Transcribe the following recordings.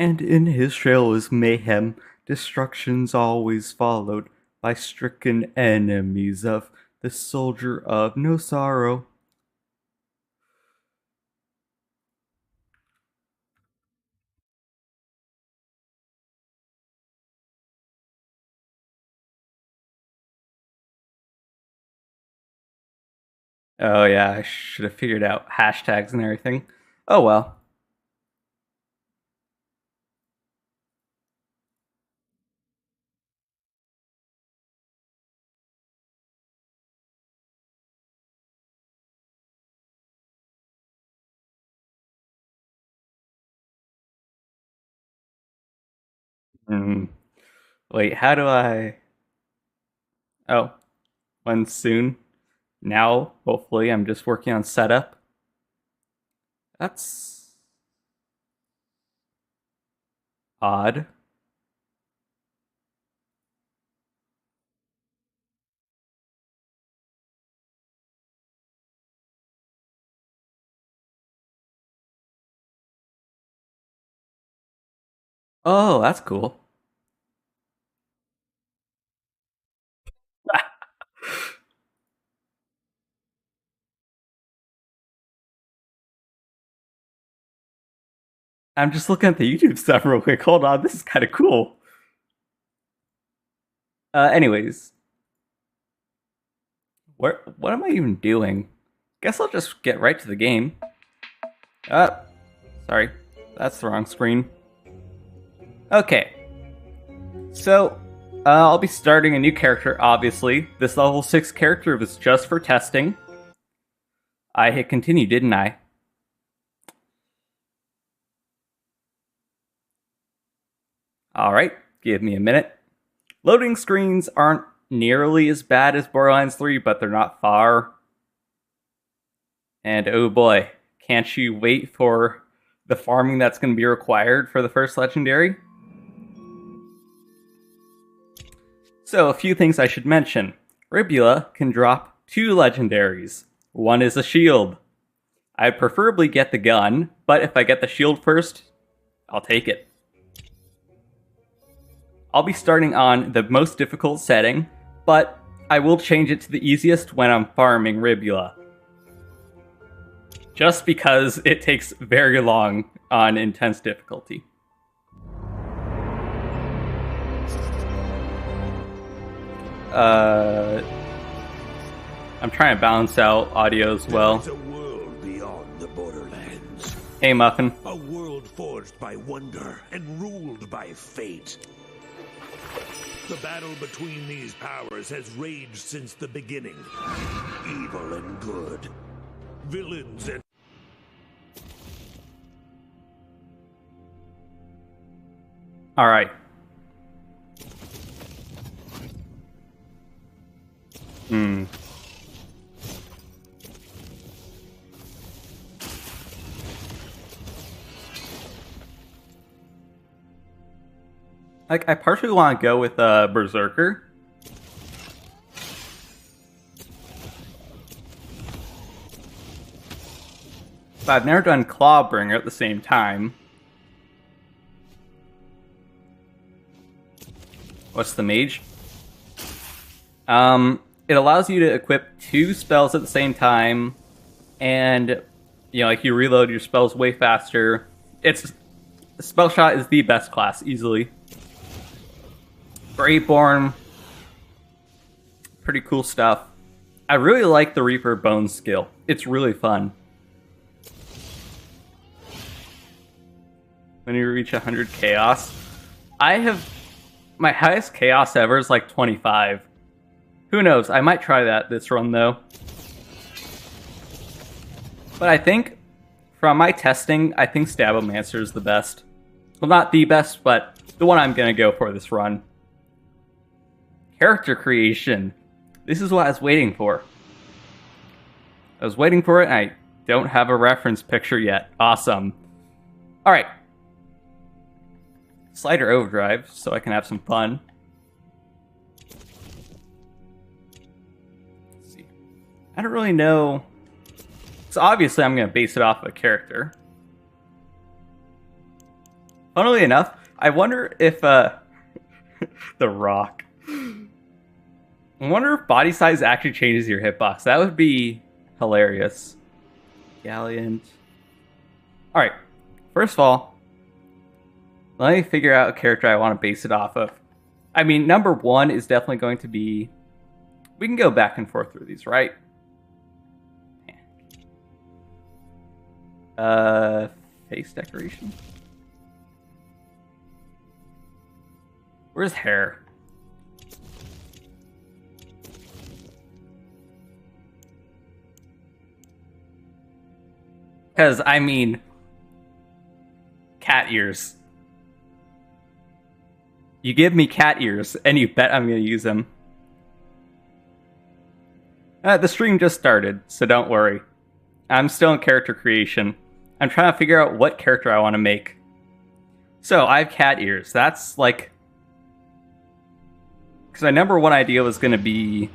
And in his trail is mayhem, destruction's always followed by stricken enemies of the soldier of no sorrow. Oh yeah, I should have figured out hashtags and everything. Oh well. Hmm. Wait, how do I... Oh, one soon. Now, hopefully, I'm just working on setup. That's odd. Oh, that's cool. I'm just looking at the YouTube stuff real quick. Hold on, this is kind of cool. Anyways, what am I even doing? Guess I'll just get right to the game. Uh, sorry, that's the wrong screen. Okay, so I'll be starting a new character, obviously. This level 6 character was just for testing. I hit continue, didn't I? Alright, give me a minute. Loading screens aren't nearly as bad as Borderlands 3, but they're not far. And oh boy, can't you wait for the farming that's going to be required for the first legendary? So, a few things I should mention. Ribula can drop 2 legendaries. One is a shield. I'd preferably get the gun, but if I get the shield first, I'll take it. I'll be starting on the most difficult setting, but I will change it to the easiest when I'm farming Ribula. Just because it takes very long on intense difficulty. I'm trying to balance out audio as well. There's a world beyond the Borderlands. Hey, Muffin. A world forged by wonder and ruled by fate. The battle between these powers has raged since the beginning. Evil and good. Villains and... Alright. Hmm. Like, I partially want to go with Berserker. But I've never done Clawbringer at the same time. What's the mage? It allows you to equip 2 spells at the same time, and you know, like you reload your spells way faster. Spell shot is the best class easily. Graveborn, pretty cool stuff. I really like the Reaper Bone skill. It's really fun. When you reach 100 chaos, my highest chaos ever is like 25. Who knows? I might try that this run though. But I think, from my testing, I think Stabomancer is the best. Well, not the best, but the one I'm gonna go for this run. Character creation. This is what I was waiting for. I was waiting for it, and I don't have a reference picture yet. Awesome. Alright. Slider overdrive, so I can have some fun. Let's see. I don't really know. So obviously I'm going to base it off of a character. Funnily enough, I wonder if the Rock. I wonder if body size actually changes your hitbox. That would be hilarious. Gallant. All right. First of all, let me figure out a character I want to base it off of. I mean, number one is definitely going to be. We can go back and forth through these, right? Face decoration. Where's hair? Because, I mean, cat ears. You give me cat ears, and you bet I'm going to use them. The stream just started, so don't worry. I'm still in character creation. I'm trying to figure out what character I want to make. So, I have cat ears. That's, like... Because my number one idea was going to be...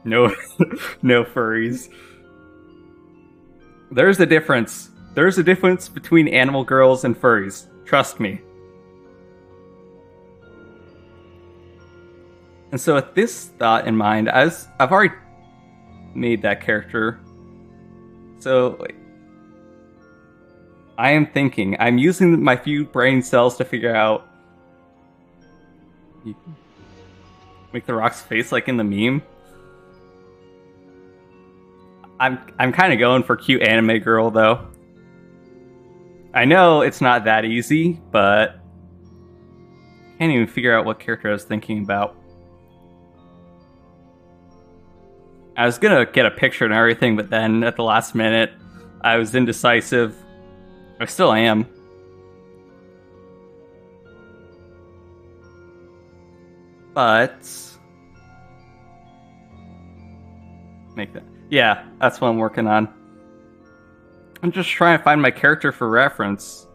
no no furries. There's a difference. There's a difference between animal girls and furries. Trust me. And so with this thought in mind, I've already made that character. So wait. I am thinking. I'm using my few brain cells to figure out. Make the Rock's face like in the meme. I'm kind of going for cute anime girl though. I know it's not that easy, but I can't even figure out what character I was thinking about. I was gonna get a picture and everything, but then at the last minute, I was indecisive. I still am. But... Make that... Yeah, that's what I'm working on. I'm just trying to find my character for reference.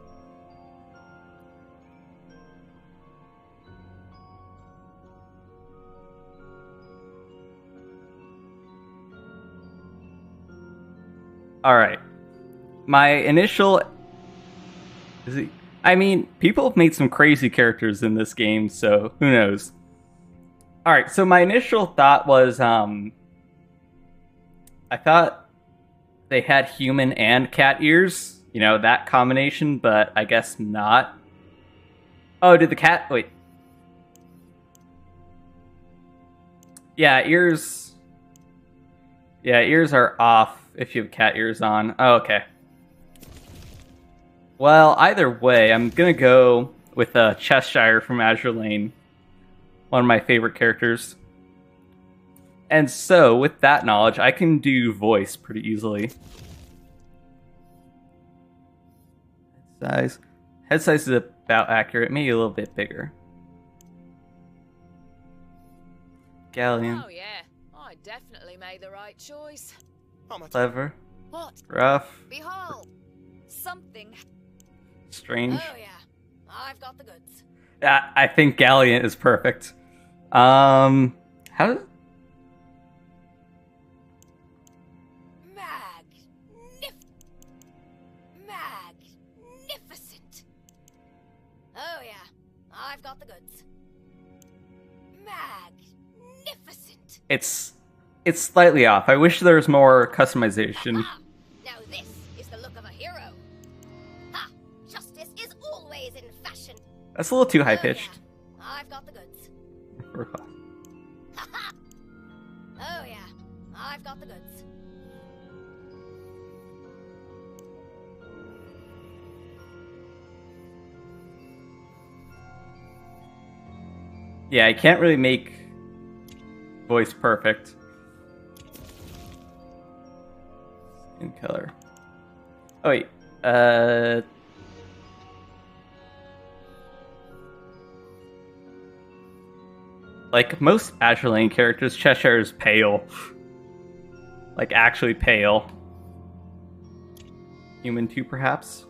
Alright. My initial... I mean, people have made some crazy characters in this game, so who knows. Alright, so my initial thought was, I thought they had human and cat ears. You know, that combination, but I guess not. Oh, did the cat... Wait. Yeah, ears... Yeah, ears are off if you have cat ears on. Oh, okay. Well, either way, I'm gonna go with Cheshire from Azure Lane. One of my favorite characters. And so, with that knowledge, I can do voice pretty easily. Head size is about accurate, maybe a little bit bigger. Galleon. Oh yeah, I definitely made the right choice. Clever. What? Rough. Behold, something. Strange. Oh yeah, I've got the goods. I think Galleon is perfect. How does... Magnificent. Oh yeah, I've got the goods. Magnificent. It's slightly off. I wish there was more customization. Now this is the look of a hero. Ha! Justice is always in fashion. That's a little too high pitched. Oh, yeah. I've got the goods. Oh yeah, I've got the goods. Yeah, I can't really make voice perfect. Skin color. Oh wait, like most Azure Lane characters, Cheshire is pale. Like actually pale. Human too, perhaps?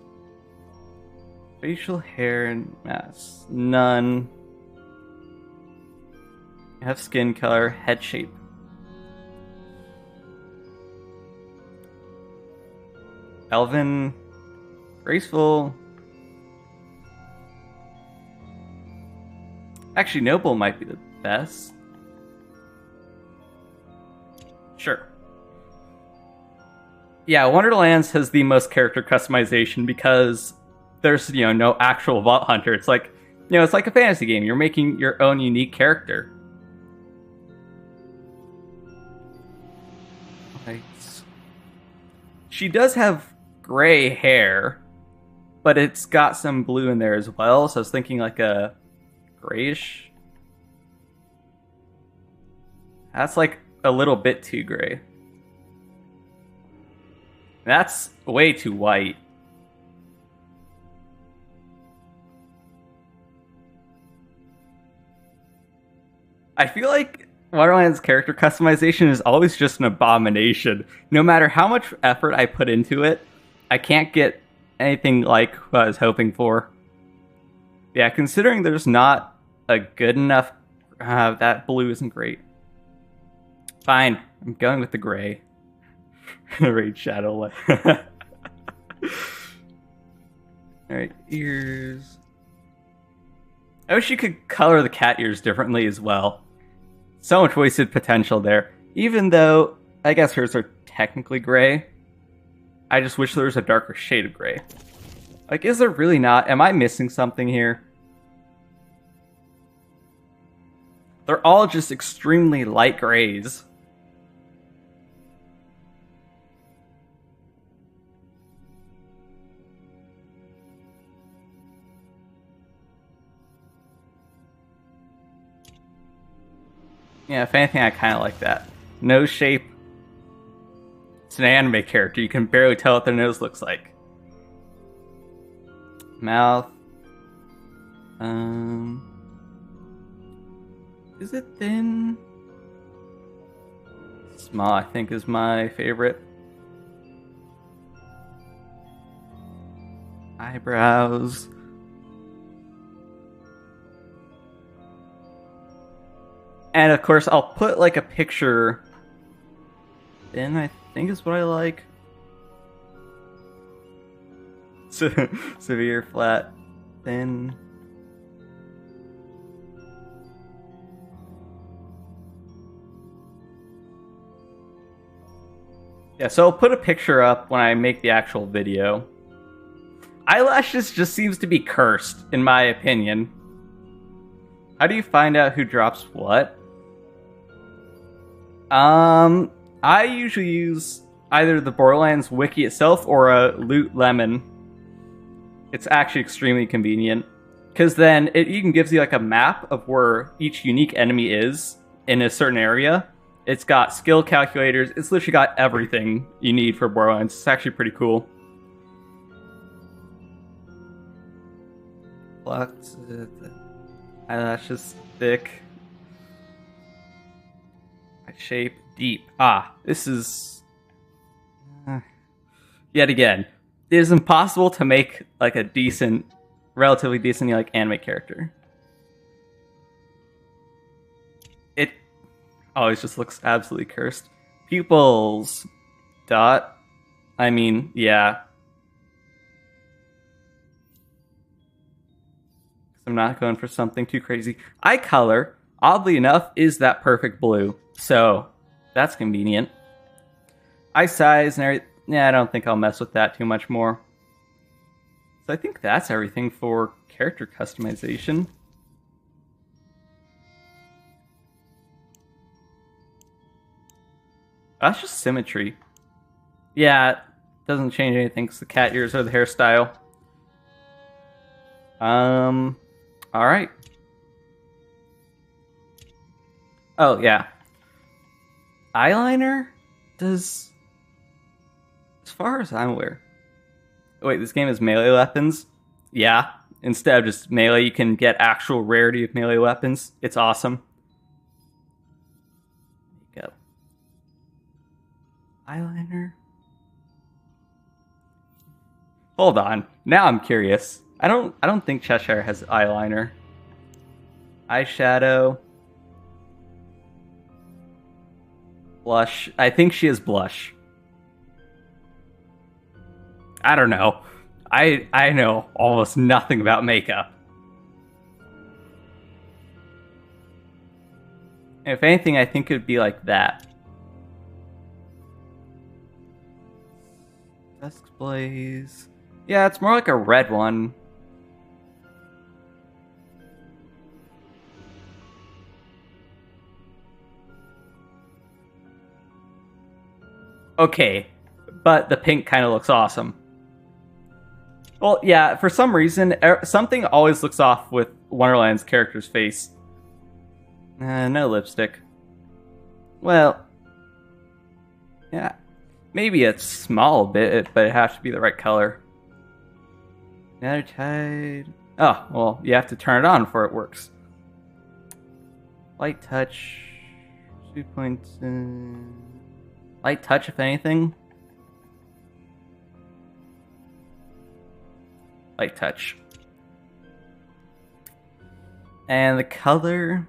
Facial hair and mask. None. Have skin color, head shape. Elven, graceful. Actually, noble might be the best. Sure. Yeah, Wonderlands has the most character customization because there's, no actual Vault Hunter. It's like, it's like a fantasy game. You're making your own unique character. Right. She does have gray hair, but it's got some blue in there as well, so I was thinking like a grayish. That's like a little bit too gray. That's way too white. I feel like Wonderland's character customization is always just an abomination. No matter how much effort I put into it, I can't get anything like what I was hoping for. Yeah, considering there's not a good enough... that blue isn't great. Fine, I'm going with the gray. Raid Shadow. Alright, ears. I wish you could color the cat ears differently as well. So much wasted potential there. Even though, I guess hers are technically gray. I just wish there was a darker shade of gray. Like, is there really not? Am I missing something here? They're all just extremely light grays. Yeah, if anything, I kind of like that. Nose shape. It's an anime character. You can barely tell what their nose looks like. Mouth. Is it thin? Small, I think, is my favorite. Eyebrows. And of course, I'll put like a picture in, I think is what I like. Severe, flat, thin. Yeah, so I'll put a picture up when I make the actual video. Eyelashes just seems to be cursed, in my opinion. How do you find out who drops what? I usually use either the Borderlands wiki itself or a Loot Lemon. It's actually extremely convenient, because then it even gives you like a map of where each unique enemy is in a certain area. It's got skill calculators. It's literally got everything you need for Borderlands. It's actually pretty cool. Plucked. Eyelashes thick. Shape deep. This is... yet again, it is impossible to make like a decent, relatively decent like anime character. It always just looks absolutely cursed. Pupils. Dot. I mean, yeah. I'm not going for something too crazy. Eye color, oddly enough, is that perfect blue. So, that's convenient. Eye size and everything. Yeah, I don't think I'll mess with that too much more. So I think that's everything for character customization. That's just symmetry. Yeah, it doesn't change anything because the cat ears are the hairstyle. Alright. Oh, yeah. Eyeliner does... As far as I'm aware... Wait, this game is melee weapons? Yeah. Instead of just melee, you can get actual rarity of melee weapons. It's awesome. Makeup. Eyeliner? Hold on. Now I'm curious. I don't think Cheshire has eyeliner. Eyeshadow. Blush. I think she has blush. I don't know. I know almost nothing about makeup. If anything, I think it would be like that. Dusk Blaze. Yeah, it's more like a red one. Okay, but the pink kind of looks awesome. Well, yeah, for some reason, something always looks off with Wonderland's character's face. No lipstick. Well, yeah, maybe a small bit, but it has to be the right color. Nether Tide. Oh, well, you have to turn it on before it works. Light touch. 2 points. Light touch, if anything. Light touch. And the color,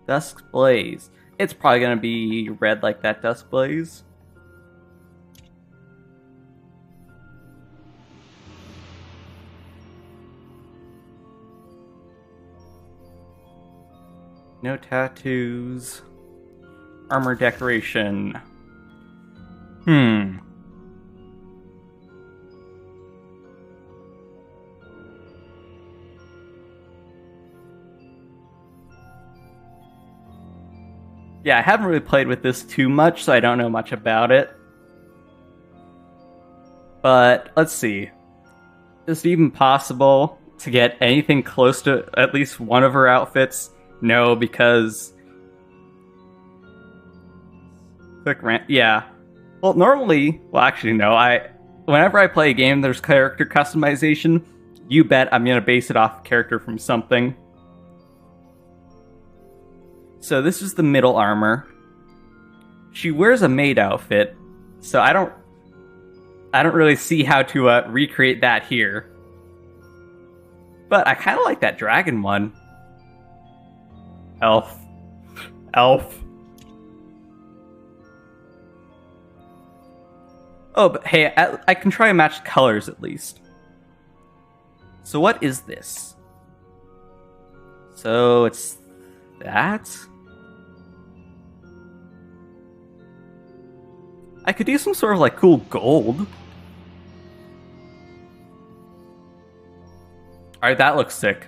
Dusk Blaze. It's probably going to be red like that Dusk Blaze. No tattoos. Armor decoration. Yeah, I haven't really played with this too much, so I don't know much about it. But let's see. Is it even possible to get anything close to at least one of her outfits? No, because... Yeah. Well, normally... Well, actually, no. Whenever I play a game, there's character customization. You bet I'm going to base it off character from something. So this is the middle armor. She wears a maid outfit, so I don't really see how to recreate that here. But I kind of like that dragon one. Elf. Oh, but hey, I can try and match colors at least. So what is this? So it's that? I could do some sort of like cool gold. Alright, that looks sick.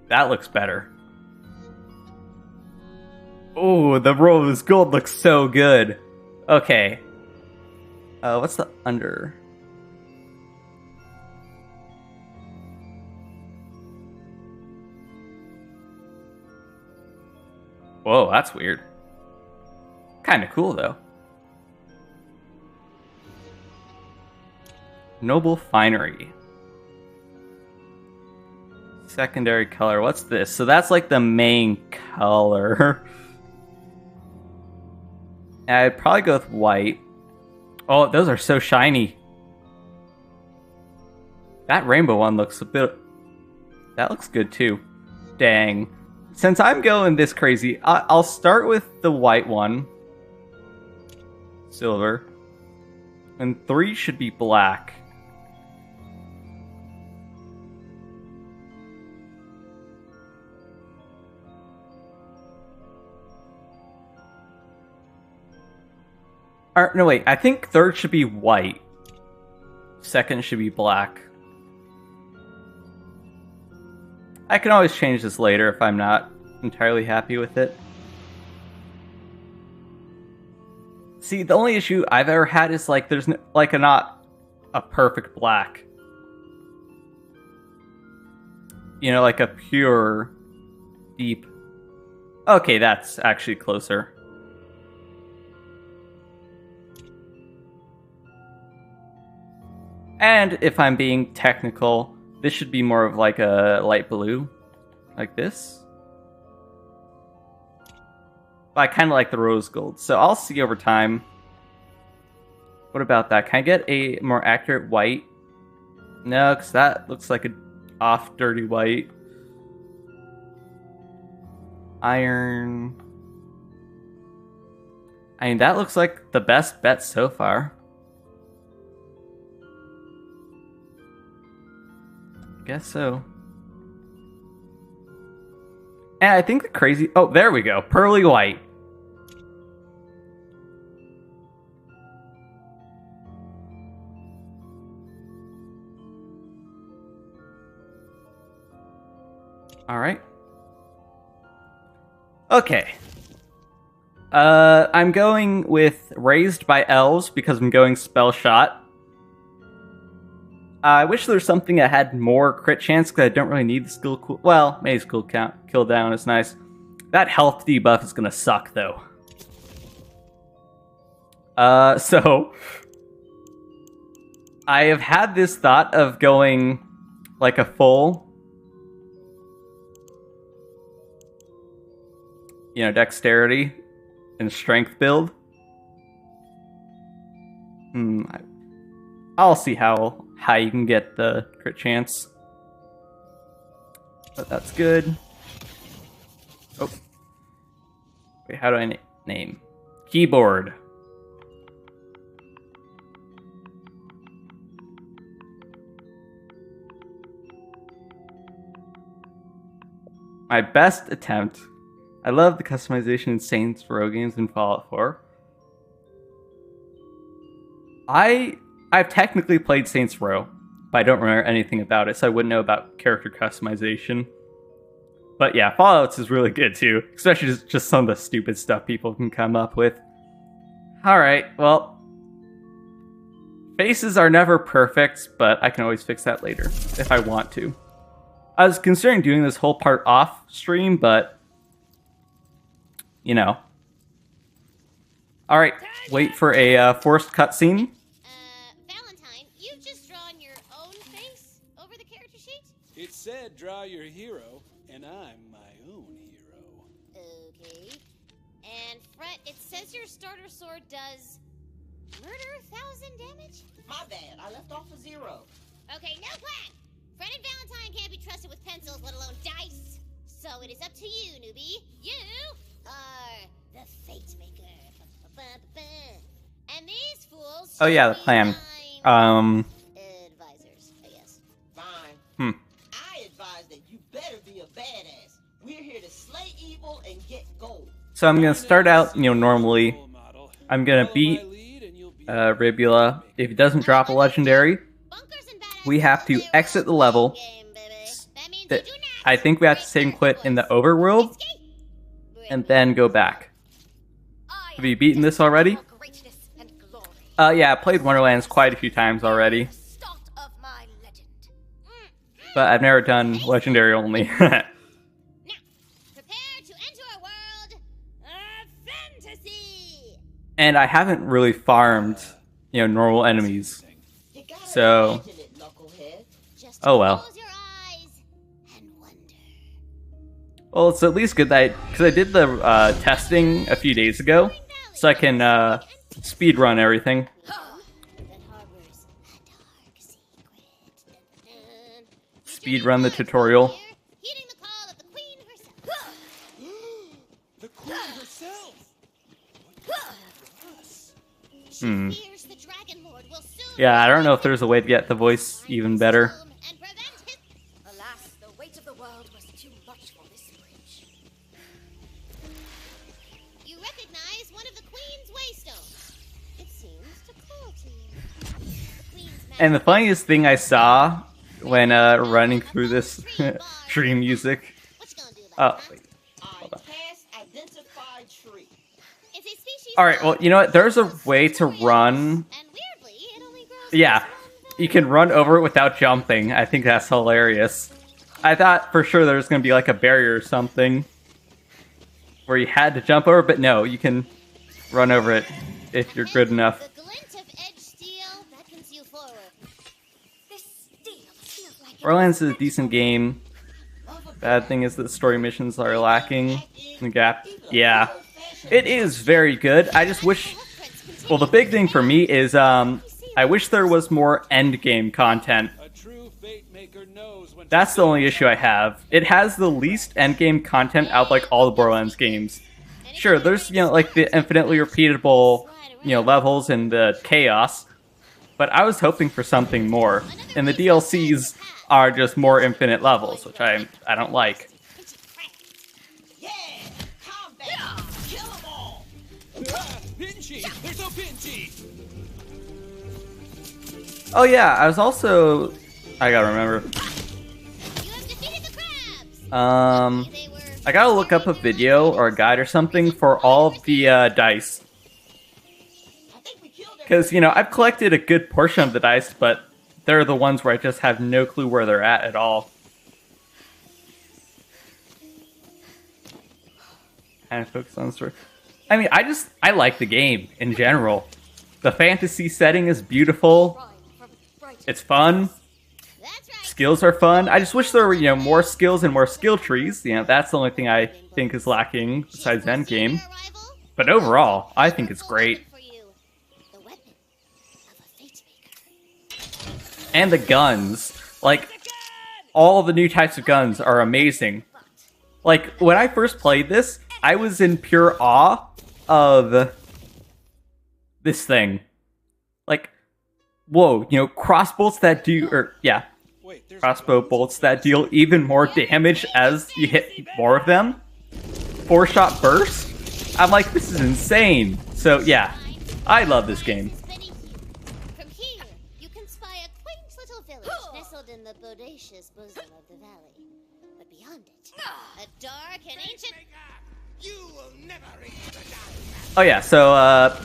That looks better. Oh, the rose gold looks so good. Okay. What's the under? Whoa, that's weird. Kinda cool, though. Noble Finery. Secondary color. What's this? So that's like the main color. I'd probably go with white. Oh, those are so shiny. That rainbow one looks a bit... That looks good too. Dang. Since I'm going this crazy, I'll start with the white one. Silver. And 3 should be black. No, wait. I think 3rd should be white. 2nd should be black. I can always change this later if I'm not entirely happy with it. See, the only issue I've ever had is like there's not a perfect black. You know, like a pure, deep. Okay, that's actually closer. And if I'm being technical, this should be more of like a light blue, like this. I kind of like the rose gold, so I'll see over time. What about that? Can I get a more accurate white? No, because that looks like an off dirty white. Iron. I mean, that looks like the best bet so far. Guess so. And I think the crazy... Oh, there we go. Pearly white. Alright. Okay. I'm going with Raised by Elves because I'm going Spell Shot. I wish there was something that had more crit chance because I don't really need the skill cool. Well, maybe skill count, kill down is nice. That health debuff is gonna suck though. So I have had this thought of going like a full, dexterity and strength build. I'll see how you can get the crit chance. But that's good. Oh. Wait, how do I name? Keyboard. My best attempt. I love the customization in Saints Row games and Fallout 4. I've technically played Saints Row, but I don't remember anything about it, so I wouldn't know about character customization. But yeah, Fallout's is really good too, especially just some of the stupid stuff people can come up with. Alright, well, faces are never perfect, but I can always fix that later, if I want to. I was considering doing this whole part off stream, but, Alright, wait for a forced cutscene. Valentine, you've just drawn your own face over the character sheet? It said draw your hero, and I'm my own hero. Okay. And Fret, it says your starter sword does murder 1,000 damage? My bad, I left off a 0. Okay, no plan! Fred and Valentine can't be trusted with pencils, let alone dice. So it is up to you, newbie. You are the Fate Maker. And these fools. Oh yeah, the plan. Advisors, I guess. Fine. I advise that you better be a badass. We're here to slay evil and get gold. So I'm gonna start out, normally. I'm gonna beat Ribula. If it doesn't drop a legendary, we have to exit the level. I think we have to save and quit in the overworld, and then go back. Have you beaten this already? Yeah, I played Wonderlands quite a few times already. But I've never done legendary only. Now, prepare to enter a world of fantasy. And I haven't really farmed, normal enemies. So, oh well. Close your eyes and wonder. Well, it's at least good that because I did the testing a few days ago, so I can speed run everything. Speed run the tutorial. Heeding the call of the queen herself. The queen herself! Hmm. Fears the Dragon Lord will soon Yeah, I don't know if there's a way to get the voice even better. and prevent his... Alas, the weight of the world was too much for this bridge. You recognize one of the Queen's waystones. It seems to call to you. The Queen's And the funniest thing I saw when running through this tree music. What you gonna do about Oh, wait. I cast identify tree. It's a species Alright, well, you know what? There's a way to run. and weirdly, it only grows Yeah, you can run over it without jumping. I think that's hilarious. I thought for sure there was going to be like a barrier or something where you had to jump over, but no, you can run over it if you're good enough. The glint of edge steel beckons you forward. This steel feels like Wonderlands is a decent game. Bad thing is that the story missions are lacking. The gap. Yeah. It is very good. I just wish... Well, the big thing for me is, I wish there was more endgame content. A true fate maker knows when That's the only issue I have. It has the least endgame content out of, like, all the Borderlands games. Sure, there's, you know, like the infinitely repeatable, you know, levels and the chaos, but I was hoping for something more. And the DLCs are just more infinite levels, which I don't like. Yeah, combat, kill them all. Pinchy! There's no Pinchy! Oh yeah, I was also... I gotta remember. You have defeated the crabs. I gotta look up a video or a guide or something for all of the dice. I think we killed them. Because, you know, I've collected a good portion of the dice, but they're the ones where I just have no clue where they're at all. Kind of focus on the story. I mean, I like the game in general. The fantasy setting is beautiful. It's fun. That's right. Skills are fun. I just wish there were, you know, more skills and more skill trees. You know, that's the only thing I think is lacking besides endgame. But overall, I think it's great. The weapon of a fate maker. And the guns. Like, all the new types of guns are amazing. Like, when I first played this, I was in pure awe of this thing. Like, whoa, you know, crossbows that do, Wait, there's crossbow bolts that deal even more damage as you hit more of them. 4-shot burst? I'm like, this is insane. So yeah, I love this game. From here, you can spy a quaint little village nestled in the bodacious bosom of the valley. But beyond it, a dark and ancient... Oh yeah, so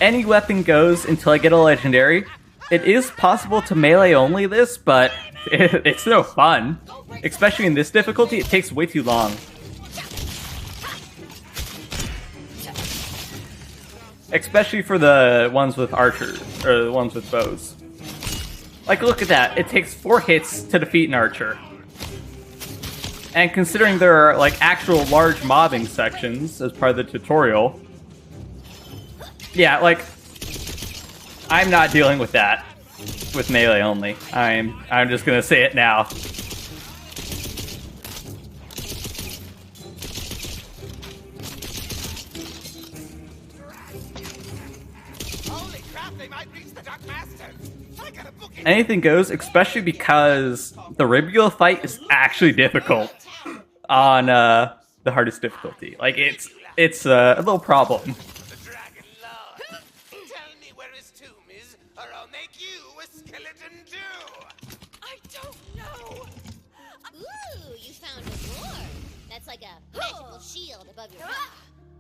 any weapon goes until I get a legendary. It is possible to melee only this, but it's no fun. Especially in this difficulty, it takes way too long. Especially for the ones with archers, or the ones with bows. Like, look at that. It takes 4 hits to defeat an archer. And considering there are, like, actual large mobbing sections as part of the tutorial... Yeah, like... I'm not dealing with that. With melee only. I'm just gonna say it now. Anything goes, especially because the Ribula fight is actually difficult on the hardest difficulty. Like, it's a little problem. The dragon lord. Tell me where his tomb is, or I'll make you a skeleton too. I don't know. Ooh, you found a door. That's like a magical shield above your head.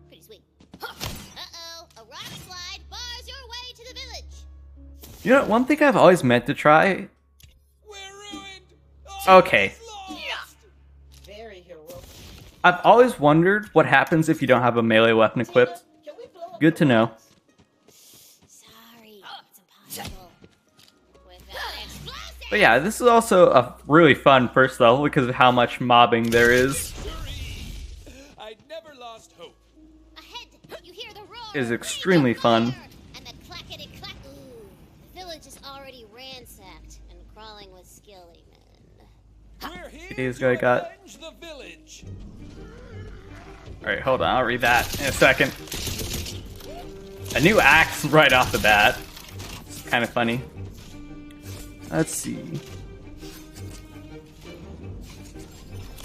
Pretty sweet. Uh-oh, a rock slide bars your way to the village. You know, one thing I've always meant to try... We're ruined! Oh, Okay. it's lost! Very heroic. I've always wondered what happens if you don't have a melee weapon equipped. Can we blow up Good to know. Sorry, it's impossible. Without explosives! But yeah, this is also a really fun first level because of how much mobbing there is. I'd never lost hope. Ahead, you hear the roar. Is extremely fun. And the clackety clack. Ooh, the village is already ransacked and crawling with skilly men. We're here It is to what I got. avenge the village. Alright, hold on, I'll read that in a second. A new axe right off the bat. It's kind of funny. Let's see.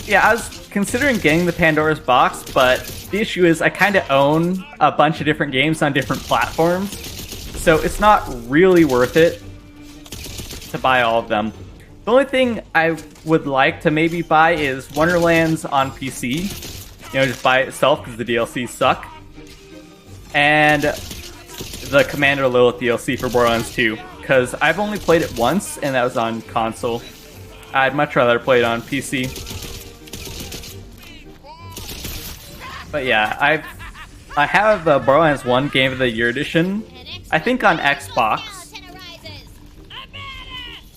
Yeah, I was considering getting the Pandora's box, but the issue is I kind of own a bunch of different games on different platforms, so it's not really worth it to buy all of them. The only thing I would like to maybe buy is Wonderlands on PC. You know, just by itself because the DLCs suck. And the Commander Lilith DLC for Borderlands 2, because I've only played it once, and that was on console. I'd much rather play it on PC. But yeah, I have the Borderlands 1 Game of the Year edition, I think on Xbox.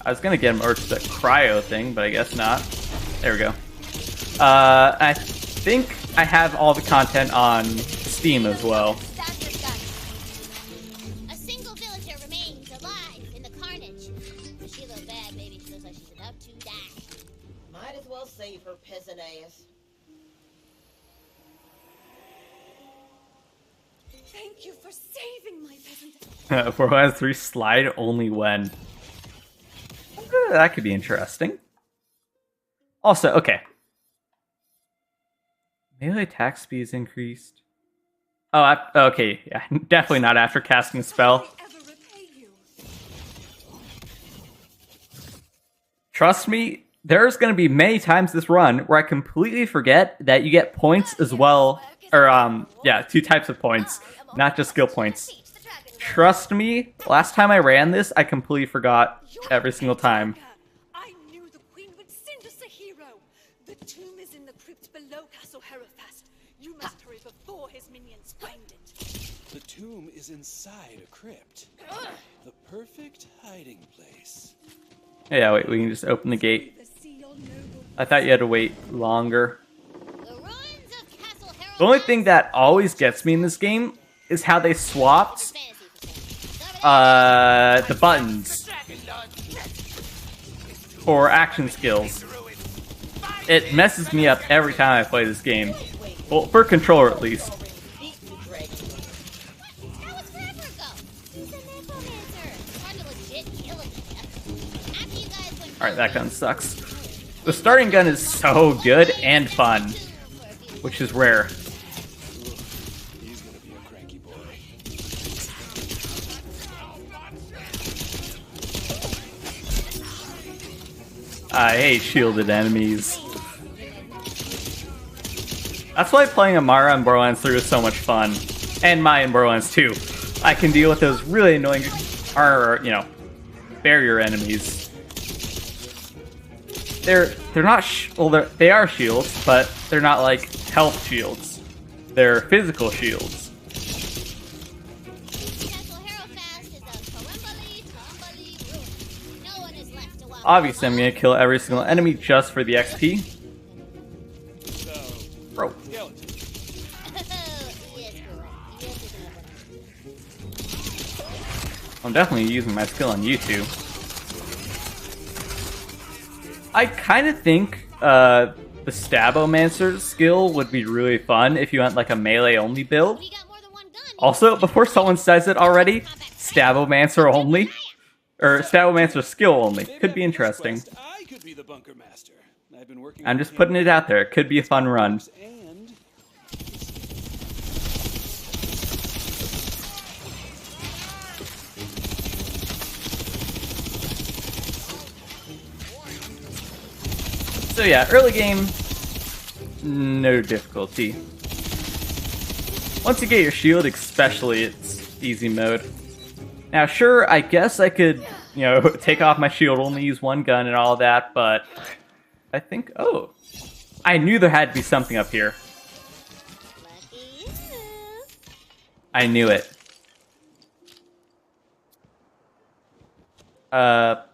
I was gonna get him over to the cryo thing, but I guess not. There we go. I think I have all the content on Steam as well. A single villager remains alive in the carnage. She looked bad, baby. She looks like she's about to die. Might as well save her peasant ass. Thank you for saving my peasant. 4 has 3 slide only when. That could be interesting. Also, okay. Melee attack speed is increased. Oh, okay. Yeah, definitely not after casting a spell. Trust me, there's going to be many times this run where I completely forget that you get points as well. Or, yeah, 2 types of points, not just skill points. Trust me, last time I ran this, I completely forgot every single time. I knew the queen would send us a hero. The tomb is in the crypt below Castle Herofast. You must hurry before his minions find it. The tomb is inside a crypt. The perfect hiding place. Yeah, wait, we can just open the gate. I thought you had to wait longer. The only thing that always gets me in this game is how they swapped the buttons for action skills. It messes me up every time I play this game. Well, for controller at least. Alright, that gun sucks. The starting gun is so good and fun, which is rare. He's gonna be a cranky boy. I hate shielded enemies. That's why playing Amara in Borderlands 3 was so much fun. And Maya in Borderlands 2. I can deal with those really annoying, barrier enemies. They're not they are shields, but they're not like health shields. They're physical shields. Obviously, I'm gonna kill every single enemy just for the XP. Bro. I'm definitely using my skill on YouTube. I kind of think the Stabomancer skill would be really fun if you went like a melee only build. Also, before someone says it already, Stabomancer only, or Stabomancer skill only, could be interesting. I could be the bunker master. I've been working. I'm just putting it out there. It could be a fun run. So yeah, early game, no difficulty. Once you get your shield, especially, it's easy mode. Now sure, I guess I could, take off my shield, only use one gun and all that, but I think, I knew there had to be something up here. I knew it. But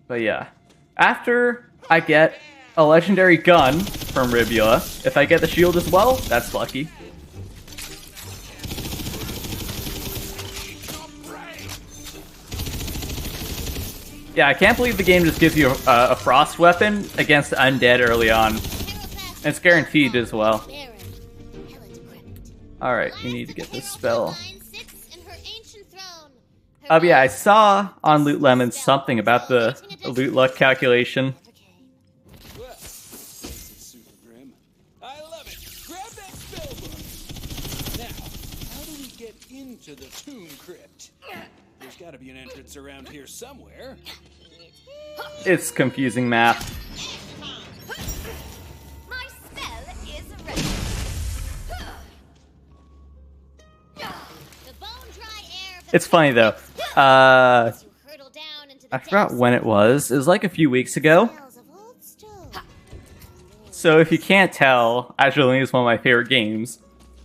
yeah. After I get a legendary gun from Ribula, if I get the shield as well, that's lucky. Yeah, I can't believe the game just gives you a frost weapon against undead early on. And it's guaranteed as well. Alright, you need to get this spell. Yeah, I saw on Loot Lemon something about the loot luck calculation. Well, this is super grim. I love it. Grab that spell book. Now, how do we get into the tomb crypt? There's got to be an entrance around here somewhere. It's confusing math. My spell is ready. It's funny though. I forgot when it was. It was like a few weeks ago. So if you can't tell, Azure is one of my favorite games.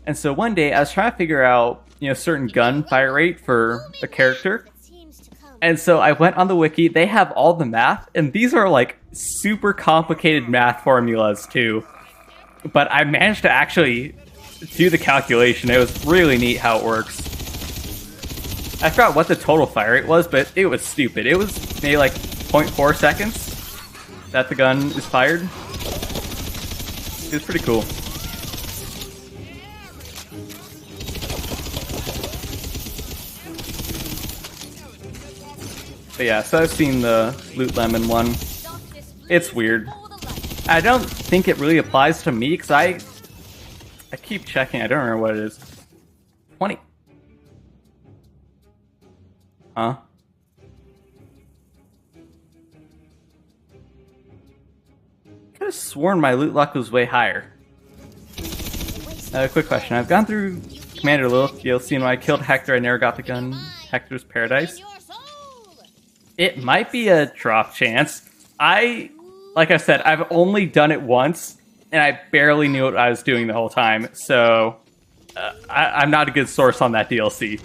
And so one day I was trying to figure out, certain gunfire rate for a character. And so I went on the wiki. They have all the math, and these are like super complicated math formulas too. But I managed to actually do the calculation. It was really neat how it works. I forgot what the total fire rate was, but it was stupid. It was maybe like 0.4 seconds that the gun is fired. It was pretty cool. But yeah, so I've seen the Loot Lemon one. It's weird. I don't think it really applies to me because I keep checking. I don't remember what it is. 20. Huh? Could have sworn my loot luck was way higher. Quick question. I've gone through Commander Lilith DLC, and when I killed Hector, I never got the gun Hector's Paradise. It might be a drop chance. Like I said, I've only done it once, and I barely knew what I was doing the whole time, so I'm not a good source on that DLC.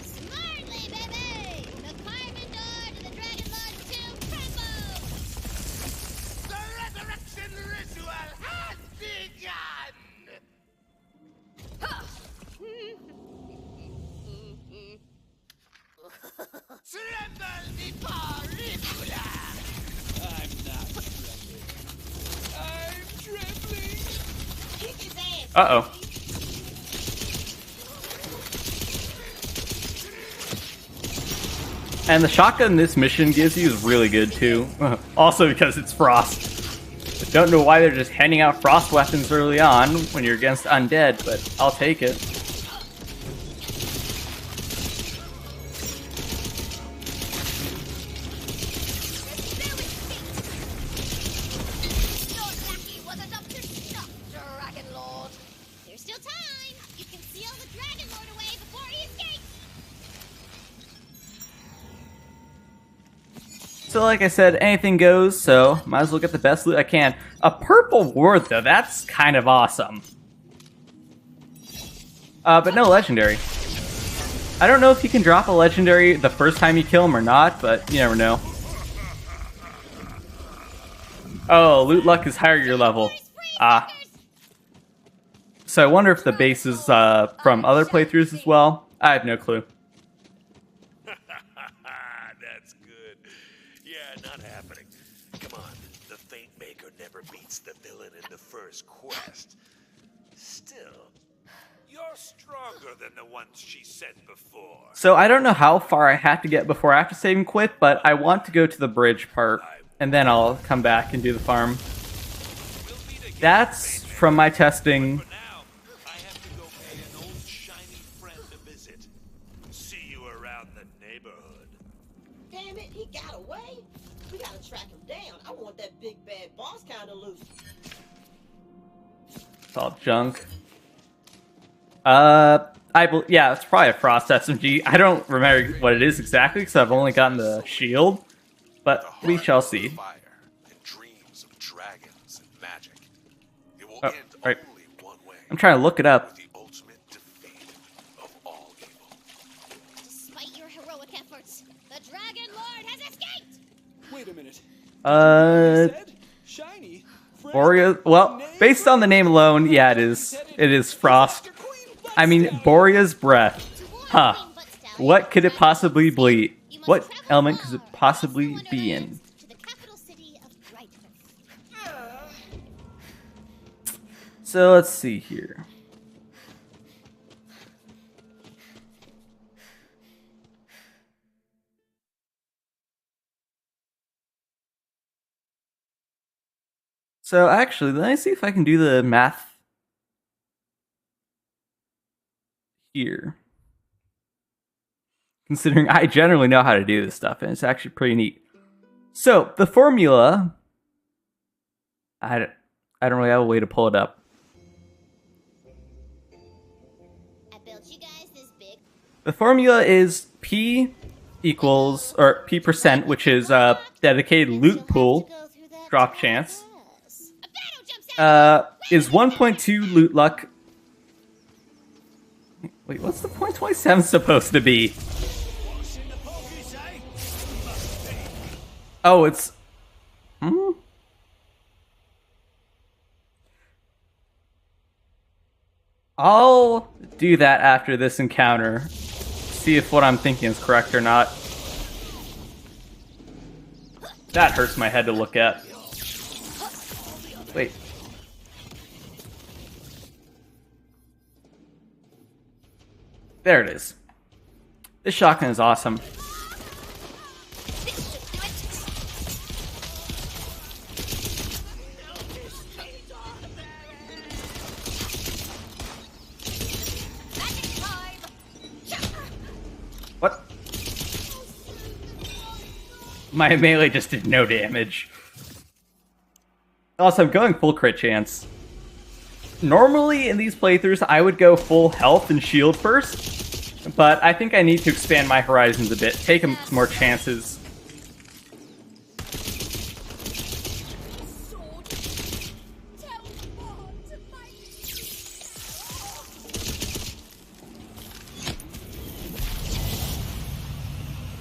Uh-oh. And the shotgun this mission gives you is really good too. Also because it's Frost. I don't know why they're just handing out Frost weapons early on when you're against undead, but I'll take it. So like I said, anything goes, so might as well get the best loot I can. A purple ward though, that's kind of awesome. But no legendary. I don't know if you can drop a legendary the first time you kill him or not, but you never know. Oh, loot luck is higher your level. So I wonder if the base is from other playthroughs as well. I have no clue. That's good. Yeah, not happening. Come on, the Fate Maker never beats the villain in the first quest. Still, you're stronger than the ones she sent before. So I don't know how far I have to get before I have to save and quit, but I want to go to the bridge part, and then I'll come back and do the farm. That's from my testing. Damn it, he got away. We gotta track him down. I want that big bad boss kind of loot. It's all junk. Yeah, it's probably a Frost SMG. I don't remember what it is exactly because I've only gotten the shield, but we shall see. Oh, right. I'm trying to look it up. Despite your heroic efforts, the Dragon Lord has escaped! Wait a minute. Shiny. Borea. Well, based on the name alone, yeah, it is. It is Frost. I mean, Borea's breath. Huh. What could it possibly be? What element could it possibly be in? So let's see here. So actually, let me see if I can do the math here. Considering I generally know how to do this stuff, and it's actually pretty neat. So the formula, I don't really have a way to pull it up. I built you guys this big. The formula is P equals, or P%, which is dedicated loot pool, drop chance, is 1.2 loot luck. Wait, what's the 0.27 supposed to be? Oh, it's... I'll do that after this encounter. See if what I'm thinking is correct or not. That hurts my head to look at. Wait. There it is. This shotgun is awesome. What? My melee just did no damage. Also, I'm going full crit chance. Normally, in these playthroughs, I would go full health and shield first, but I think I need to expand my horizons a bit, take some more chances.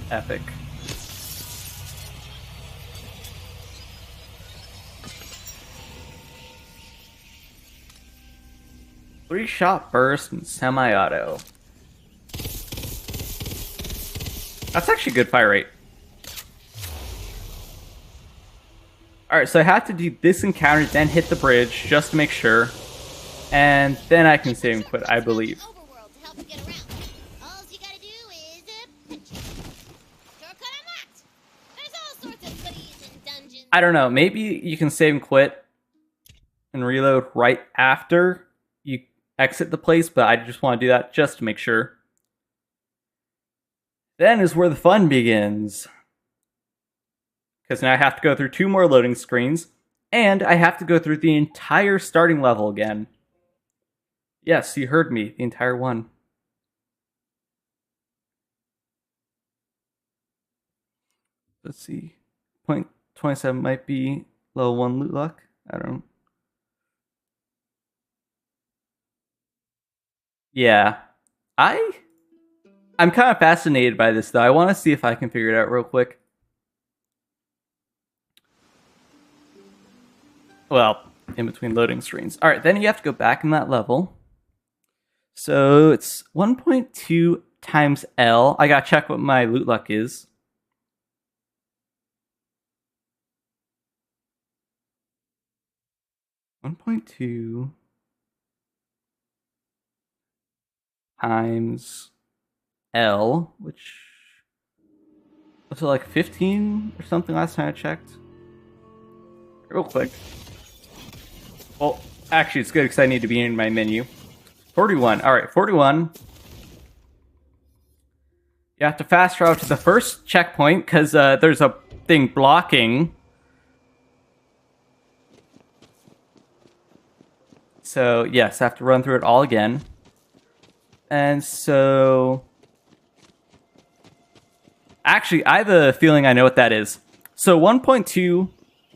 Epic. Three-shot burst and semi-auto. That's actually a good fire rate. Alright, so I have to do this encounter, then hit the bridge, just to make sure. And then I can save and quit, I believe. Overworld to help you get around. All you gotta do is punch. Shortcut unlocked. There's all sorts of goodies in dungeons. I don't know, maybe you can save and quit and reload right after you exit the place, but I just want to do that just to make sure. Then is where the fun begins. Because now I have to go through 2 more loading screens, and I have to go through the entire starting level again. Yes, you heard me, the entire one. Let's see. Point 27 might be level 1 loot luck. I don't know. Yeah. I'm kind of fascinated by this, though. I want to see if I can figure it out real quick. Well, in between loading screens. Alright, then you have to go back in that level. So it's 1.2 times L. I gotta check what my loot luck is. $1.2 times L, which was it like 15 or something last time I checked? Real quick. Well, actually, it's good because I need to be in my menu. 41. Alright, 41. You have to fast travel to the first checkpoint because there's a thing blocking. So, yes, I have to run through it all again. And so... Actually, I have a feeling I know what that is. So 1.2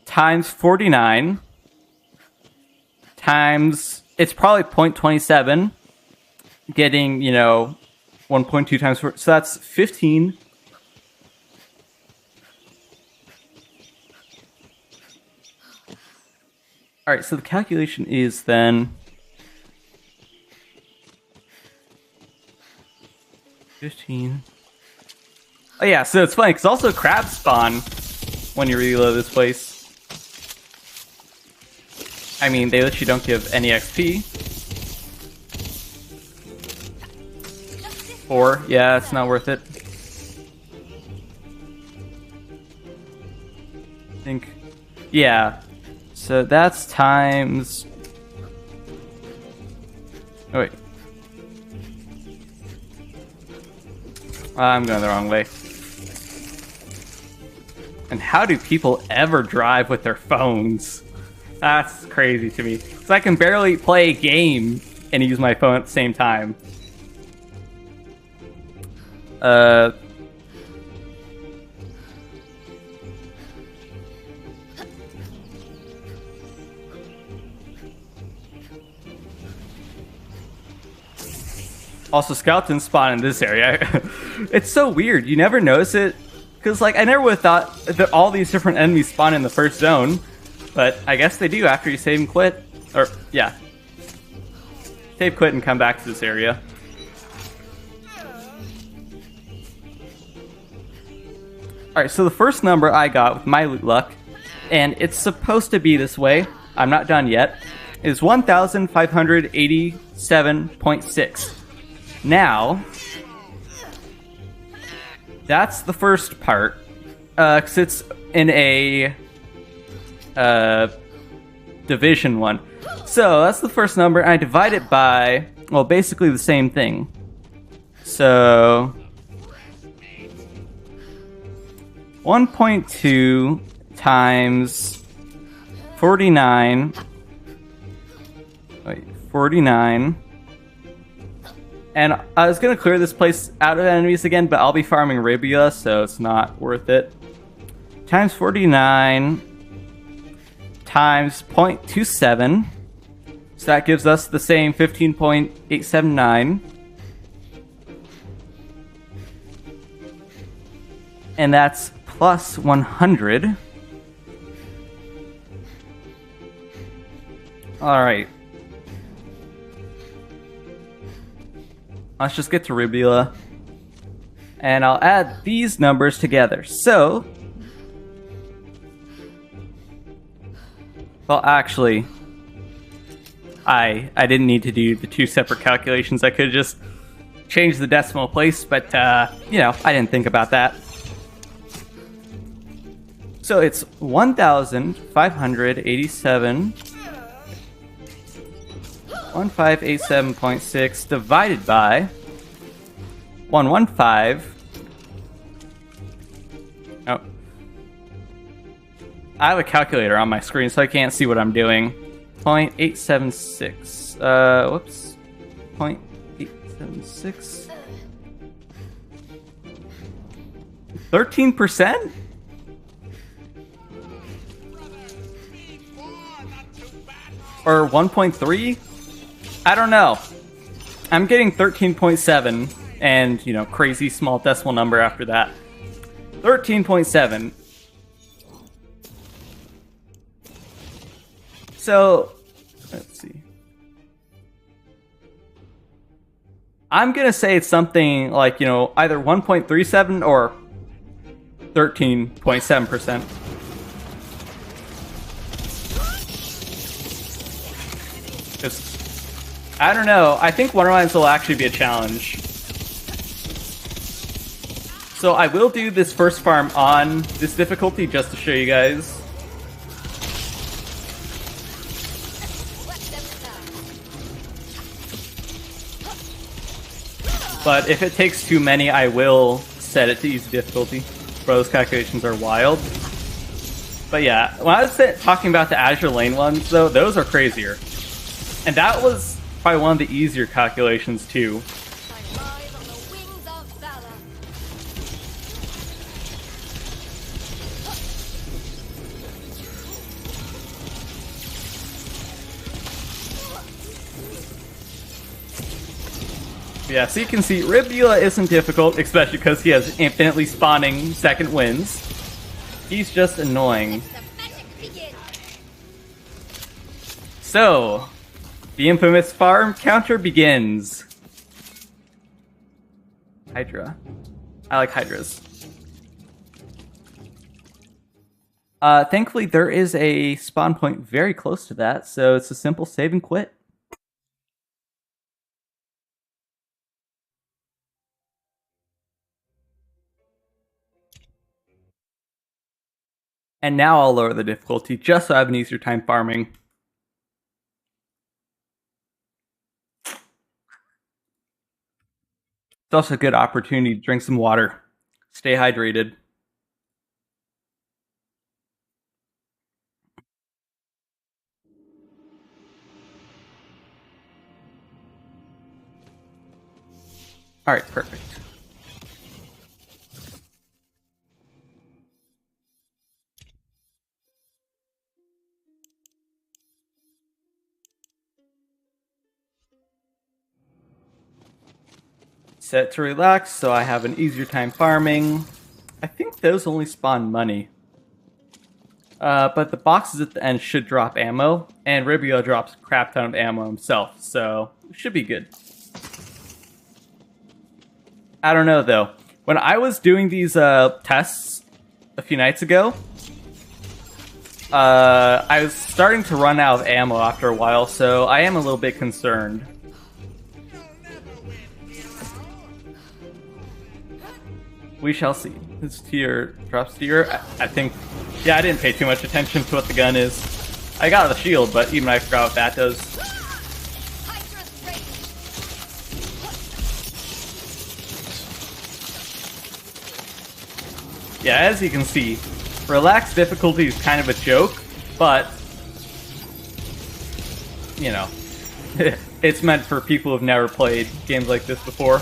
times 49 times... It's probably 0.27. Getting, 1.2 times 4. So that's 15. Alright, so the calculation is then... 15. Oh yeah, so it's funny, because also crabs spawn when you reload this place. I mean, they literally don't give any XP. 4, yeah, it's not worth it. I think, yeah. So that's times... Oh wait. I'm going the wrong way. And how do people ever drive with their phones? That's crazy to me. So I can barely play a game and use my phone at the same time. Also, skeletons spawn in this area. It's so weird. You never notice it. Because, I never would have thought that all these different enemies spawn in the first zone. But I guess they do after you save and quit. Or, yeah. Save, quit, and come back to this area. Alright, so the first number I got with my loot luck, and it's supposed to be this way, I'm not done yet, is 1,587.6. Now, that's the first part, because it's in a division one. So that's the first number, and I divide it by, well, basically the same thing. So 1.2 times 49. Wait, 49. And I was gonna clear this place out of enemies again, but I'll be farming Ribia, so it's not worth it. Times 49 times 0.27. So that gives us the same 15.879. And that's plus 100. Alright. Let's just get to Ribula. And I'll add these numbers together. So... well, actually... I didn't need to do the two separate calculations. I could have just changed the decimal place, but, you know, I didn't think about that. So it's 1,587... 1587.6 divided by 115. Oh. I have a calculator on my screen, so I can't see what I'm doing. 0.876. Whoops. 0.876. 13%? Or 1.3? I don't know. I'm getting 13.7 and, you know, crazy small decimal number after that. 13.7. So, let's see. I'm gonna say it's something like, you know, either 1.37 or 13.7%. I don't know. I think Wonderlands will actually be a challenge. So I will do this first farm on this difficulty just to show you guys. But if it takes too many, I will set it to easy difficulty. Bro, those calculations are wild. But yeah, when I was talking about the Azure Lane ones, though, those are crazier. And that was probably one of the easier calculations, too. Yeah, so you can see Ribula isn't difficult, especially because he has infinitely spawning second wins. He's just annoying. So, the infamous farm counter begins. Hydra. I like Hydras. Thankfully, there is a spawn point very close to that, so it's a simple save and quit. And now I'll lower the difficulty just so I have an easier time farming. It's also a good opportunity to drink some water. Stay hydrated. Alright, perfect. Set to relax, so I have an easier time farming. I think those only spawn money. But the boxes at the end should drop ammo, and Ribio drops a crap ton of ammo himself, so it should be good. I don't know, though. When I was doing these tests a few nights ago, I was starting to run out of ammo after a while, so I am a little bit concerned. We shall see. This tier drops tier. I think... yeah, I didn't pay too much attention to what the gun is. I got the shield, but even I forgot what that does. Yeah, as you can see, relaxed difficulty is kind of a joke, but, you know, it's meant for people who've never played games like this before.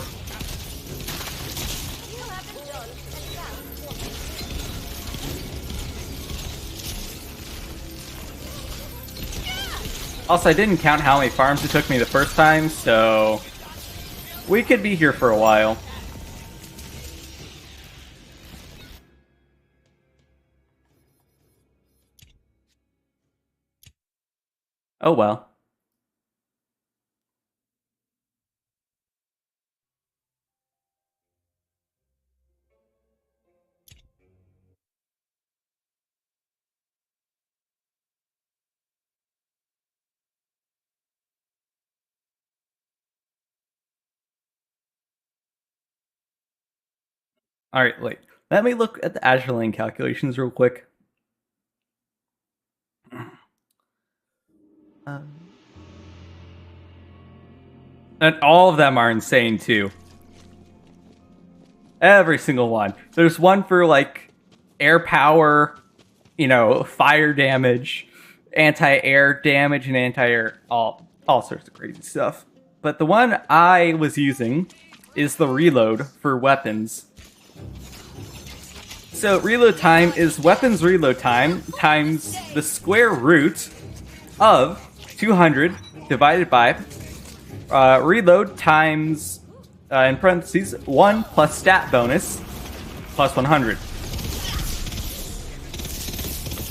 Also, I didn't count how many farms it took me the first time, so we could be here for a while. Oh well. Alright, wait. Let me look at the Azure Lane calculations real quick. And all of them are insane too. Every single one. There's one for like air power, you know, fire damage, anti-air damage, and anti-air, all sorts of crazy stuff. But the one I was using is the reload for weapons. So reload time is weapons reload time times the square root of 200 divided by reload times, in parentheses, 1 plus stat bonus plus 100.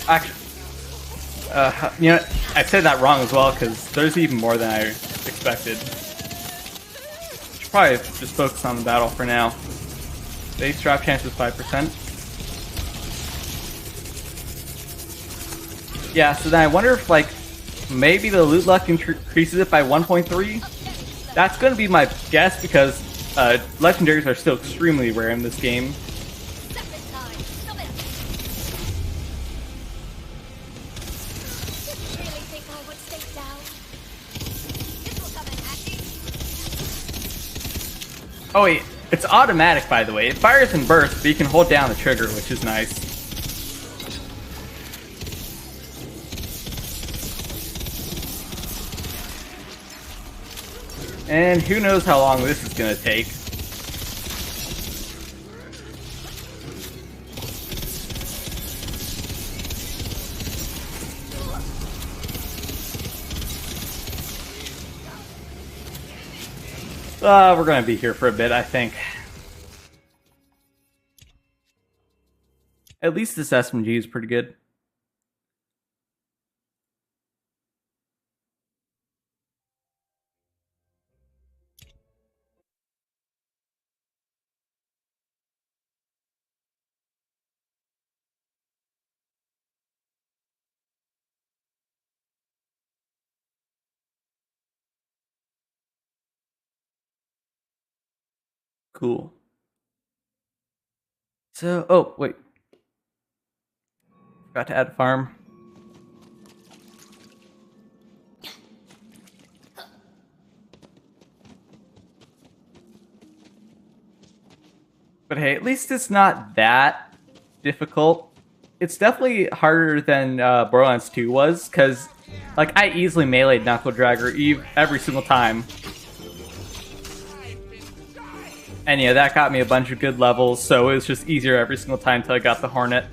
Actually, you know, I said that wrong as well because there's even more than I expected. Should probably just focus on the battle for now. Base drop chance is 5%. Yeah, so then I wonder if, like, maybe the loot luck increases it by 1.3? That's going to be my guess because legendaries are still extremely rare in this game. Oh wait, it's automatic by the way. It fires in bursts, but you can hold down the trigger, which is nice. And who knows how long this is gonna take. We're gonna be here for a bit, I think. At least this SMG is pretty good. Cool. So, oh, wait. Forgot to add a farm. But hey, at least it's not that difficult. It's definitely harder than Borderlands 2 was, because like I easily meleeed Knuckle Dragger every single time. And yeah, that got me a bunch of good levels, so it was just easier every single time until I got the Hornet.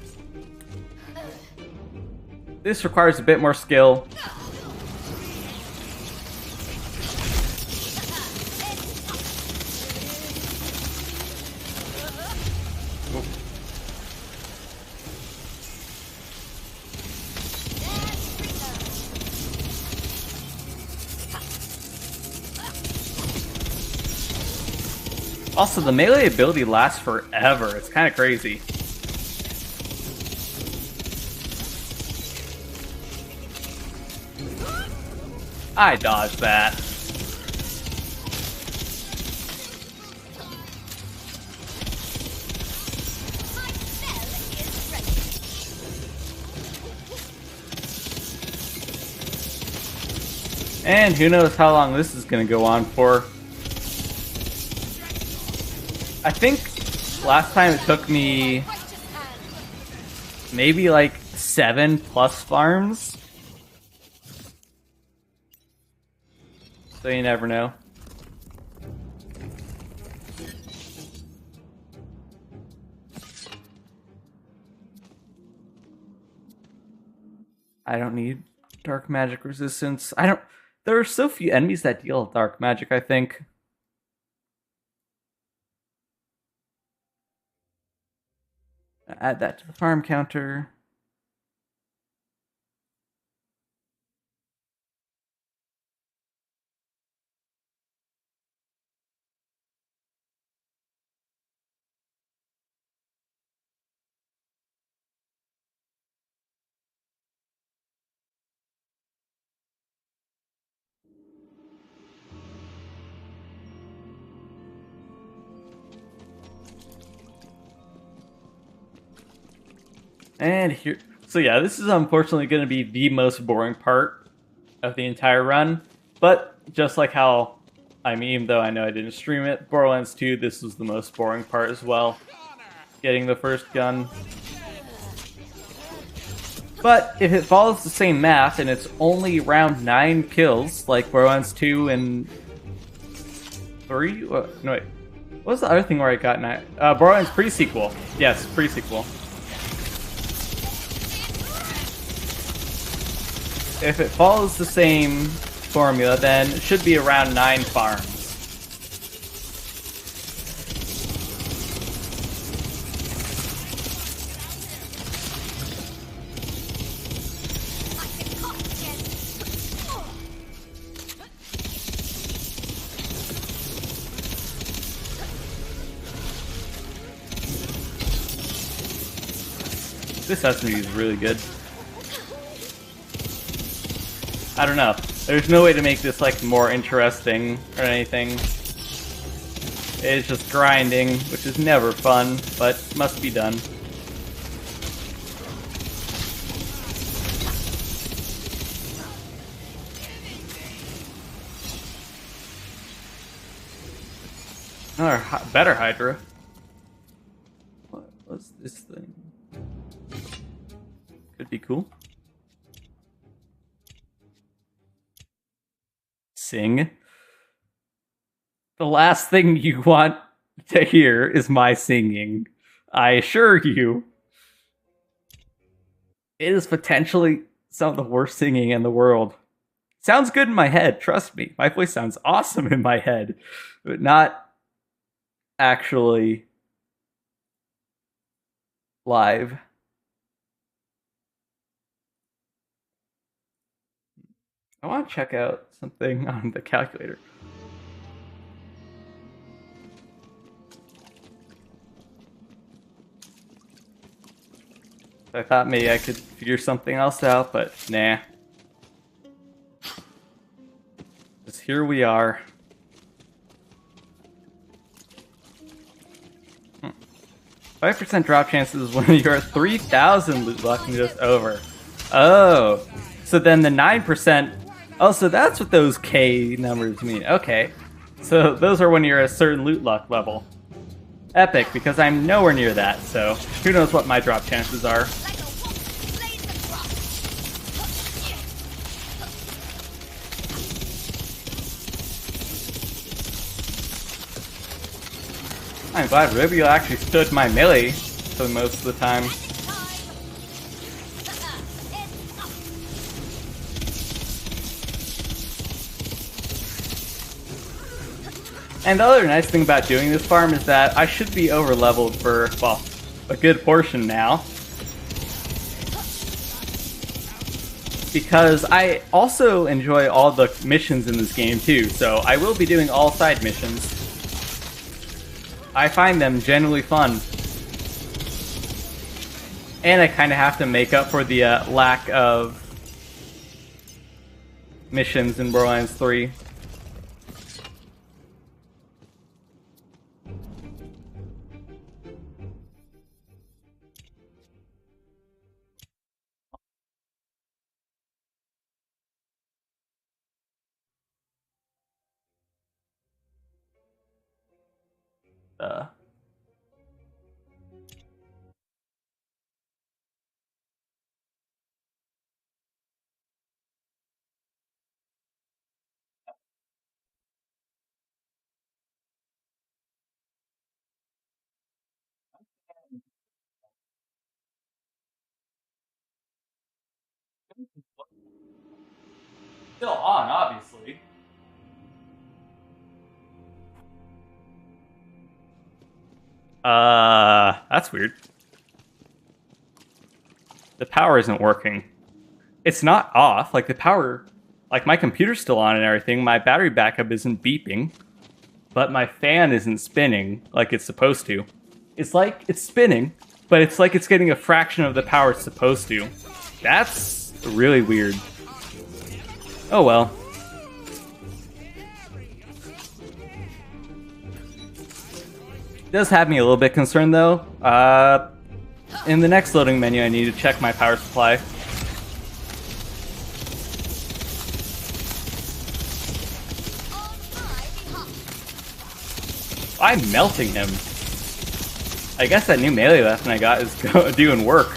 This requires a bit more skill. Also, the melee ability lasts forever. It's kind of crazy. I dodged that. And who knows how long this is going to go on for. I think last time it took me maybe like 7+ farms. So you never know. I don't need dark magic resistance. There are so few enemies that deal dark magic, I think. Add that to the farm counter. And here, so yeah, this is unfortunately going to be the most boring part of the entire run. But just like how, even though I know I didn't stream it, Borderlands 2, this was the most boring part as well. Getting the first gun. But if it follows the same math and it's only around 9 kills, like Borderlands 2 and 3? No, wait. What was the other thing where I got 9? Borderlands pre-sequel. Yes, pre-sequel. If it follows the same formula, then it should be around 9 farms. This SMG is really good. I don't know. There's no way to make this like more interesting or anything. It's just grinding, which is never fun, but must be done. Another better Hydra. What's this thing? Could be cool. Sing. The last thing you want to hear is my singing. I assure you. It is potentially some of the worst singing in the world. Sounds good in my head, trust me. My voice sounds awesome in my head, but not actually live. I want to check out something on the calculator. I thought maybe I could figure something else out, but nah. Just here we are. 5% drop chances when you're 3,000 loot luck and just over. Oh, so then the 9%. Oh, so that's what those K numbers mean. Okay, so those are when you're a certain loot luck level. Epic, because I'm nowhere near that, so who knows what my drop chances are. I'm glad Rubio actually stood my melee for most of the time. And the other nice thing about doing this farm is that I should be over leveled for, well, a good portion now. Because I also enjoy all the missions in this game too, so I will be doing all side missions. I find them genuinely fun. And I kind of have to make up for the lack of missions in Borderlands 3. Still on, obviously. That's weird. The power isn't working. It's not off. Like, the power... Like, my computer's still on and everything. My battery backup isn't beeping. But my fan isn't spinning like it's supposed to. It's like it's spinning, but it's like it's getting a fraction of the power it's supposed to. That's really weird. Oh well. It does have me a little bit concerned though. In the next loading menu, I need to check my power supply. I'm melting him. I guess that new melee weapon I got is doing work.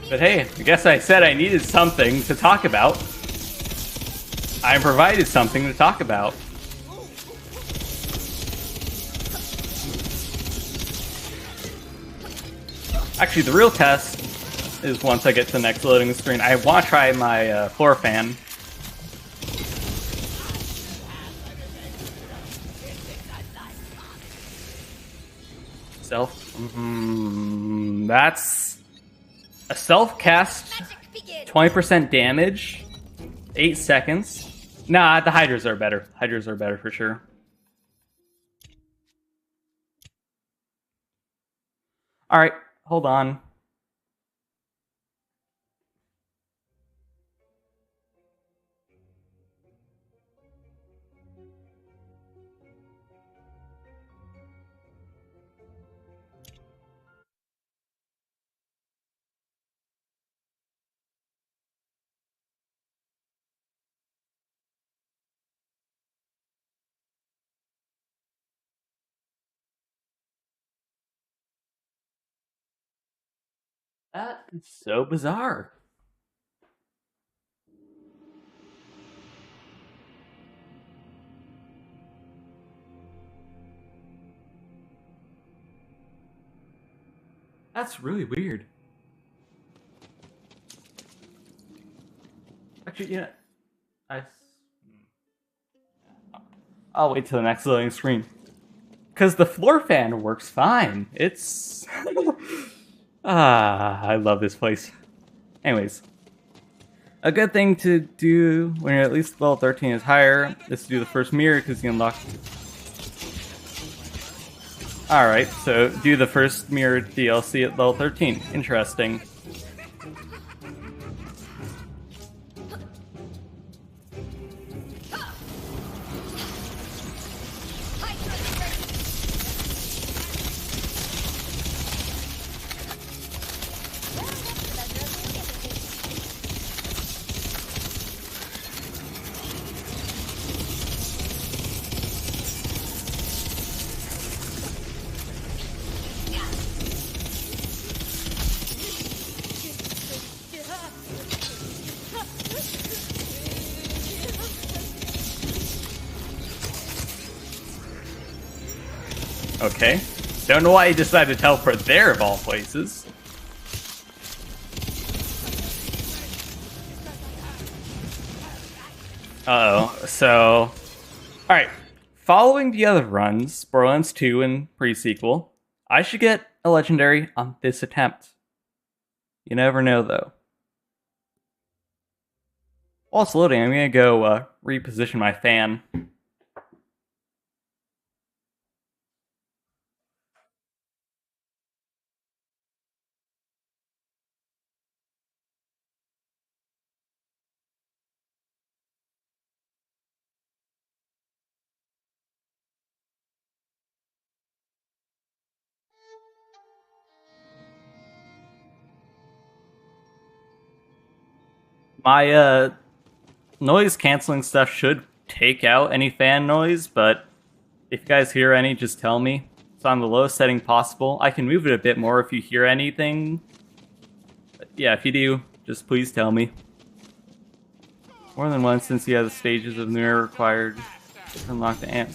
But hey, I guess I said I needed something to talk about. I provided something to talk about. Actually, the real test is once I get to the next loading screen. I want to try my floor fan. That's a self-cast, 20% damage, 8 seconds. Nah, the Hydras are better. Hydras are better for sure. Alright, hold on. That is so bizarre. That's really weird. Actually, yeah, I'll wait till the next loading screen. Because the floor fan works fine. It's... I love this place. Anyways. A good thing to do when you're at least level 13 is higher is to do the first mirror because you unlock... Alright, so do the first mirror DLC at level 13. Interesting. Okay. Don't know why he decided to teleport there of all places. Uh-oh. So... Alright. Following the other runs, Borderlands 2 and pre-sequel, I should get a legendary on this attempt. You never know, though. While it's loading, I'm gonna go reposition my fan. My noise canceling stuff should take out any fan noise, but if you guys hear any, just tell me. It's on the lowest setting possible. I can move it a bit more if you hear anything. But yeah, if you do, just please tell me. More than once since you have the stages of the mirror required to unlock the amp.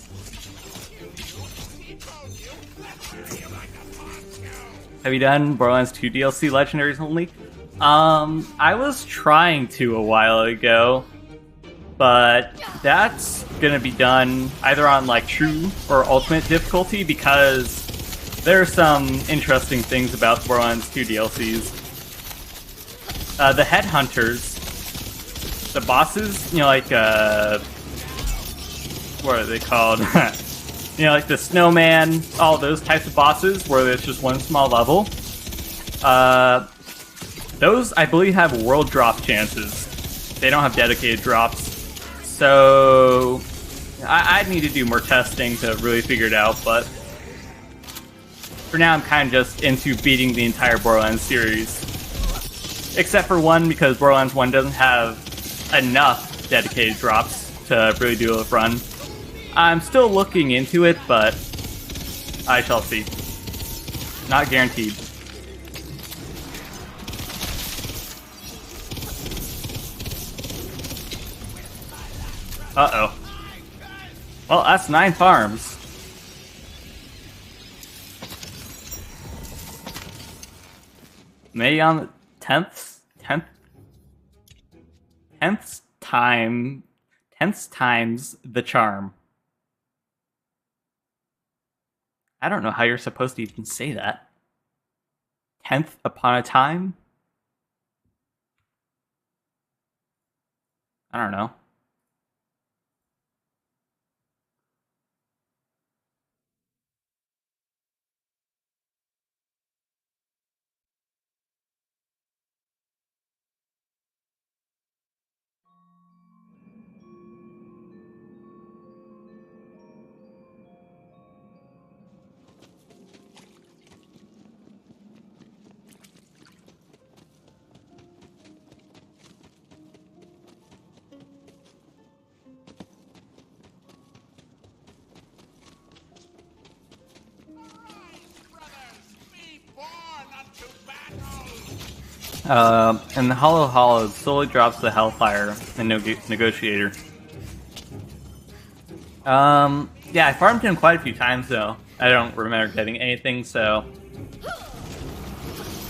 Have you done Borderlands 2 DLC legendaries only? I was trying to a while ago, but that's gonna be done either on like true or ultimate difficulty because there are some interesting things about the Borderlands 2 DLCs. The headhunters, the bosses, you know, like what are they called? You know, like the snowman, all those types of bosses where there's just one small level. Those, I believe, have world drop chances. They don't have dedicated drops. So, I'd need to do more testing to really figure it out, but for now I'm kind of just into beating the entire Borderlands series. Except for one, because Borderlands 1 doesn't have enough dedicated drops to really do a run. I'm still looking into it, but I shall see. Not guaranteed. Uh-oh. Well, that's 9 farms. Maybe on the 10th times the charm. I don't know how you're supposed to even say that. 10th upon a time? I don't know. And the Hollow Hollow slowly drops the Hellfire and Negotiator. Yeah, I farmed him quite a few times though. I don't remember getting anything, so...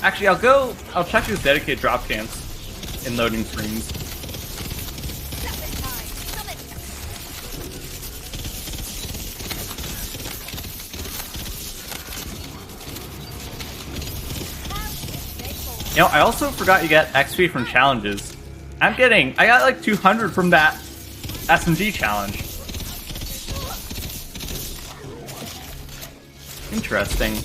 Actually, I'll check his dedicated drop chance in loading screens. You know, I also forgot you get XP from challenges. I got like 200 from that SMG challenge. Interesting.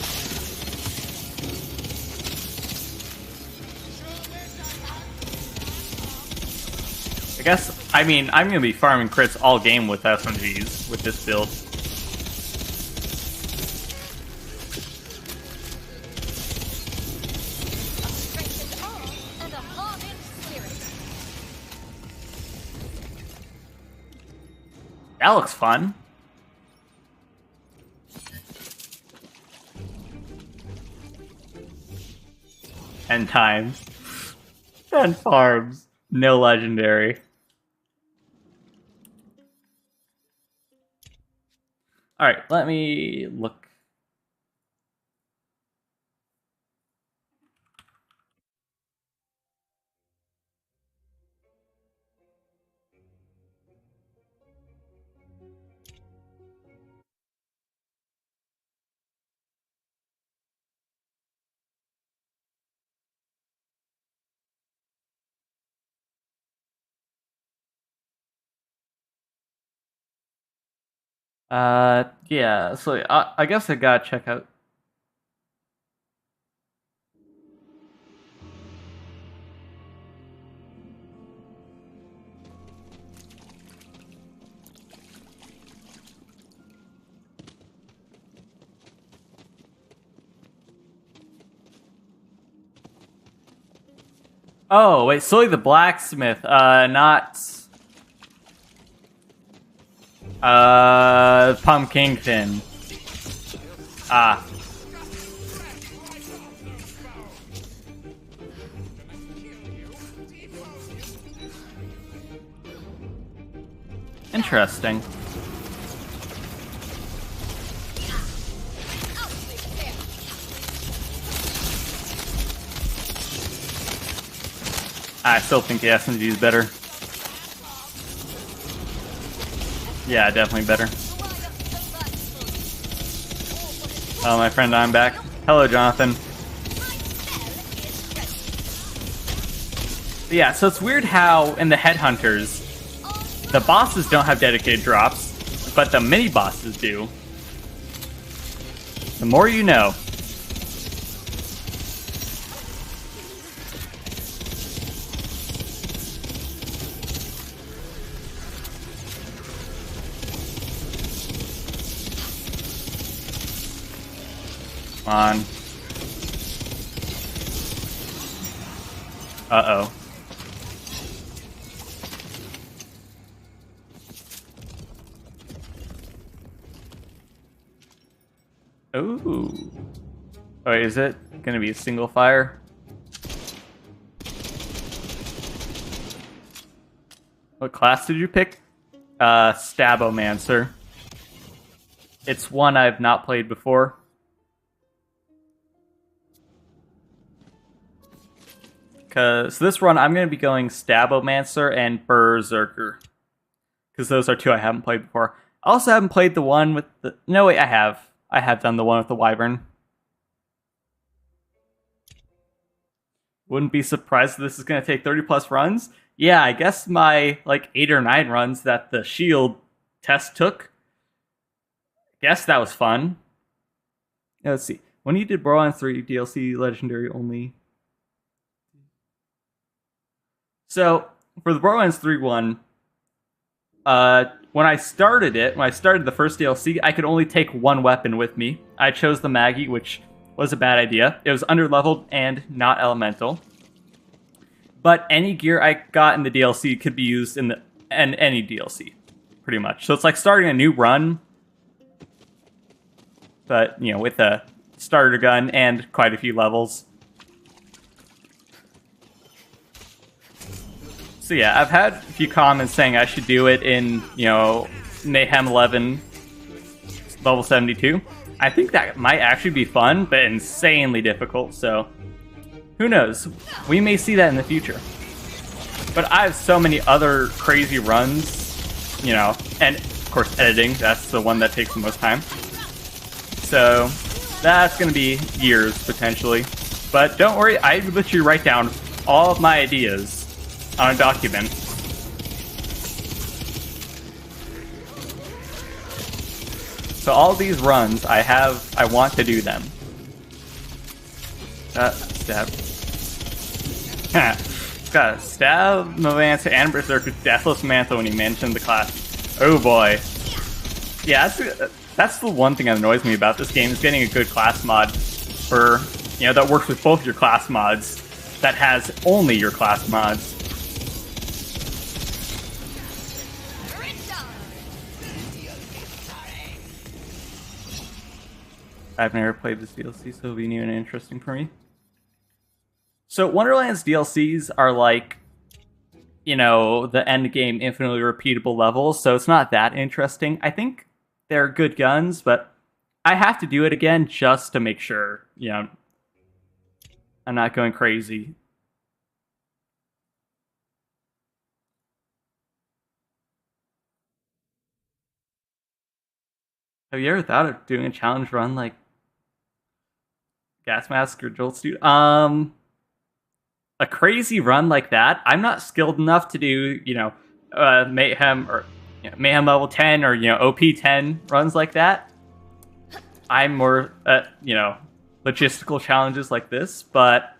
I mean, I'm gonna be farming crits all game with SMGs with this build. That looks fun. Ten times. 10 farms. No legendary. Alright, let me look. Yeah, so I guess I gotta check out. Oh, wait, Sully the Blacksmith, not... Pumpkington. Ah. Interesting. I still think the SMG is better. Yeah, definitely better. Oh, my friend, I'm back. Hello, Jonathan. Yeah, so it's weird how in the Headhunters, the bosses don't have dedicated drops, but the mini-bosses do. The more you know. Come on. Uh-oh. Ooh. Oh, is it gonna be a single fire? What class did you pick? Stabomancer. It's one I've not played before. So this run, I'm going to be going Stabomancer and Berserker. Because those are two I haven't played before. I also haven't played the one with the... No, wait, I have. I have done the one with the Wyvern. Wouldn't be surprised if this is going to take 30 plus runs. Yeah, I guess my, 8 or 9 runs that the shield test took. Guess that was fun. Now, let's see. When you did Borderlands 3 DLC Legendary only... So, for the Borderlands 3 one, when I started the first DLC, I could only take one weapon with me. I chose the Maggie, which was a bad idea. It was underleveled and not elemental. But any gear I got in the DLC could be used in any DLC, pretty much. So it's like starting a new run, but, with a starter gun and quite a few levels. So yeah, I've had a few comments saying I should do it in, Mayhem 11, level 72. I think that might actually be fun, but insanely difficult, so who knows? We may see that in the future. But I have so many other crazy runs, and of course editing, that's the one that takes the most time. So that's going to be years, potentially. But don't worry, I literally write down all of my ideas on a document. So all these runs, I want to do them. Stab. Got a Stab, Movancer, and Berserker, Deathless Mantha when you mentioned the class. Oh boy. Yeah, that's the one thing that annoys me about this game, is getting a good class mod for, that works with both your class mods, that has only your class mods. I've never played this DLC, so it'll be new and interesting for me. So Wonderlands DLCs are like, the end game infinitely repeatable levels, so it's not that interesting. I think they're good guns, but I have to do it again just to make sure, I'm not going crazy. Have you ever thought of doing a challenge run like Gas Mask or Jolt Dude? A crazy run like that, I'm not skilled enough to do, Mayhem or Mayhem level 10 or, OP 10 runs like that. I'm more, logistical challenges like this, but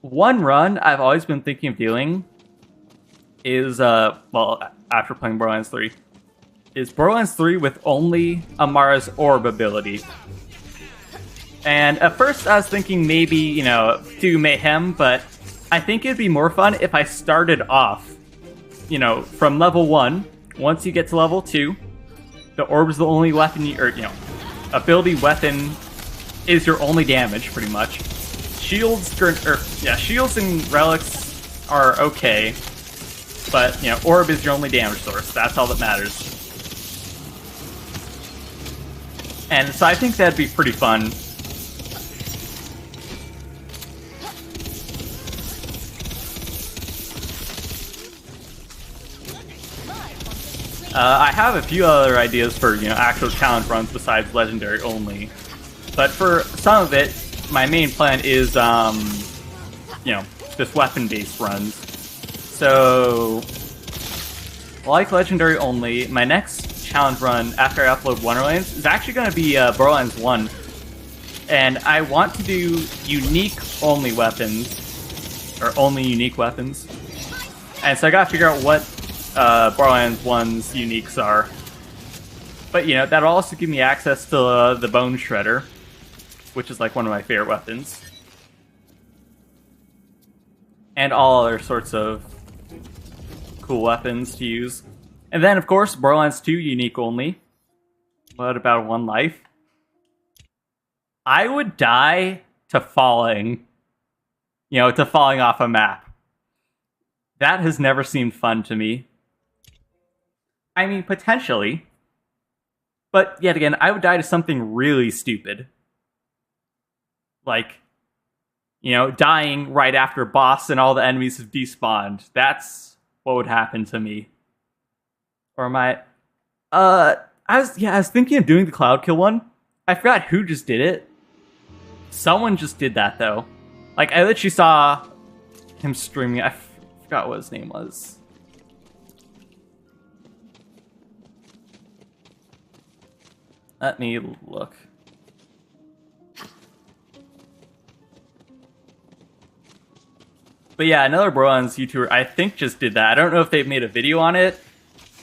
one run I've always been thinking of doing is, after playing Borderlands 3, is Borderlands 3 with only Amara's Orb ability. And at first I was thinking maybe, do Mayhem, but I think it'd be more fun if I started off, from level 1. Once you get to level 2, the orb is the only weapon ability weapon is your only damage, pretty much. Shields and relics are okay, but, orb is your only damage source. That's all that matters. And so I think that'd be pretty fun. I have a few other ideas for, actual challenge runs besides legendary only. But for some of it, my main plan is, just weapon-based runs. So, like legendary only, my next challenge run after I upload Wonderlands is actually going to be Borderlands 1. And I want to do unique-only weapons, or only unique weapons. And so I gotta figure out what Borderlands 1's uniques are. But, that'll also give me access to the Bone Shredder, which is like one of my favorite weapons. And all other sorts of cool weapons to use. And then, of course, Borderlands 2 unique only. What about one life? I would die to falling. To falling off a map. That has never seemed fun to me. I mean, potentially. But, yet again, I would die to something really stupid. Like, dying right after a boss and all the enemies have despawned. That's what would happen to me. Or I was thinking of doing the Cloud Kill one. I forgot who just did it. Someone just did that, though. Like, I literally saw him streaming. I forgot what his name was. Let me look. But yeah, another Borderlands YouTuber, I think, just did that. I don't know if they've made a video on it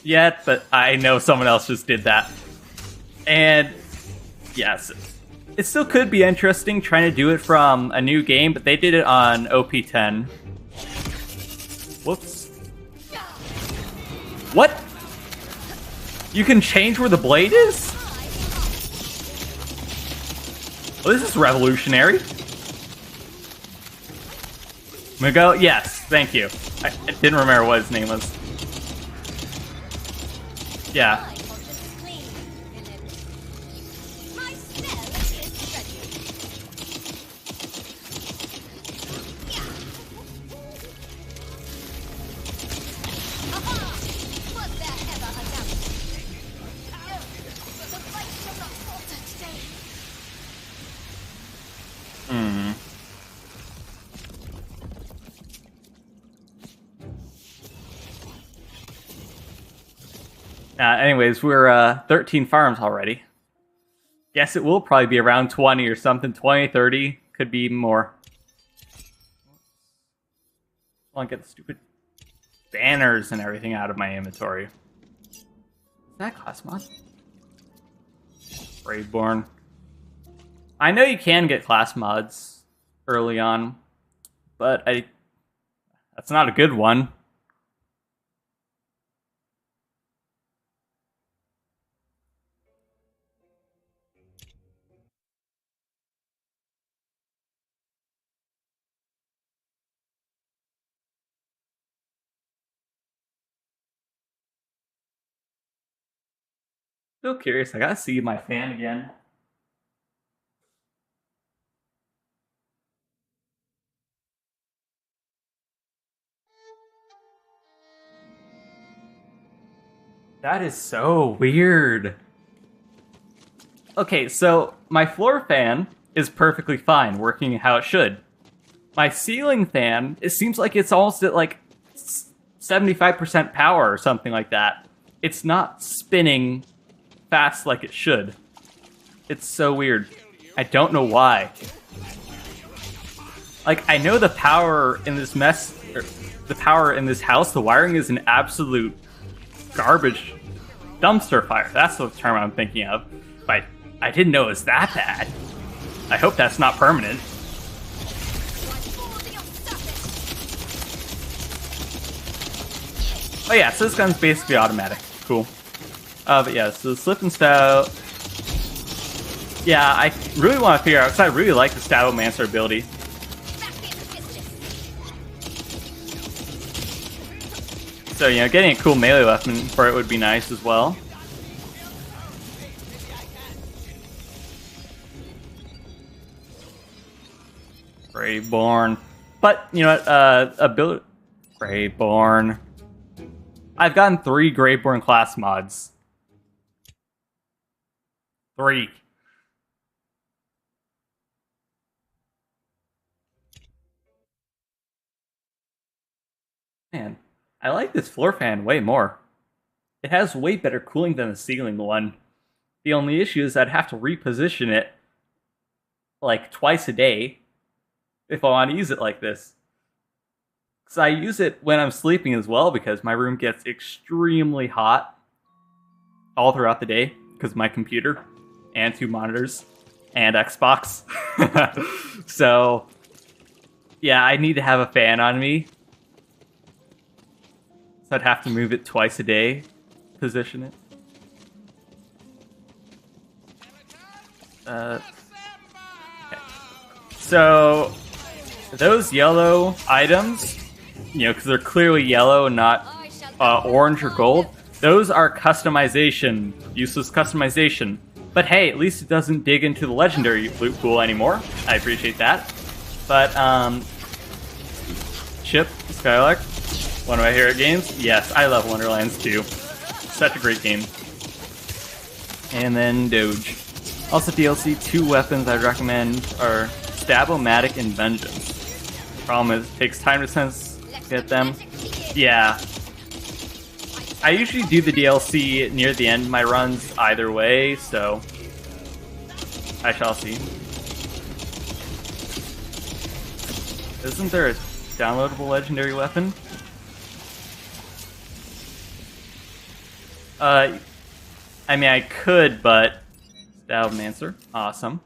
yet, but I know someone else just did that. And, yes, it still could be interesting trying to do it from a new game, but they did it on OP10. Whoops. What? You can change where the blade is? Well, this is revolutionary. I'm gonna go, yes, thank you. I didn't remember what his name was. Yeah. Anyways, we're 13 farms already. Guess it will probably be around 20 or something. 20, 30, could be even more. I want to get the stupid banners and everything out of my inventory. Is that class mod? Braveborn. I know you can get class mods early on, but that's not a good one. Still curious. I gotta see my fan again. That is so weird. Okay, so my floor fan is perfectly fine, working how it should. My ceiling fan, it seems like it's almost at like 75% power or something like that. It's not spinning fast like it should. It's so weird. I don't know why. Like, I know the power in this the power in this house, the wiring is an absolute garbage dumpster fire. That's the term I'm thinking of. But I didn't know it was that bad. I hope that's not permanent. Oh yeah, so this gun's basically automatic. Cool. But yeah, so the Slip and Stout. Yeah, I really want to figure out, because I really like the Statomancer ability. So, getting a cool melee weapon for it would be nice as well. Braveborn. But, ability... Braveborn. I've gotten 3 Graveborn class mods. 3. Man, I like this floor fan way more. It has way better cooling than the ceiling one. The only issue is I'd have to reposition it like twice a day if I want to use it like this. Because I use it when I'm sleeping as well because my room gets extremely hot all throughout the day because of my computer and 2 monitors and Xbox. So, yeah, I need to have a fan on me. So I'd have to move it twice a day, position it. Okay. So, those yellow items, you know, because they're clearly yellow and not orange or gold, those are customization, useless customization. But hey, at least it doesn't dig into the legendary loot pool anymore. I appreciate that. But, Chip, Skylark, one of my favorite games. Yes, I love Wonderlands too. Such a great game. And then Doge. Also DLC, 2 weapons I'd recommend are Stab-O-Matic and Vengeance. Problem is, it takes time to get them. Yeah. I usually do the DLC near the end of my runs either way, so I shall see. Isn't there a downloadable legendary weapon? I mean, I could, but Stabmancer, awesome.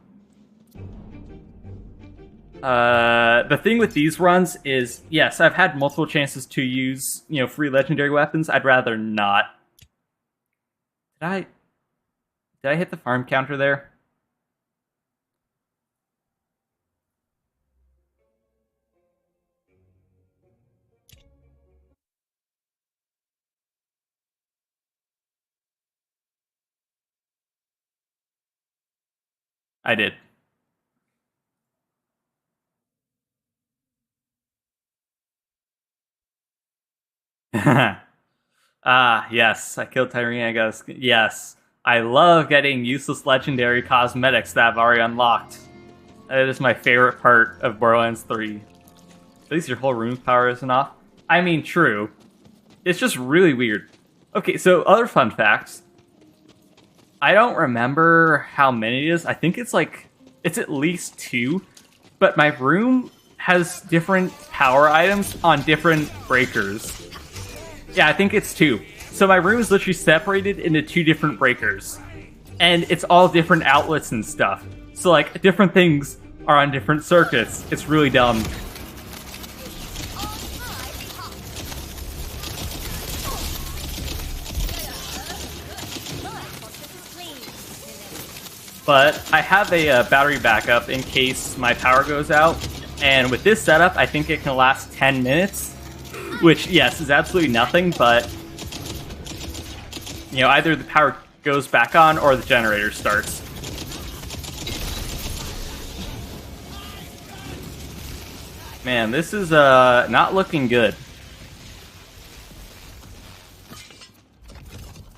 The thing with these runs is, yes, I've had multiple chances to use, you know, free legendary weapons. I'd rather not. Did I hit the farm counter there? I did. Yes, I killed Tyrene. I got a skin. Yes, I love getting useless legendary cosmetics that I've already unlocked. That is my favorite part of Borderlands 3. At least your whole room's power isn't off. I mean, true. It's just really weird. Okay, so other fun facts. I don't remember how many it is. I think it's at least 2. But my room has different power items on different breakers. Yeah, I think it's 2. So my room is literally separated into 2 different breakers. And it's all different outlets and stuff. So, like, different things are on different circuits. It's really dumb. But I have a battery backup in case my power goes out. And with this setup, I think it can last 10 minutes. Which, yes, is absolutely nothing, but, you know, either the power goes back on or the generator starts. Man, this is not looking good.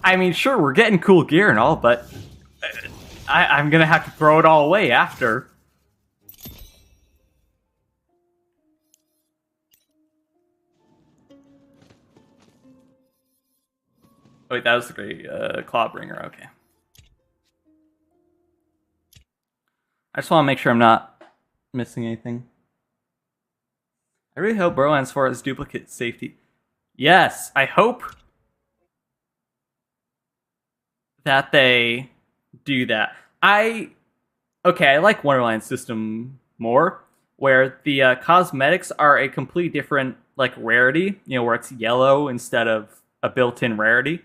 I mean, sure, we're getting cool gear and all, but I'm gonna have to throw it all away after. Oh, wait, that was the great Clawbringer, okay. I just want to make sure I'm not missing anything. I really hope Borderlands 4 has duplicate safety. Yes, I hope that they do that. I like Wonderlands system more, where the cosmetics are a completely different, like, rarity, you know, where it's yellow instead of a built-in rarity.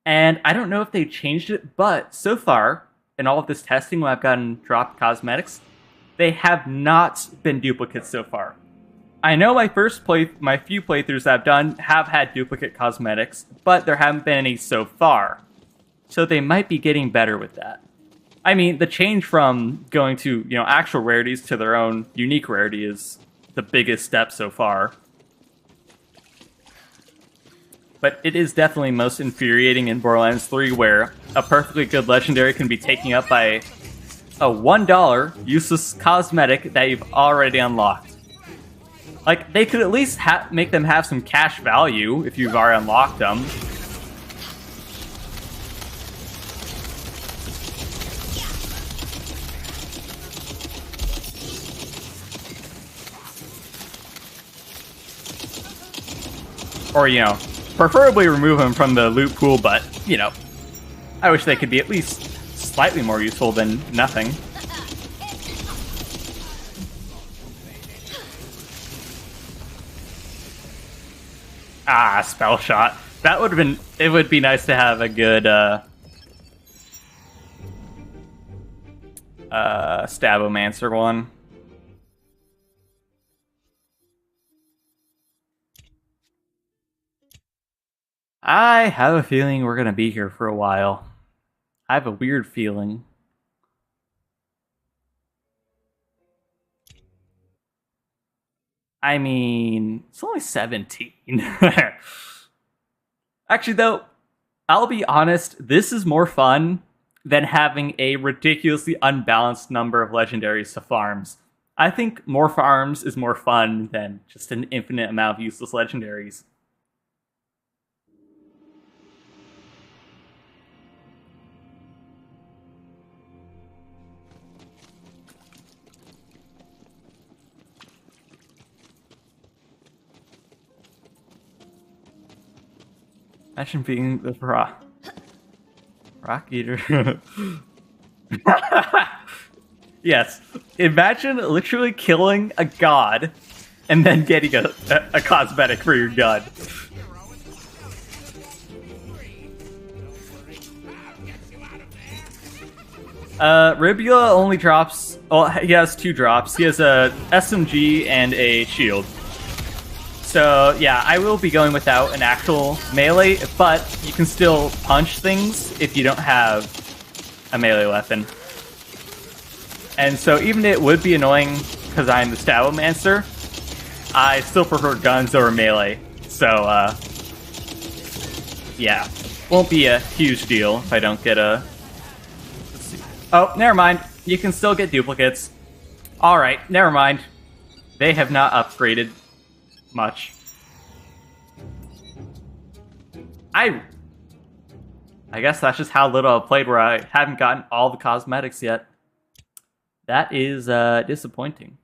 And I don't know if they changed it, but so far, in all of this testing when I've gotten dropped cosmetics, they have not been duplicates so far. I know my few playthroughs I've done have had duplicate cosmetics, but there haven't been any so far. So they might be getting better with that. I mean, the change from going to, you know, actual rarities to their own unique rarity is the biggest step so far. but it is definitely most infuriating in Borderlands 3, where a perfectly good legendary can be taken up by a $1 useless cosmetic that you've already unlocked. Like, they could at least make them have some cash value if you've already unlocked them. Or, you know, preferably remove them from the loot pool, but, you know, I wish they could be at least slightly more useful than nothing. Ah, spell shot. That would have been... It would be nice to have a good, Stabomancer one. I have a feeling we're gonna be here for a while. I have a weird feeling. I mean, it's only 17. Actually, though, I'll be honest, this is more fun than having a ridiculously unbalanced number of legendaries to farms. I think more farms is more fun than just an infinite amount of useless legendaries. Imagine being the rock eater. Yes. Imagine literally killing a god and then getting a cosmetic for your gun. Ribula only drops... Well, he has 2 drops. He has a SMG and a shield. So, yeah, I will be going without an actual melee, but you can still punch things if you don't have a melee weapon. And so even it would be annoying because I'm the Stabomancer, I still prefer guns over melee. So, yeah. Won't be a huge deal if I don't get a... Let's see. Oh, never mind. You can still get duplicates. Alright, never mind. They have not upgraded much. I guess that's just how little I played, where I haven't gotten all the cosmetics yet. That is disappointing.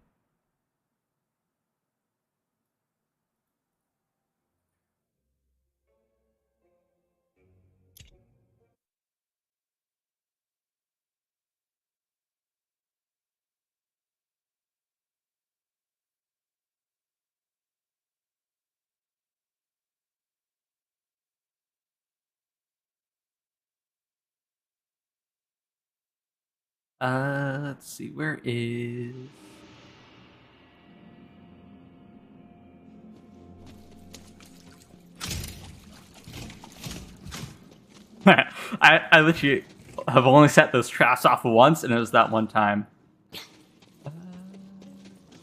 Let's see, where is... I literally have only set those traps off once, and it was that one time.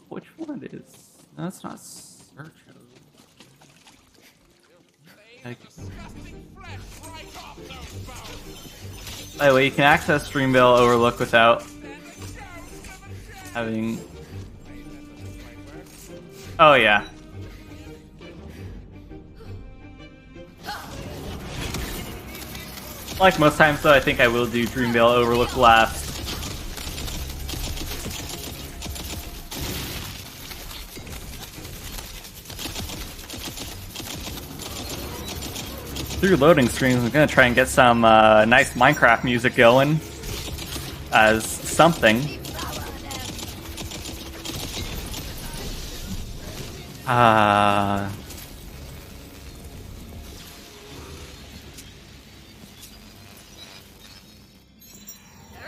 Which one it is? No, it's not Search. By the way, you can access Dreamville Overlook without having... Oh, yeah. Like most times, though, I think I will do Dreamville Overlook last. Through loading screens, I'm gonna try and get some nice Minecraft music going as something.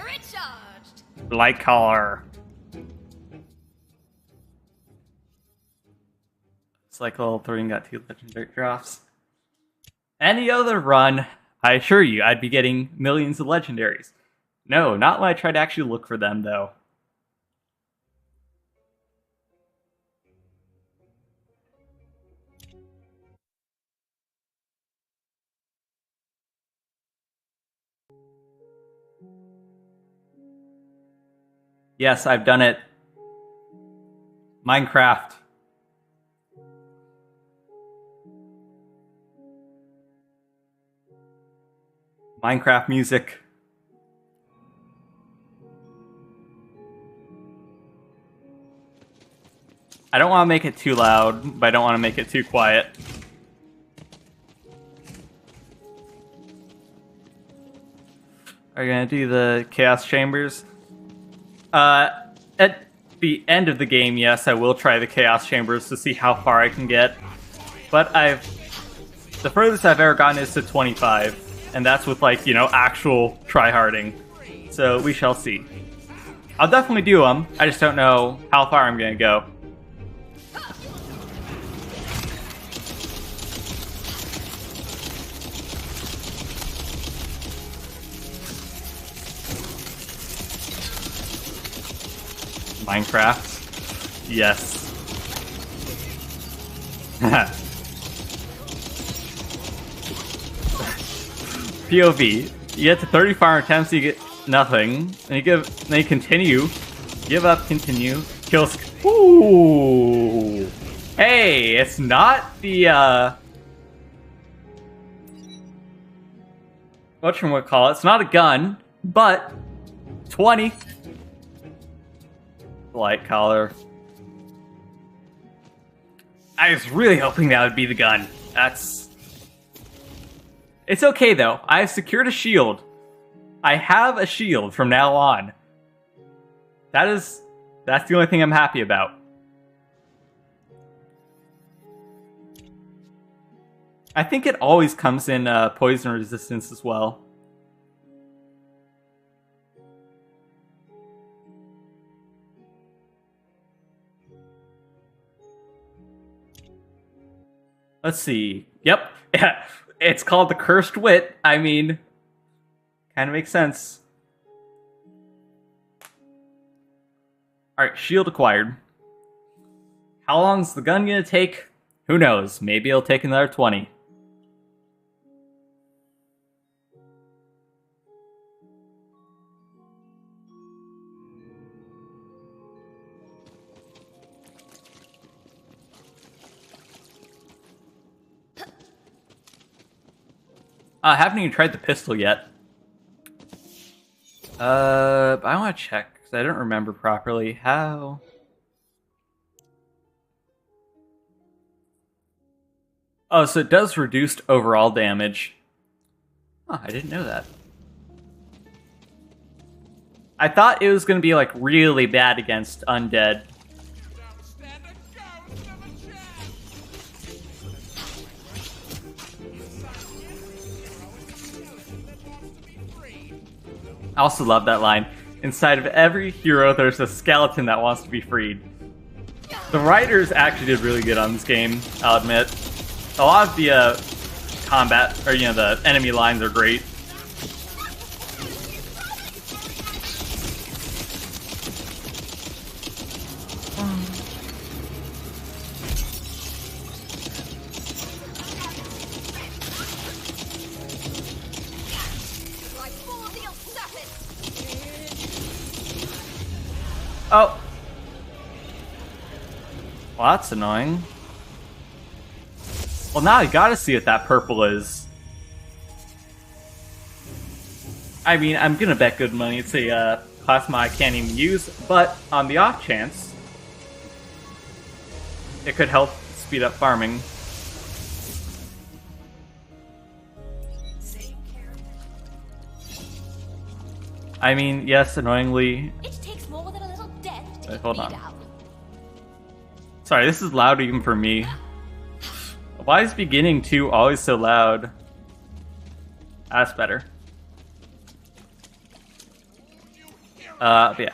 Recharged. Light color. It's like level 3 and got 2 legendary drops. Any other run, I assure you, I'd be getting millions of legendaries. No, not when I try to actually look for them, though. Yes, I've done it. Minecraft. Minecraft music. I don't want to make it too loud, but I don't want to make it too quiet. Are you gonna do the Chaos Chambers? At the end of the game, yes, I will try the Chaos Chambers to see how far I can get. But the furthest I've ever gotten is to 25, and that's with, like, you know, actual tryharding. So we shall see. I'll definitely do them, I just don't know how far I'm gonna go. Minecraft. Yes. POV. You get to 30 fire attempts, you get nothing. And then you continue. Give up, continue. Kills. Ooh. Hey, it's not the whatchamacallit, it's not a gun, but 20. Light collar. I was really hoping that would be the gun. It's okay though. I've secured a shield. I have a shield from now on. That's the only thing I'm happy about. I think it always comes in poison resistance as well. Let's see. Yep. Yeah. It's called the Cursed Wit. I mean, kind of makes sense. Alright, shield acquired. How long's the gun gonna take? Who knows? Maybe it'll take another 20. I haven't even tried the pistol yet. But I want to check, because I don't remember properly how... Oh, so it does reduced overall damage. Oh, I didn't know that. I thought it was going to be, like, really bad against undead. I also love that line. Inside of every hero, there's a skeleton that wants to be freed. The writers actually did really good on this game, I'll admit. A lot of the combat, or you know, the enemy lines are great. Oh. Well, that's annoying. Well, now I gotta see what that purple is. I mean, I'm gonna bet good money it's a plasma I can't even use, but on the off chance, it could help speed up farming. I mean, yes, annoyingly. It takes more than a little death to Wait, hold on. down. Sorry, this is loud even for me. Why is beginning 2 always so loud? That's better. But yeah.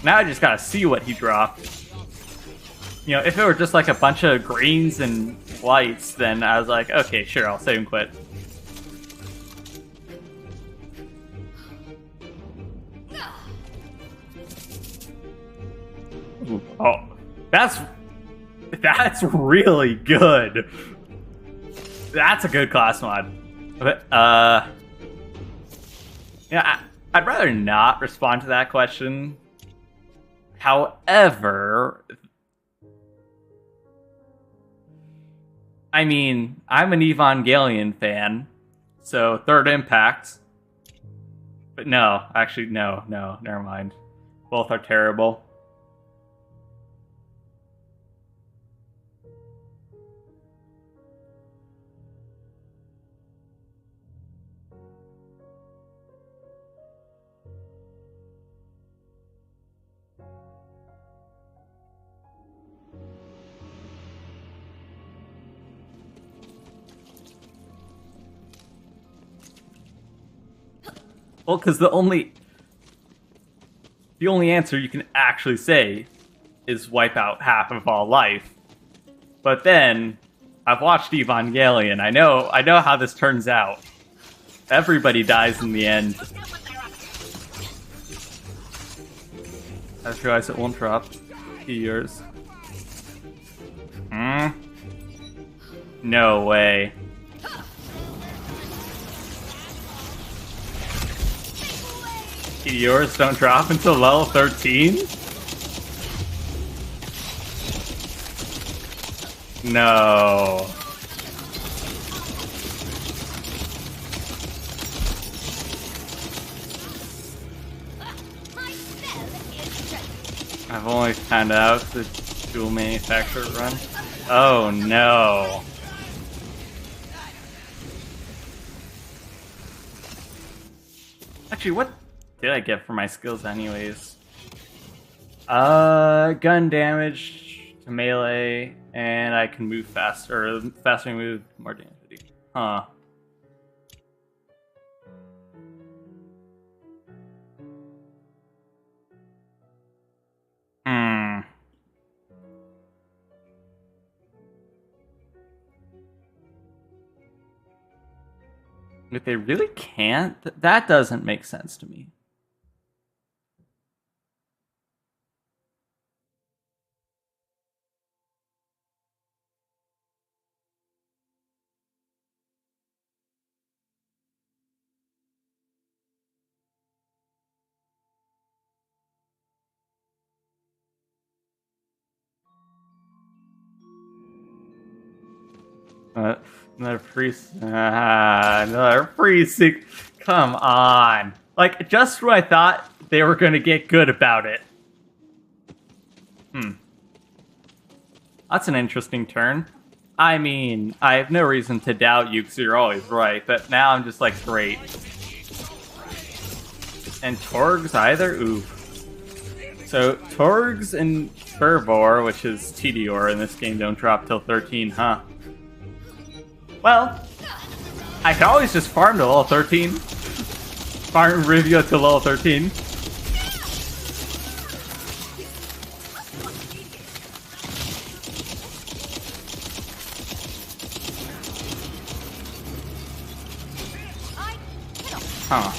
Now I just gotta see what he dropped. You know, if it were just like a bunch of greens and whites, then I was like, okay, sure, I'll save and quit. Ooh, oh, that's really good. That's a good class mod. But, yeah, I'd rather not respond to that question. However, I mean, I'm an Evangelion fan, so Third Impact. But no, actually, no, never mind. Both are terrible. Well, because the only answer you can actually say is wipe out half of all life. But then, I've watched Evangelion. I know how this turns out. Everybody dies in the end. I just realized it won't drop. Years. No way. Yours don't drop until level 13? No. I've only found out the dual manufacturer run. Oh no. Actually, what did I get for my skills anyways? Gun damage to melee, and I can move faster. Faster move, more damage. Huh. But they really can't? That doesn't make sense to me. Another free Come on. Like, just when I thought they were going to get good about it. That's an interesting turn. I mean, I have no reason to doubt you because you're always right, but now I'm just like, great. And Torgs either? Ooh. So, Torgs and Fervor, which is TTWL in this game, don't drop till 13, huh? Well, I can always just farm to level 13. Farm Rivia to level 13. Huh.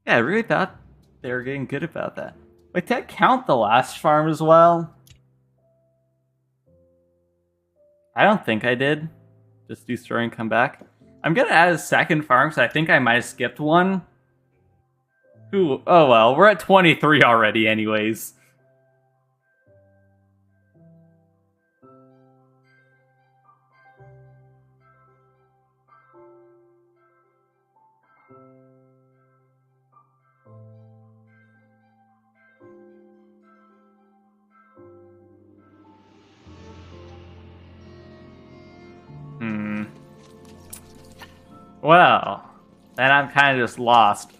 Yeah, I really thought they were getting good about that. Wait, did I count the last farm as well? I don't think I did. Just do story and come back. I'm gonna add a second farm because I think I might have skipped one. Ooh, oh well, we're at 23 already anyways. Well, then I'm kind of just lost.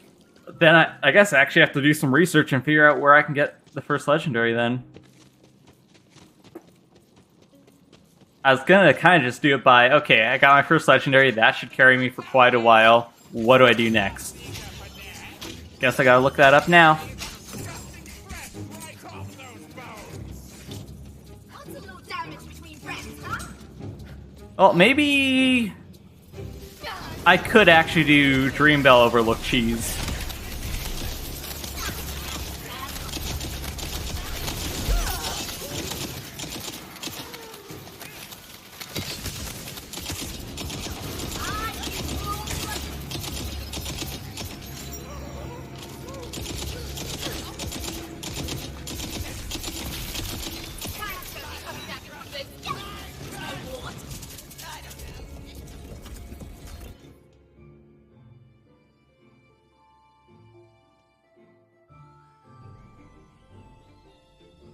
Then I guess I actually have to do some research and figure out where I can get the first legendary then. I was gonna kind of just do it by, okay, I got my first legendary, that should carry me for quite a while. What do I do next? Guess I gotta look that up now. Well, maybe I could actually do Dream Bell Overlook Cheese.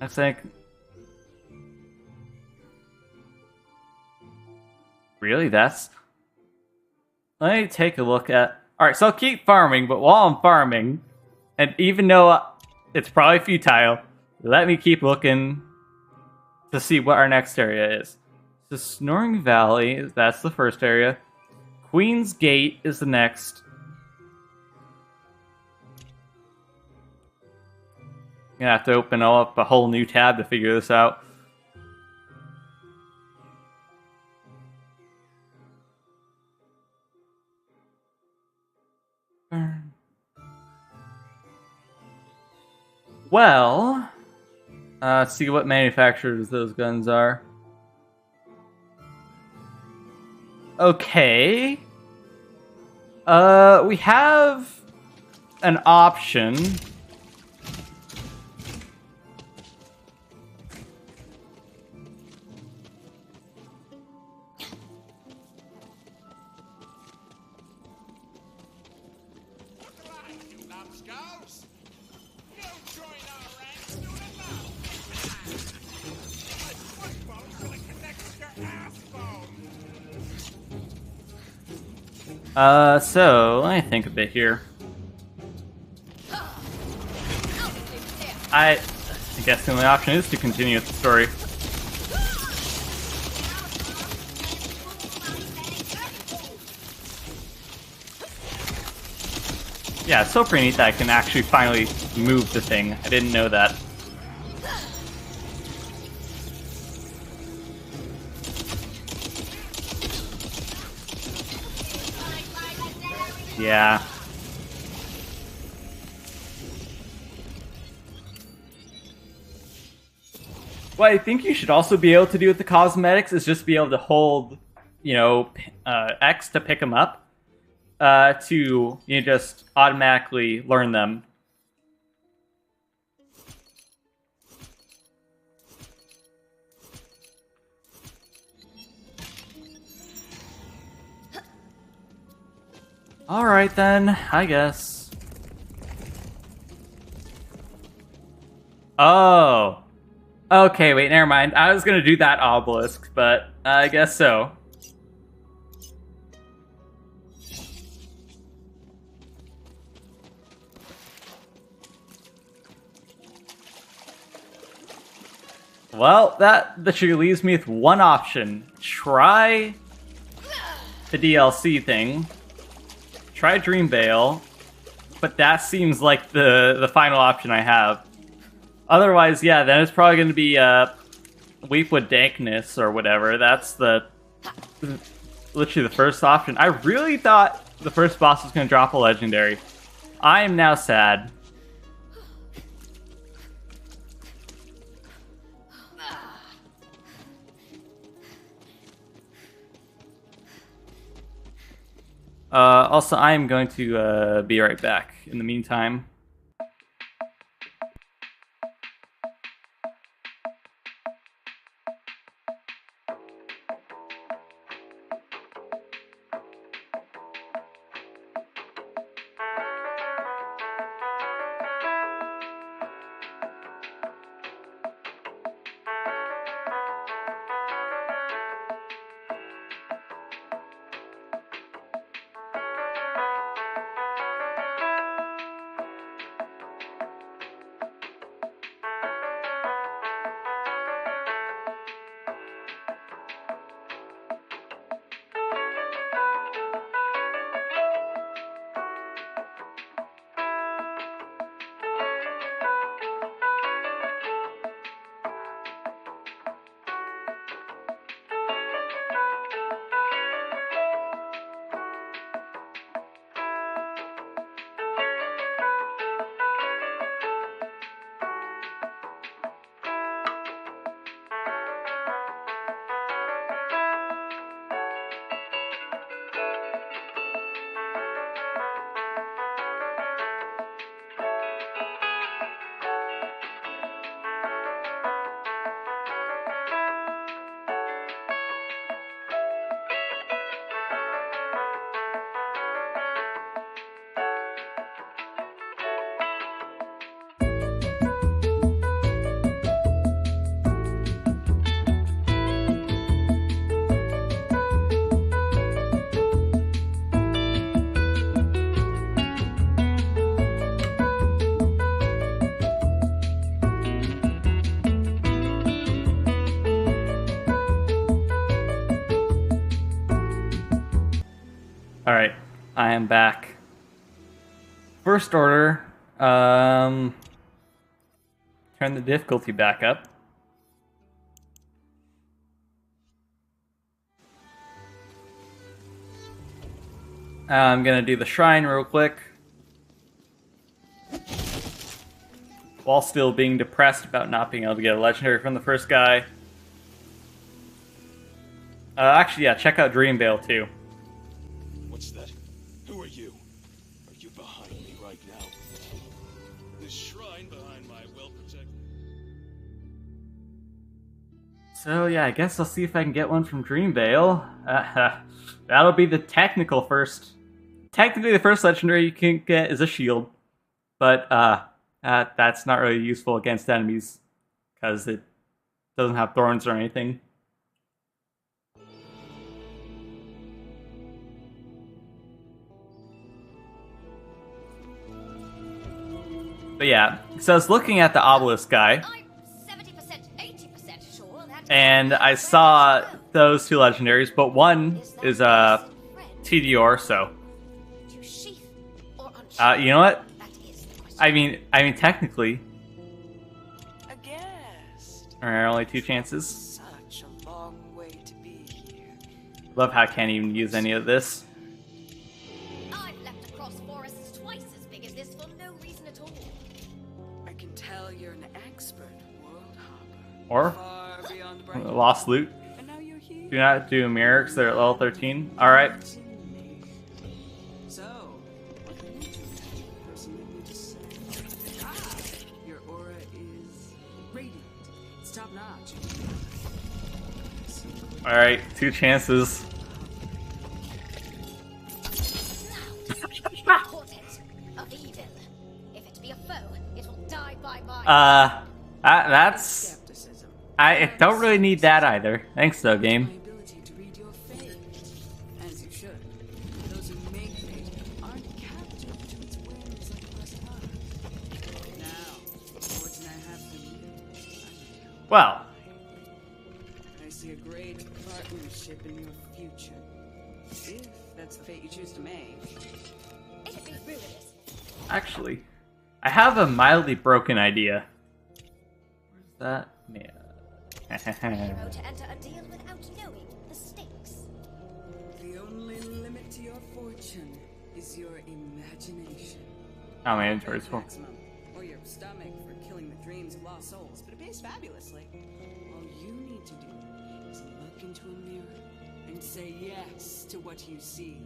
I think. Really, that's. Let me take a look at. Alright, so I'll keep farming, but while I'm farming, and even though it's probably futile, let me keep looking to see what our next area is. So Snoring Valley, that's the first area. Queen's Gate is the next. I'm gonna have to open up a whole new tab to figure this out. Well, let's see what manufacturers those guns are. Okay. We have an option. So let me think a bit here. I guess the only option is to continue with the story. Yeah, it's so pretty neat that I can actually finally move the thing. I didn't know that. Yeah. What I think you should also be able to do with the cosmetics is just be able to hold, you know, X to pick them up, to, you know, just automatically learn them. Alright then, I guess. Oh. Okay, wait, never mind. I was gonna do that obelisk, but I guess so. Well, that literally leaves me with one option. Try the DLC thing. Try Dreamvale, but that seems like the final option I have. Otherwise, yeah, then it's probably going to be Weepwood Dankness or whatever. That's literally the first option. I really thought the first boss was going to drop a legendary. I am now sad. Also, I am going to be right back in the meantime. Alright, I am back. First order, turn the difficulty back up. I'm gonna do the shrine real quick. While still being depressed about not being able to get a legendary from the first guy. Actually, yeah, check out Dreamvale too. What's that? Who are you? Are you behind me right now? This shrine behind my well-protected... So yeah, I guess I'll see if I can get one from Dreamvale. That'll be the technical first. Technically, the first legendary you can get is a shield, but that's not really useful against enemies because it doesn't have thorns or anything. But yeah, so I was looking at the obelisk guy, I'm 70%, 80% sure that and I saw those two legendaries, but one is a TDR, so to sheath or unsheath. you know what? That is the question. I mean, technically, A guest. there are only two chances. Such a long way to be here. Love how I can't even use any of this. I've leapt across forests twice as big as this for no reason at all. I can tell you're an expert world hopper. Or Far beyond bright. lost loot. And now you're here. Do not do mirror because they're at level 13. Alright. So, what can you do that person need to say? Your aura is radiant. It's top notch. Alright, two chances. Portent of evil. If it be a foe, it will die by my That's... Skepticism. I don't really need that either. Thanks though, My game. ability to read your fate. As you should. Those who make fate aren't captive to its whims like the rest of us. Now, the fortune I have for you. Well, I see a great partnership in your future. If that's the fate you choose to make. It'd be ruinous. actually, I have a mildly broken idea. Where's that? Hero to enter a deal without knowing the stakes. The only limit to your fortune is your imagination. Oh, my inventory's full. Maximum. Or your stomach for killing the dreams of lost souls, but it pays fabulously. All you need to do is look into a mirror and say yes to what you see.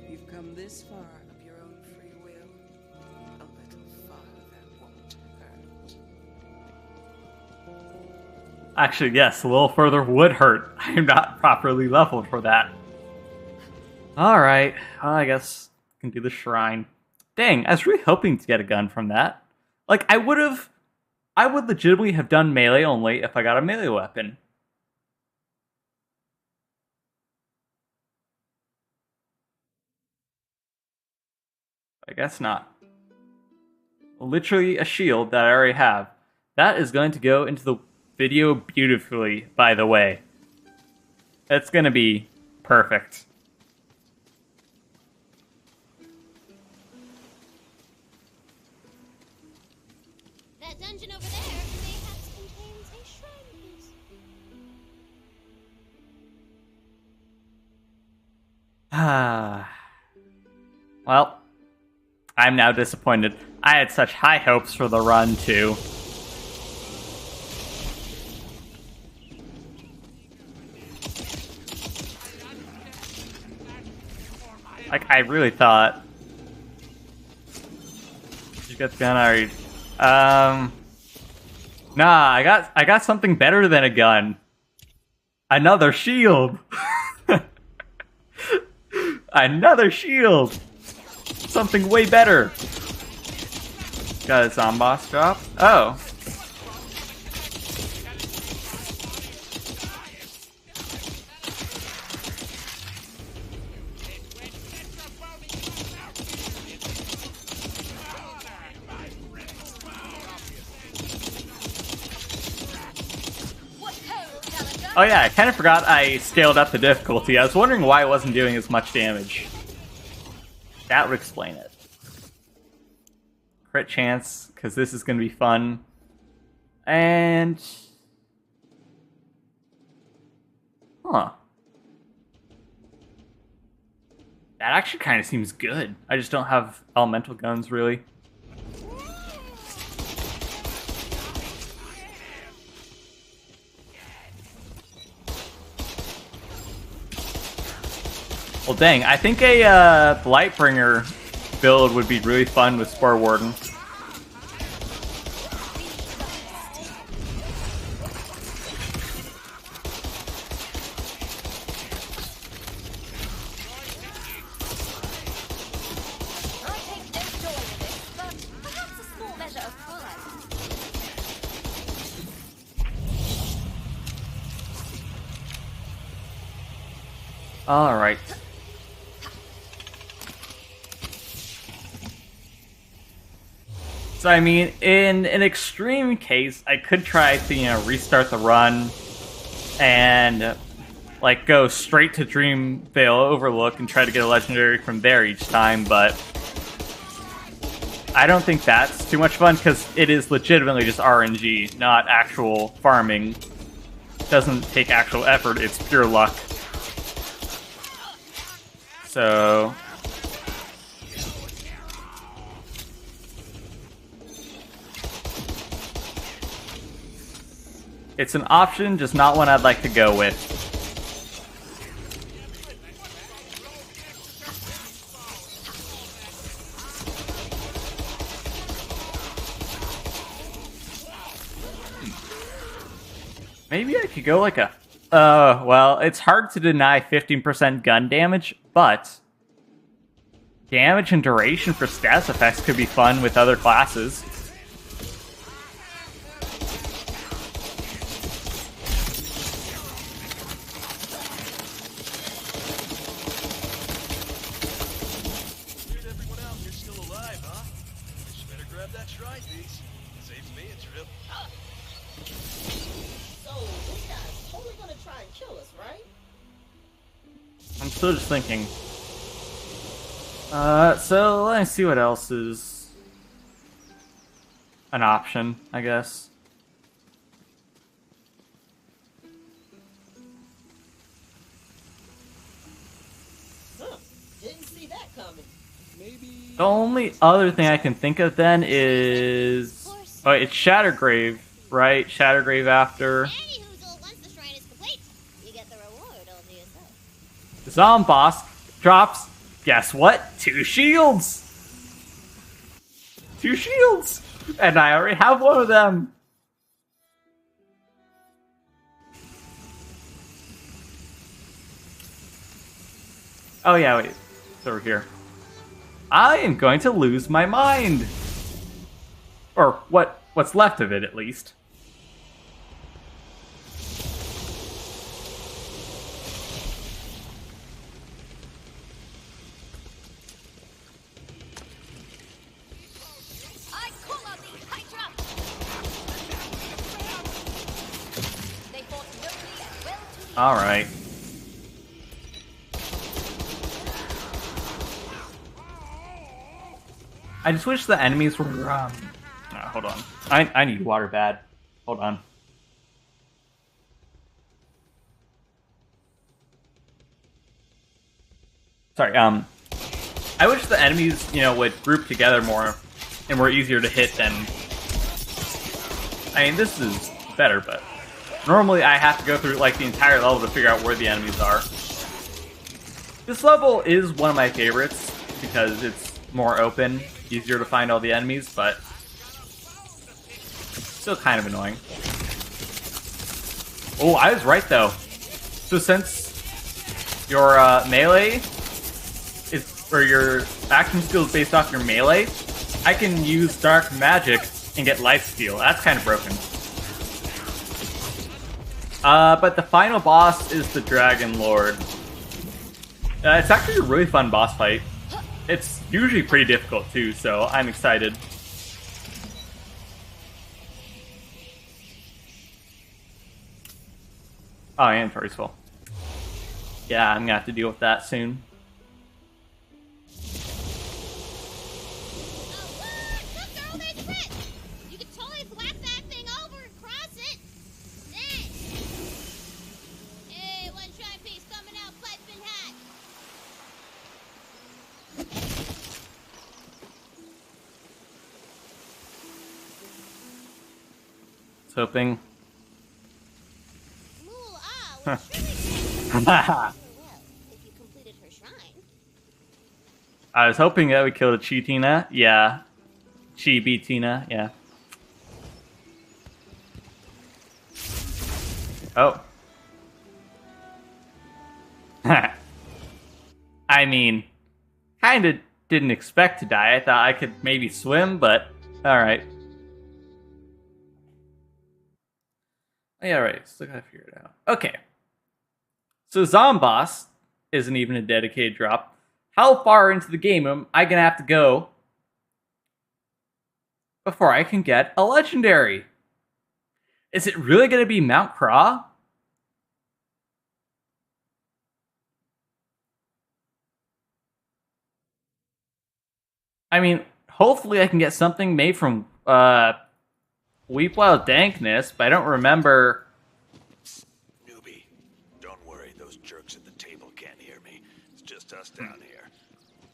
You've come this far of your own free will. A little farther won't hurt. Actually, yes, a little further would hurt. I'm not properly leveled for that. Alright, well, I guess I can do the shrine. Dang, I was really hoping to get a gun from that. Like, I would legitimately have done melee only if I got a melee weapon. I guess not. Literally a shield that I already have. That is going to go into the video beautifully, by the way. It's going to be perfect. That dungeon over there mayhaps contains a shrine piece. Well, I'm now disappointed. I had such high hopes for the run, too. Like, I really thought... You got the gun already. Nah, I got something better than a gun. Another shield! Another shield! Something way better! Got a Zomboss drop? Oh. Oh yeah, I kind of forgot I scaled up the difficulty. I was wondering why it wasn't doing as much damage. That would explain it. Crit chance, because this is going to be fun. And... Huh. That actually kind of seems good. I just don't have elemental guns, really. Well, dang, I think a Blightbringer build would be really fun with Spore Warden. I take no joy in this, but perhaps a small measure of pride. Alright. So, I mean, in an extreme case, I could try to, you know, restart the run and, like, go straight to Dreamvale Overlook and try to get a legendary from there each time, but I don't think that's too much fun because it is legitimately just RNG, not actual farming. It doesn't take actual effort, it's pure luck. So... it's an option, just not one I'd like to go with. Maybe I could go like a... well, it's hard to deny 15% gun damage, but... damage and duration for status effects could be fun with other classes. I'm still just thinking. So let me see what else is an option, I guess. Huh. Didn't see that coming. Maybe. The only other thing I can think of then is... oh, it's Shattergrave, right? Shattergrave after... Anyhoozle, once the shrine is complete, you get the reward all to yourself. The Zomboss drops, guess what? 2 shields! 2 shields! And I already have one of them! Oh yeah, wait. It's over here. I am going to lose my mind! Or what's left of it, at least. I call out the Hydra! They fought nobly and well to the Alright. I just wish the enemies were, hold on. I need water bad. Hold on. Sorry, I wish the enemies, you know, would group together more and were easier to hit than... I mean, this is better, but normally I have to go through, like, the entire level to figure out where the enemies are. This level is one of my favorites because it's more open, easier to find all the enemies, but still kind of annoying. Oh, I was right, though. So since your melee is, or your action skill is based off your melee, I can use dark magic and get lifesteal. That's kind of broken. But the final boss is the Dragon Lord. It's actually a really fun boss fight. It's usually pretty difficult too, so I'm excited. Oh, my inventory's full. Yeah, I'm gonna have to deal with that soon. it! You could totally thwap that thing over and cross it! Thanks! Hey, one shy piece coming out piping hot! Hoping. Well, if you completed her shrine. I was hoping that we killed a Chi-Tina. Yeah. Chi-Tina, yeah. Oh. I mean, kinda didn't expect to die. I thought I could maybe swim, but alright. Yeah, right. Still gotta figure it out. Okay. So Zomboss isn't even a dedicated drop. How far into the game am I gonna have to go before I can get a legendary? Is it really gonna be Mount Craw? I mean, hopefully I can get something made from Weep Wild Dankness, but I don't remember. Newbie, don't worry. Those jerks at the table can't hear me. It's just us down here.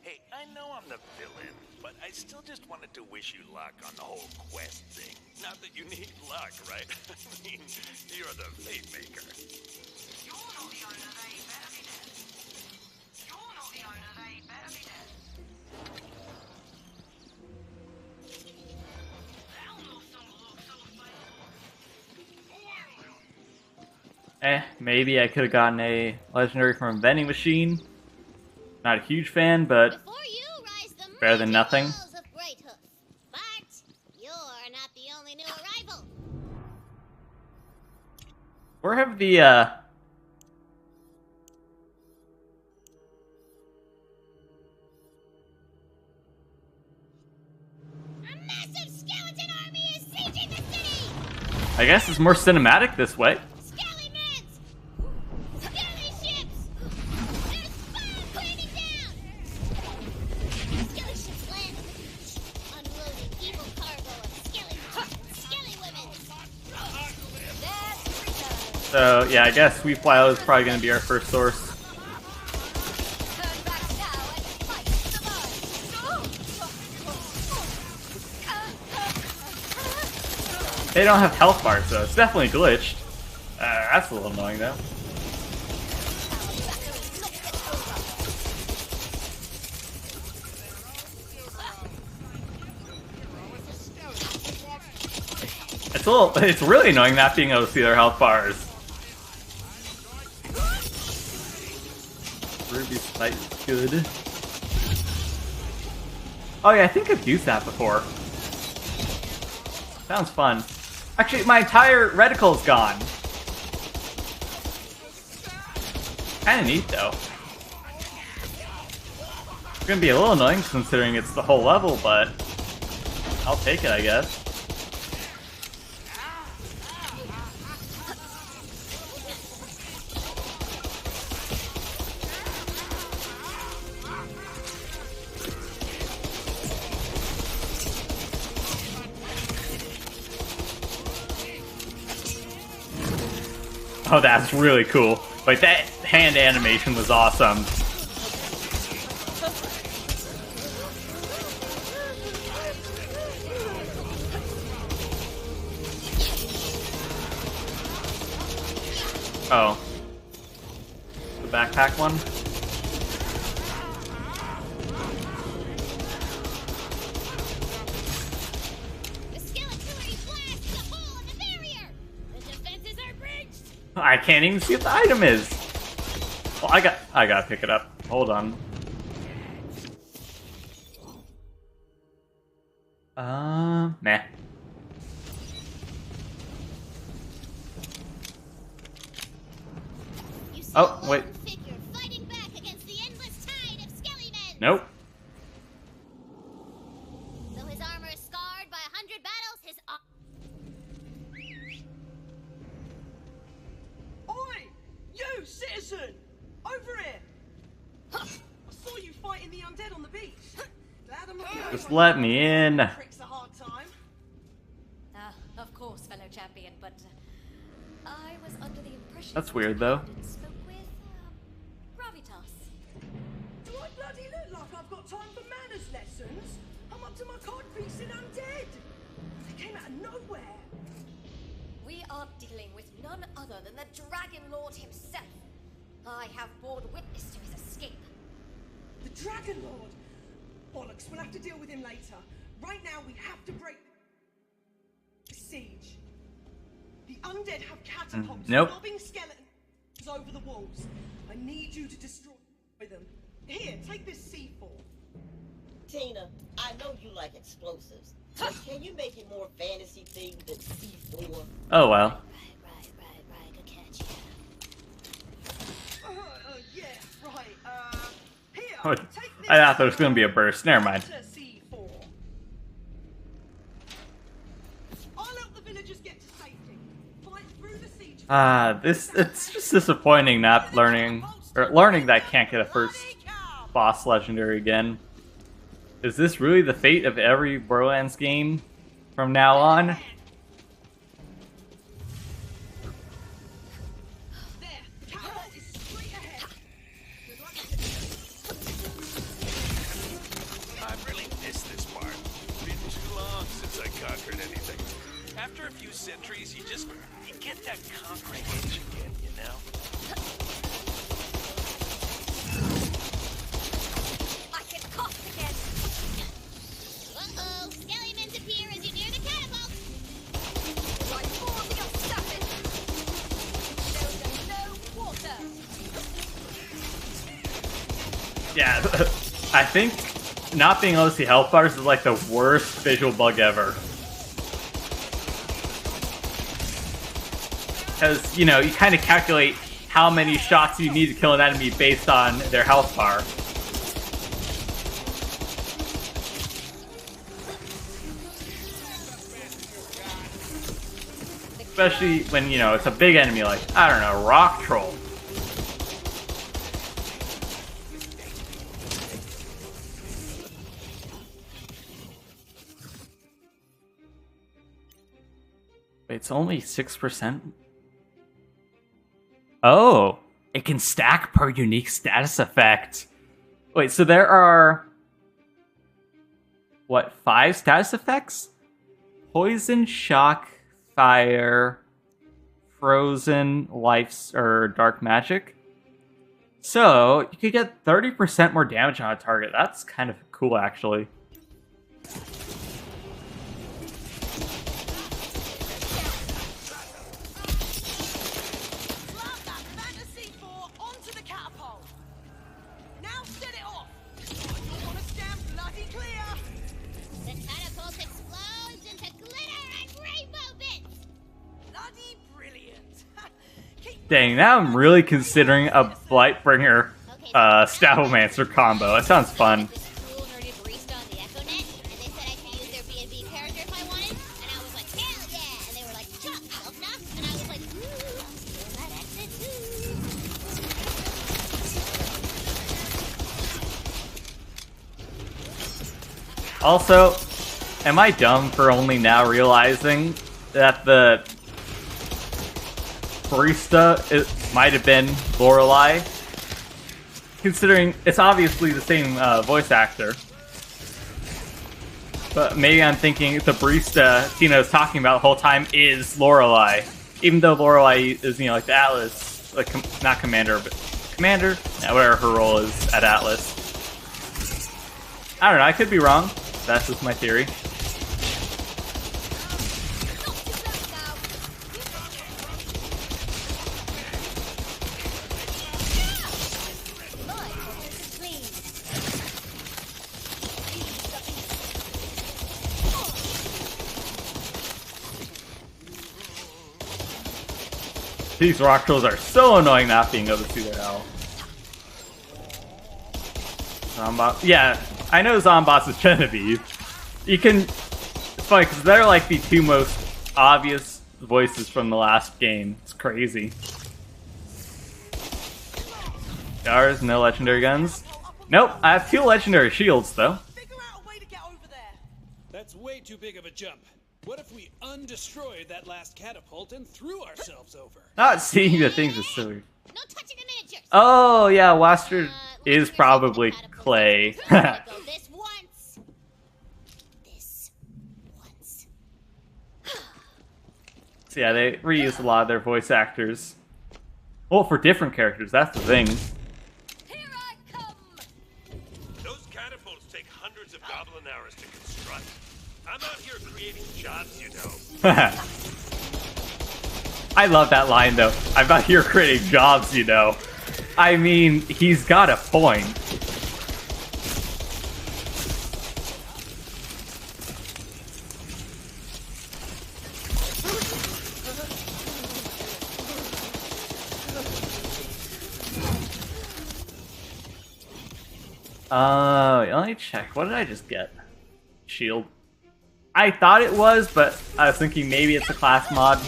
Hey, I know I'm the villain, but I still just wanted to wish you luck on the whole quest thing. Not that you need luck, right? I mean, you're the fate maker. You're not the owner, they better be dead. You're not the owner, they better be dead. Maybe I could have gotten a legendary from a vending machine. Not a huge fan, but Before you rise the better than nothing. walls of Brighthoof. But you're not the only new arrival. where have the A massive skeleton army is sieging the city! I guess it's more cinematic this way. Skellymans! Skelly ships! There's fire raining down! Skelly ships land on the beach, unloading evil cargo of skelly women. That's retard. So yeah, I guess Sweet Wild is probably going to be our first source. Turn back now and fight the They don't have health bars, so it's definitely glitched. That's a little annoying, though. It's really annoying not being able to see their health bars. Ruby's fight is good. Oh yeah, I think I've used that before. Sounds fun. Actually, my entire reticle's gone. Kinda neat, though. It's gonna be a little annoying considering it's the whole level, but I'll take it, I guess. Oh, that's really cool. Like, that hand animation was awesome. Oh. The backpack one? The skeleton blasts a hole in the barrier! The defenses are breached! I can't even see what the item is. Well, I gotta pick it up. Hold on. Meh. You see Oh, a wait. lone figure fighting back against the endless tide of skellymen! Nope. Though his armor is scarred by 100 battles, his Oi! You, citizen! Over here! I saw you fighting the undead on the beach. Glad I'm not the only Just one let me in. pricks a hard time. That's weird, though. Spoke with, Gravitas. Do I bloody look like I've got time for manners lessons? I'm up to my codpiece and I'm dead. They came out of nowhere. We are dealing with none other than the Dragon Lord himself. I have borne witness to his escape. The Dragon Lord? Bollocks, we'll have to deal with him later. Right now, we have to break the siege. The undead have catapults, nope. lobbing skeletons over the walls. I need you to destroy them. Here, take this C4. Tina, I know you like explosives. But can you make it more fantasy themed than C4? Oh well. Right. Good catch. Yeah, right. Here, I take this. thought there was gonna be a burst. Never mind. C4. I'll help the villagers get to safety. Fight through the siege. It's just disappointing not learning that I can't get a first boss legendary again. Is this really the fate of every Borderlands game from now on? There, the catapult is straight ahead. I've really missed this part. Been too long since I conquered anything. After a few centuries, you get that conquering itch again, you know? I can cough again. Uh-oh, skeletons appear as you near the catapult. Right for the stuffing. No water. Yeah, I think not being able to see health bars is like the worst visual bug ever. Because, you know, you kind of calculate how many shots you need to kill an enemy based on their health bar. Especially when, you know, it's a big enemy like, I don't know, Rock Troll. Wait, it's only 6%? Oh, it can stack per unique status effect. Wait, so there are... what, 5 status effects? Poison, shock, fire, frozen, life, or dark magic. So, you could get 30% more damage on a target. That's kind of cool, actually. Slap that fantasy C4 onto the catapult. Now set it off. You want to stand bloody clear. The catapult explodes into glitter and rainbow bits. Bloody brilliant. Keep Dang, now I'm really considering a Blightbringer Stavomancer combo. That sounds fun. This cool nerdy barista on the Echo Net, and they said I could use their B&B character if I wanted, and I was like, hell yeah! And they were like, shut up, self-knock, and I was like, ooh, I'll steal that accent too. Also, am I dumb for only now realizing that the barista might have been Lorelei? Considering it's obviously the same voice actor. But maybe I'm thinking the barista Tina was talking about the whole time is Lorelei. Even though Lorelei is, you know, like the Atlas, like not commander, but commander? Yeah, whatever her role is at Atlas. I don't know, I could be wrong. That's just my theory. These rock trolls are so annoying not being able to see their health. Zombot. Yeah, I know Zombots is Genevieve. You can... It's funny, because they're like the two most obvious voices from the last game. It's crazy. Stars, no legendary guns. Nope, I have 2 legendary shields, though. figure out a way to get over there. That's way too big of a jump. What if we undestroyed that last catapult and threw ourselves over? Not seeing the things is silly. No touching the miniatures. Oh yeah, Waster is probably Clay. Go this once. This once. So yeah, they reuse a lot of their voice actors. Well, for different characters, that's the thing. Here I come. Those catapults take hundreds of goblin hours to construct. I'm out here creating jobs, you know. I love that line though. I'm not here creating jobs, you know. I mean, he's got a point. Let me check. What did I just get? Shield. I thought it was, but I was thinking maybe it's a class mod.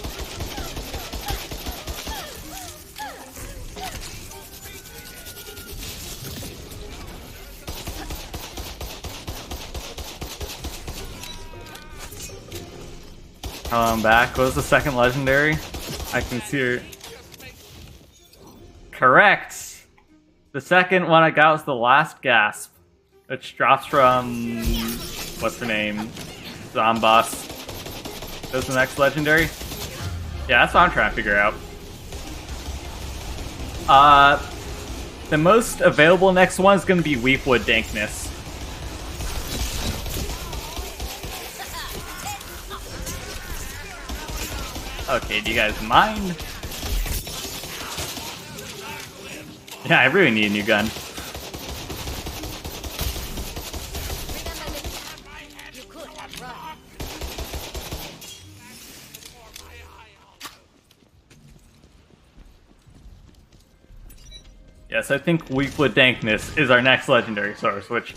I'm back. What was the second legendary? I can see her. Correct! The second one I got was the Last Gasp, which drops from... what's her name? Zomboss. That's the next legendary? Yeah, that's what I'm trying to figure out. The most available next one is going to be Weepwood Dankness. Okay, do you guys mind? Yeah, I really need a new gun. Yes, I think Weakwood Dankness is our next legendary source, which...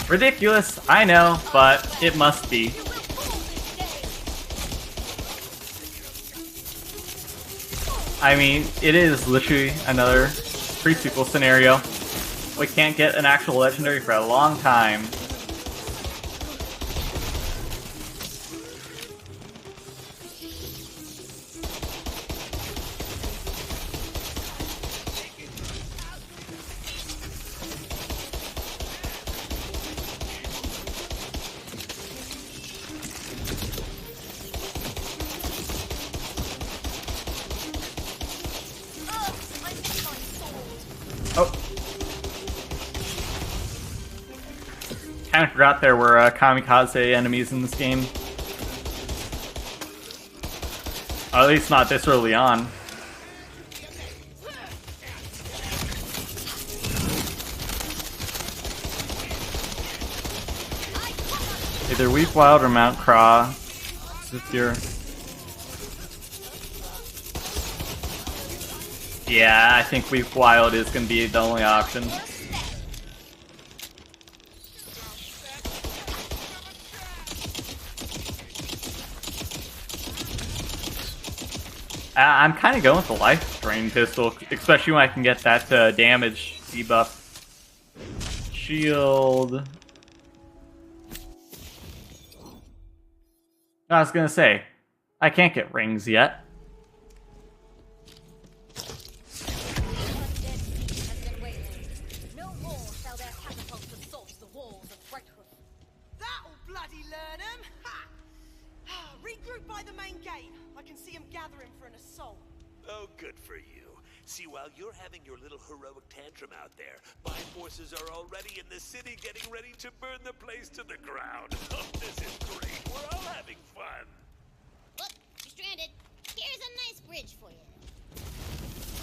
ridiculous, I know, but it must be. I mean, it is literally another pre-sequel scenario. We can't get an actual legendary for a long time. Kind of forgot there were kamikaze enemies in this game. Or at least not this early on. Either Weep Wild or Mount Craw. If you're... yeah, I think Weep Wild is going to be the only option. I'm kind of going with the life drain pistol, especially when I can get that damage debuff. Shield. I was gonna say, I can't get rings yet. That'll bloody learn 'em! Ha! Regroup by the main gate. I can see 'em gathering for an assault. Oh, good for you. See, while you're having your little heroic tantrum out there, my forces are already in the city getting ready to burn the place to the ground. Oh, this is great. We're all having fun. Look, you're stranded. Here's a nice bridge for you.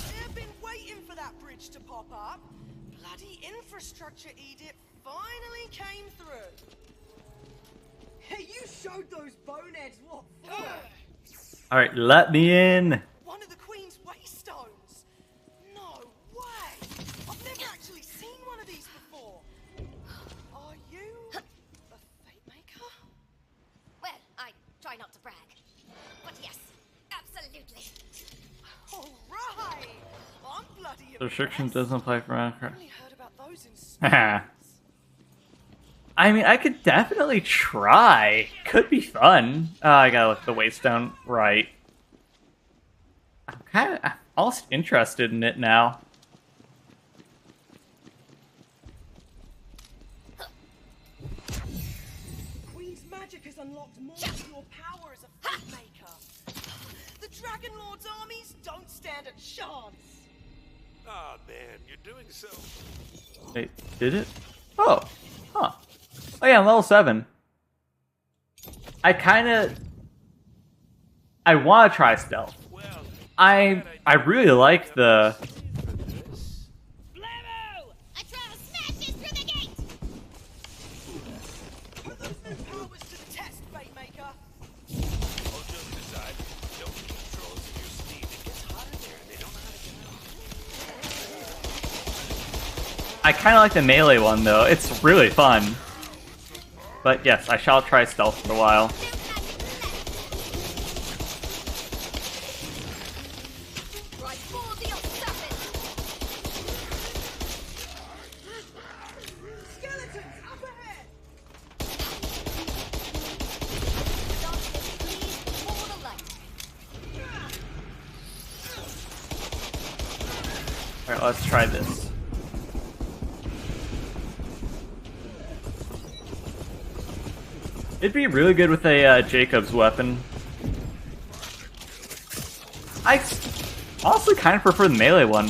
They've been waiting for that bridge to pop up. Bloody infrastructure edict finally came through. Hey, you showed those boneheads what for? Alright, let me in. One of the Queen's Waystones. No way. I've never actually seen one of these before. Are you a fate maker? Well, I try not to brag. But yes, absolutely. All right. I'm bloody The restriction doesn't apply for Minecraft. only heard about those in Haha. I mean, I could definitely try. Could be fun. I gotta look the waste down right. I'm almost interested in it now. Queen's magic has unlocked more of your power as a fate maker. The Dragon Lord's armies don't stand a chance. Aw, man, you're doing so... Wait, did it? Oh. Huh. Oh yeah, I'm level 7. I want to try stealth. Well, I really like the... Blammo! I try to smash this through the gate! Put those new powers to the test, fate maker. all jokes aside, don't keep controls of your speed. It gets hot in there and they don't know how to get out. I kind of like the melee one though. It's really fun. But yes, I shall try stealth for a while. Right for the assassin! Skeletons, up ahead! Darkness flees before the light. Alright, let's try this. It'd be really good with a Jacob's weapon. I honestly kind of prefer the melee one.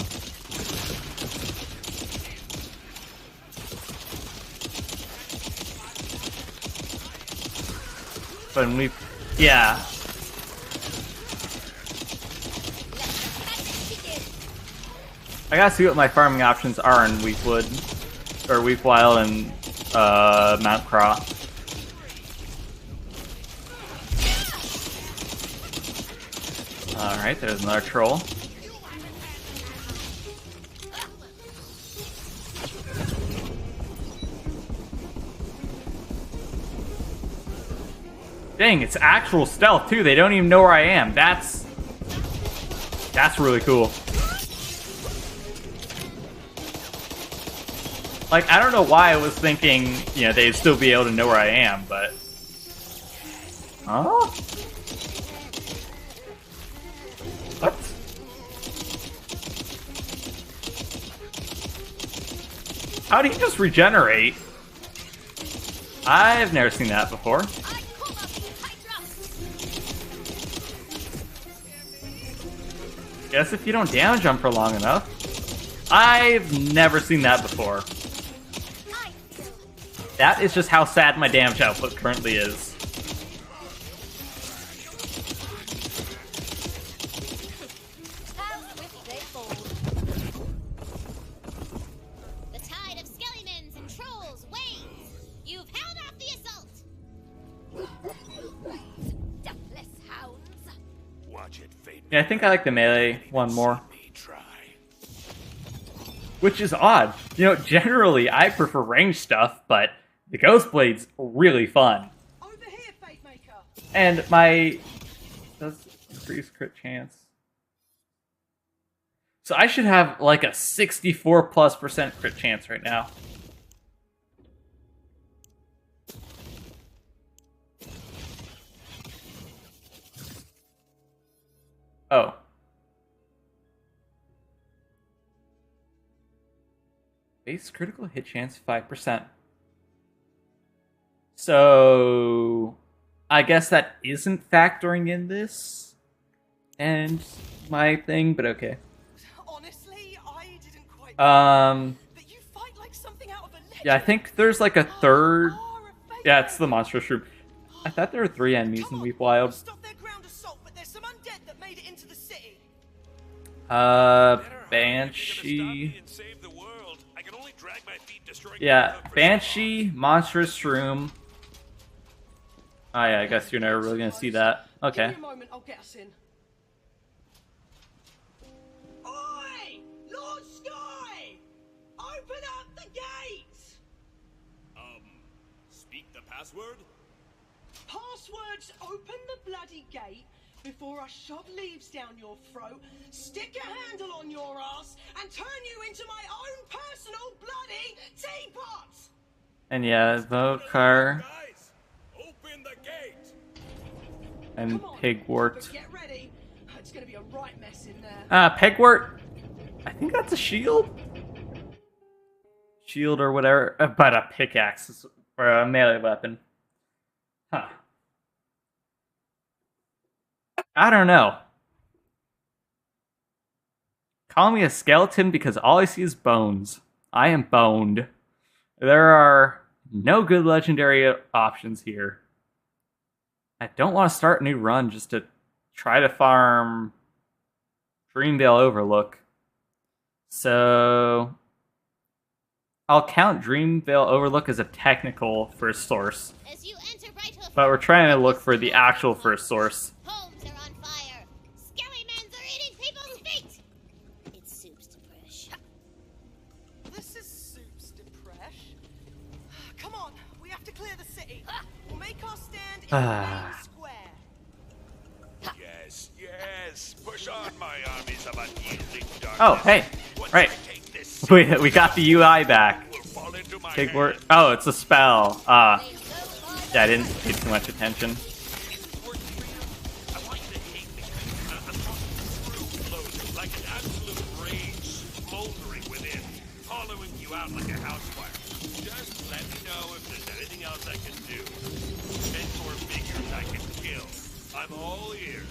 But when we... yeah. I gotta see what my farming options are in Weakwood. Or Weakwild and Mount Craw. Alright, there's another troll. Dang, it's actual stealth too. They don't even know where I am. That's really cool. Like, I don't know why I was thinking, you know, they'd still be able to know where I am, but... Huh? What? How do you just regenerate? I've never seen that before. Guess if you don't damage them for long enough. I've never seen that before. That is just how sad my damage output currently is. The tide of skellimans and trolls wanes. You've held off the assault. Deathless hounds. Watch it, Fate. Yeah, I think I like the melee one more. Me try. Which is odd. You know, generally I prefer ranged stuff, but the Ghost Blade's really fun. Over here, fate maker. And my... does increase crit chance. So I should have like a 64+% crit chance right now. Oh. Base critical hit chance 5%. So I guess that isn't factoring in this and my thing, but okay. Honestly, I didn't quite. But you fight like something out of a legend. Yeah, I think there's like a third. You are a fate Yeah, it's the monstrous room. I thought there were 3 enemies in Weep Wild. Stop their ground assault, but there's some undead that made it into the city. Banshee. And save the world. I can only drag my feet, destroying Yeah, the cover. Banshee, monstrous room. Oh yeah, I guess you're never really gonna see that. Okay. Give me a moment, I'll get us in. Oi! Lord Sky! Open up the gates! Speak the password? Passwords open the bloody gate before I shove leaves down your throat, stick a handle on your ass, and turn you into my own personal bloody teapot! And yeah, vote car Guys, open the gate. and Come on, pigwort. Get ready. It's gonna be a right mess in there. Pigwort. I think that's a shield. Shield or whatever, but a pickaxe is- or a melee weapon. Huh. I don't know. Call me a skeleton because all I see is bones. I am boned. There are no good legendary options here. I don't want to start a new run just to try to farm Dreamvale Overlook. So I'll count Dreamvale Overlook as a technical first source. As you enter Brighthoof, But we're trying to look for the actual first source. homes are on fire. Skellymans are eating people's feet. It's Soup's Depresh. This is Soup's Depresh. Come on, we have to clear the city. We'll make our stand in the main square. Yes, yes. Push on, my armies of unyielding darkness. Oh, hey. Once Right. I take this, We got the UI back. will fall into my Pigwort. hands. Oh, it's a spell. Yeah, I didn't pay too much attention. I want you to hate me. I'm talking through loads, like an absolute rage smoldering within, hollowing you out like a house fire. Just let me know if there's anything else I can do. Mentor figures I can kill. I'm all ears.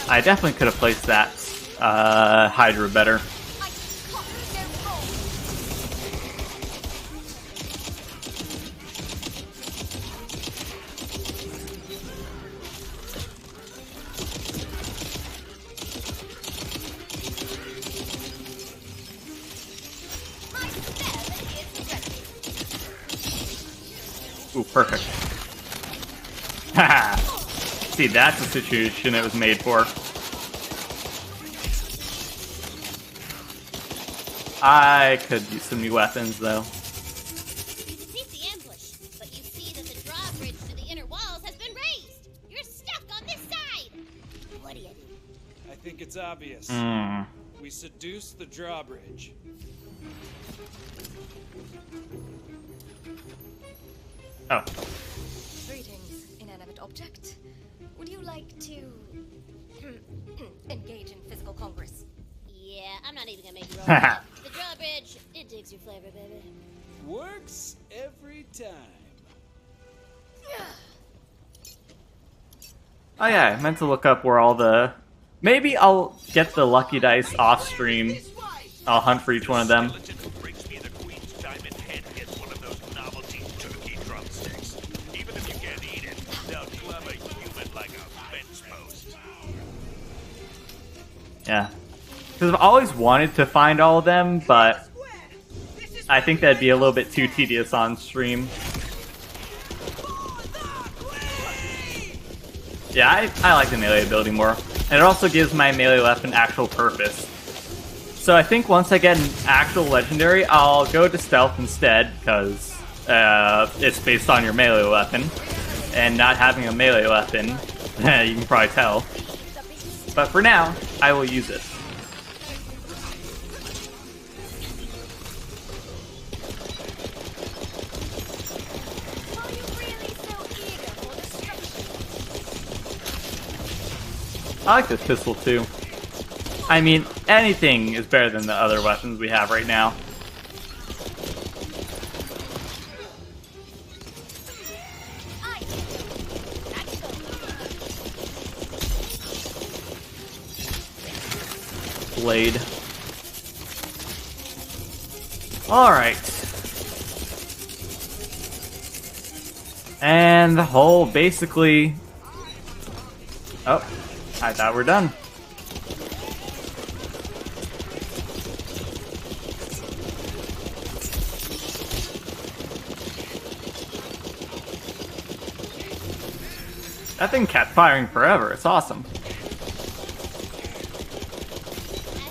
I definitely could have placed that Hydra better. Ooh, perfect. Haha. See, that's the situation it was made for. I could use some new weapons, though. You defeat the ambush, but you see that the drawbridge to the inner walls has been raised. You're stuck on this side. What do you do? I think it's obvious. We seduce the drawbridge. Oh. Greetings, inanimate object. Would you like to engage in physical congress? Yeah, I'm not even gonna make you roll that. The drawbridge, it digs your flavor, baby. Works every time. Oh yeah, I meant to look up where all the... Maybe I'll get the lucky dice off stream. I'll hunt for each one of them. Skeleton who brings me the Queen's diamond head gets one of those novelty turkey drumsticks. Even if you can't eat it, they'll club a human like a fence post. Yeah. Because I've always wanted to find all of them, but I think that'd be a little bit too tedious on stream. Yeah, I like the melee ability more. And it also gives my melee weapon actual purpose. So I think once I get an actual legendary, I'll go to stealth instead, because it's based on your melee weapon. And not having a melee weapon, you can probably tell. But for now, I will use it. Are you really so eager for destruction? I like this pistol too. I mean, anything is better than the other weapons we have right now. Blade. Alright. And the whole basically... Oh, I thought we're done. That thing kept firing forever. It's awesome. As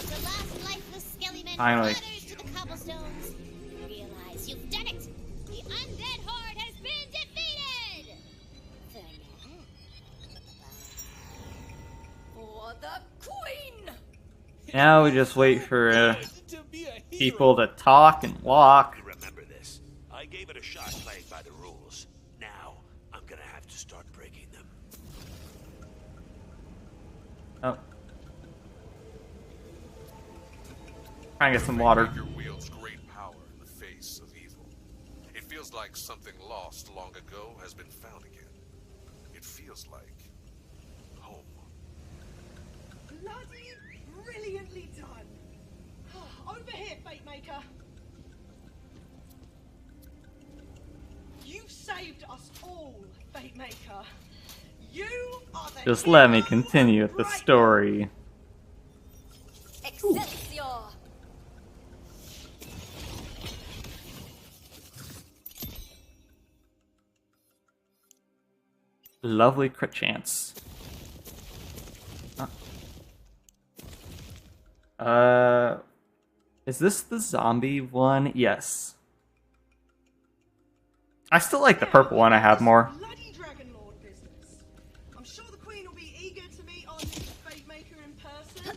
the last lifeless Skellyman Finally. flutters to the cobblestones, you realize you've done it. The undead horde has been defeated. For now. For the Queen! Now we just wait for To be a hero. people to talk and walk. Remember this. I gave it a shot playing by the rules. Now, I'm gonna have to start breaking them. Oh. Try and get some water. Your wields great power in the face of evil. It feels like something lost long ago has been found again. It feels like home. Bloody brilliantly done. Over here, Fate Maker. You saved us all, Fate Maker. You are the Just let me hero continue with the right story. Excelsior! Lovely crit chance. Is this the zombie one? Yes. I still like the purple one I have more. Bloody Dragon Lord business. I'm sure the Queen will be eager to meet our new Fate Maker in person.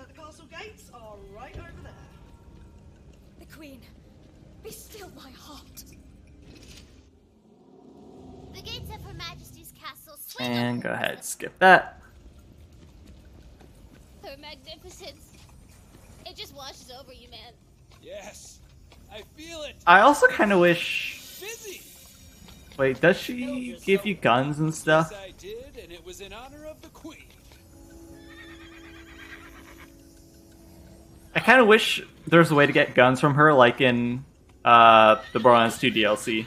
The castle gates are right over there. The Queen, be still my heart. The gates of Her Majesty's castle swing And open. go ahead, skip that. Her magnificence. It just washes over you, man. Yes, I feel it. I also kind of wish... Busy. Wait, does she give you guns and stuff? Yes, I did, and it was in honor of the Queen. I kind of wish there was a way to get guns from her, like in the Borderlands 2 DLC.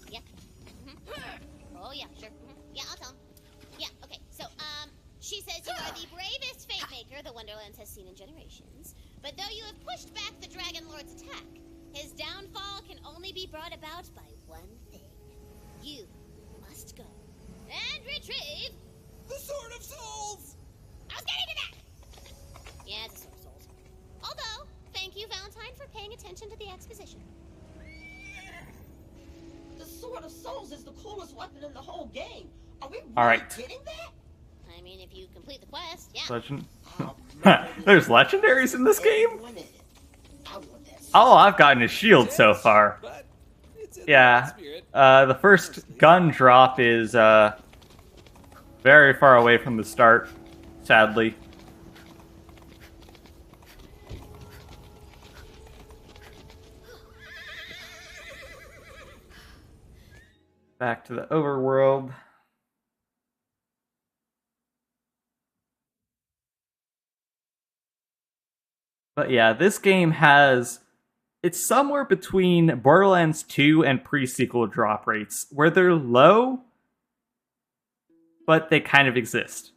Yeah. Oh, yeah, sure. Yeah, I'll tell him. Yeah, okay. So, she says you are the bravest Fate Maker the Wonderlands has seen in generations. But though you have pushed back the Dragon Lord's attack, his downfall can only be brought about by one thing. You must go and retrieve The Sword of Souls! I was getting to that! Yeah, it's a Sword of Souls. Although, thank you, Valentine, for paying attention to the exposition. The Sword of Souls is the coolest weapon in the whole game. Are we really Alright. getting that? I mean, if you complete the quest, yeah. Legend. There's legendaries in this game? Everyone in it. I want that. Oh, I've gotten a shield so far. But it's in Yeah. the spirit. The first gun drop is very far away from the start, sadly. Back to the overworld. But yeah, this game has... It's somewhere between Borderlands 2 and pre-sequel drop rates, where they're low, but they kind of exist.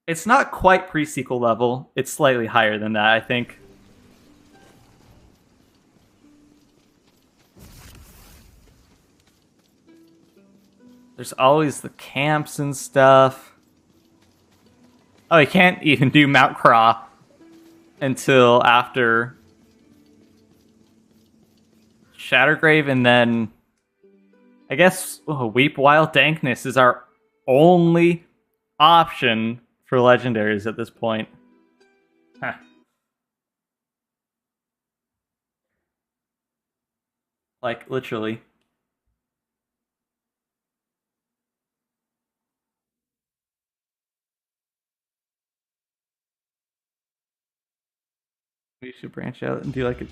It's not quite pre-sequel level, it's slightly higher than that, I think. There's always the camps and stuff. Oh, you can't even do Mount Craw until after Shattergrave, and then I guess Weep Wild Dankness is our only option for legendaries at this point. Huh. Like, literally. We should branch out and do like a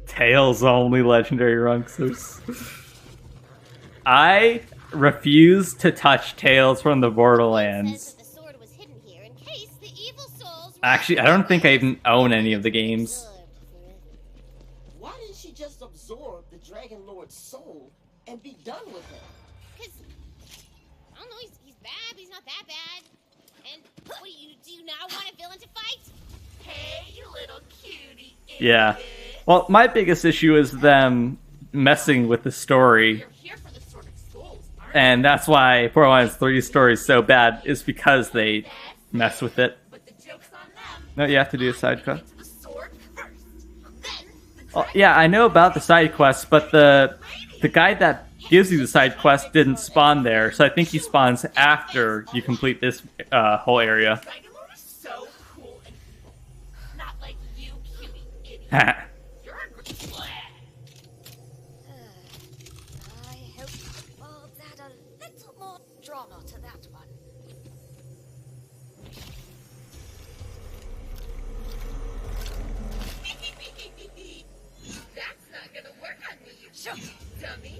Tails only legendary run. I refuse to touch Tails from the Borderlands. Says that the sword was hidden here in case the evil souls Actually, I don't think I even own any of the games. Why didn't she just absorb the Dragon Lord's soul and be done with it? Because, I don't know, he's bad, but he's not that bad. And what do you now want a villain to fight? Hey, you little cutie. Yeah. Well, my biggest issue is them messing with the story. You're here for the Sword of Souls, aren't And that's why Borderlands 3 story is so bad, is because they mess with it. But the joke's on them. No, you have to do a side quest. To the sword first. Then the Well, yeah, I know about the side quests, but the guy that gives you the side quest didn't spawn there, so I think he spawns after you complete this whole area. So cool and not like you, cutie idiot. You're a blah. I hope Bob's had a little more drama to that one. That's not gonna work on me, you dummy.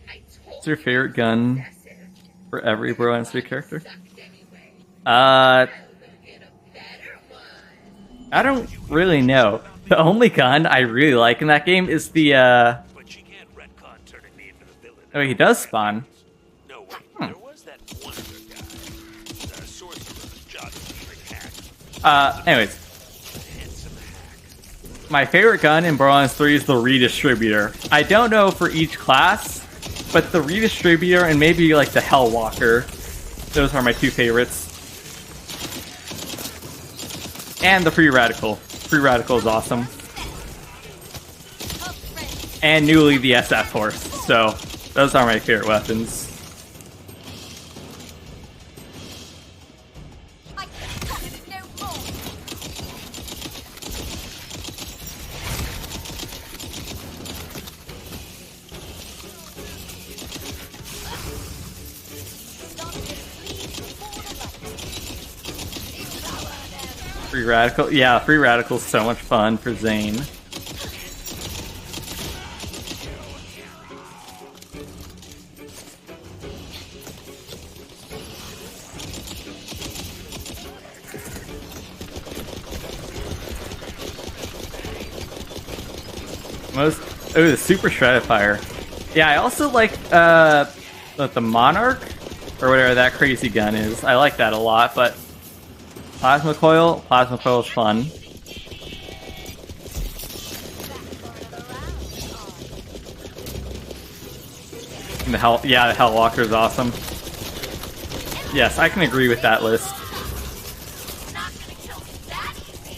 I told What's your favorite gun for every Wonderlands 3 character? anyway. I don't really know. The only gun I really like in that game is the, But she can't retcon turning me into the villain. Oh, he does spawn. No, wait, there was that one other guy. The sorcerer, Jonathan Hack. Anyways. Handsome hack. My favorite gun in Wonderlands 3 is the redistributor. I don't know for each class, but the redistributor and maybe like the Hellwalker. Those are my two favorites. And the free radical. Free radical is awesome. And newly the SF horse. So those are my favorite weapons. I can't cut it no more. Free radical, yeah, free radical is so much fun for Zane. The super shredded fire. Yeah, I also like the Monarch or whatever that crazy gun is. I like that a lot, but plasma coil is fun. And the Hellwalker is awesome. Yes, I can agree with that list. Not gonna kill me that easy.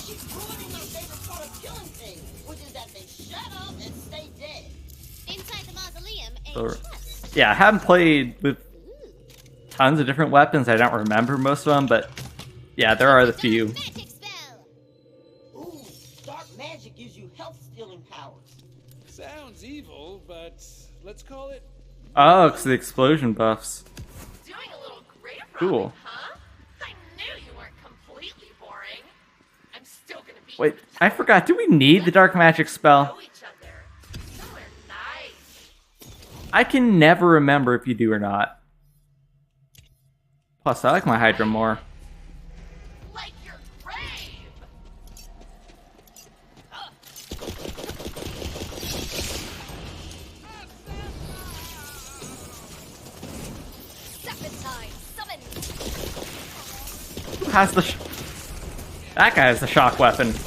She's ruining my favorite part of killing things, which is that they shut up and stay dead. Inside the mausoleum, a So, chest. yeah, I haven't played with tons of different weapons. I don't remember most of them, but yeah, there are the few. Magic spell. Ooh, dark magic gives you health-stealing powers. Sounds evil, but let's call it. Oh, it's the explosion buffs. Doing a little grave Cool. robbing, huh? I knew you weren't completely boring. I'm still gonna be. Wait, I forgot. Do we need the dark magic spell? Know each other. Somewhere nice. I can never remember if you do or not. Plus, I like my Hydra more. Like your grave. Serpentine, summon. Who has the that guy has the shock weapon. Turn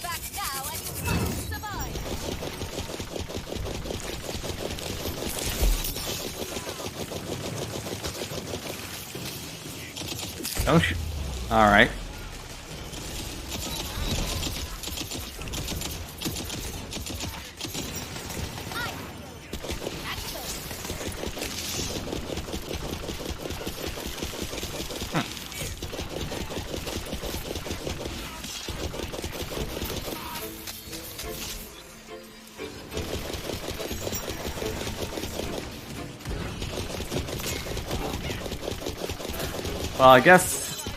back now and you might survive. Don't Alright. Well, I guess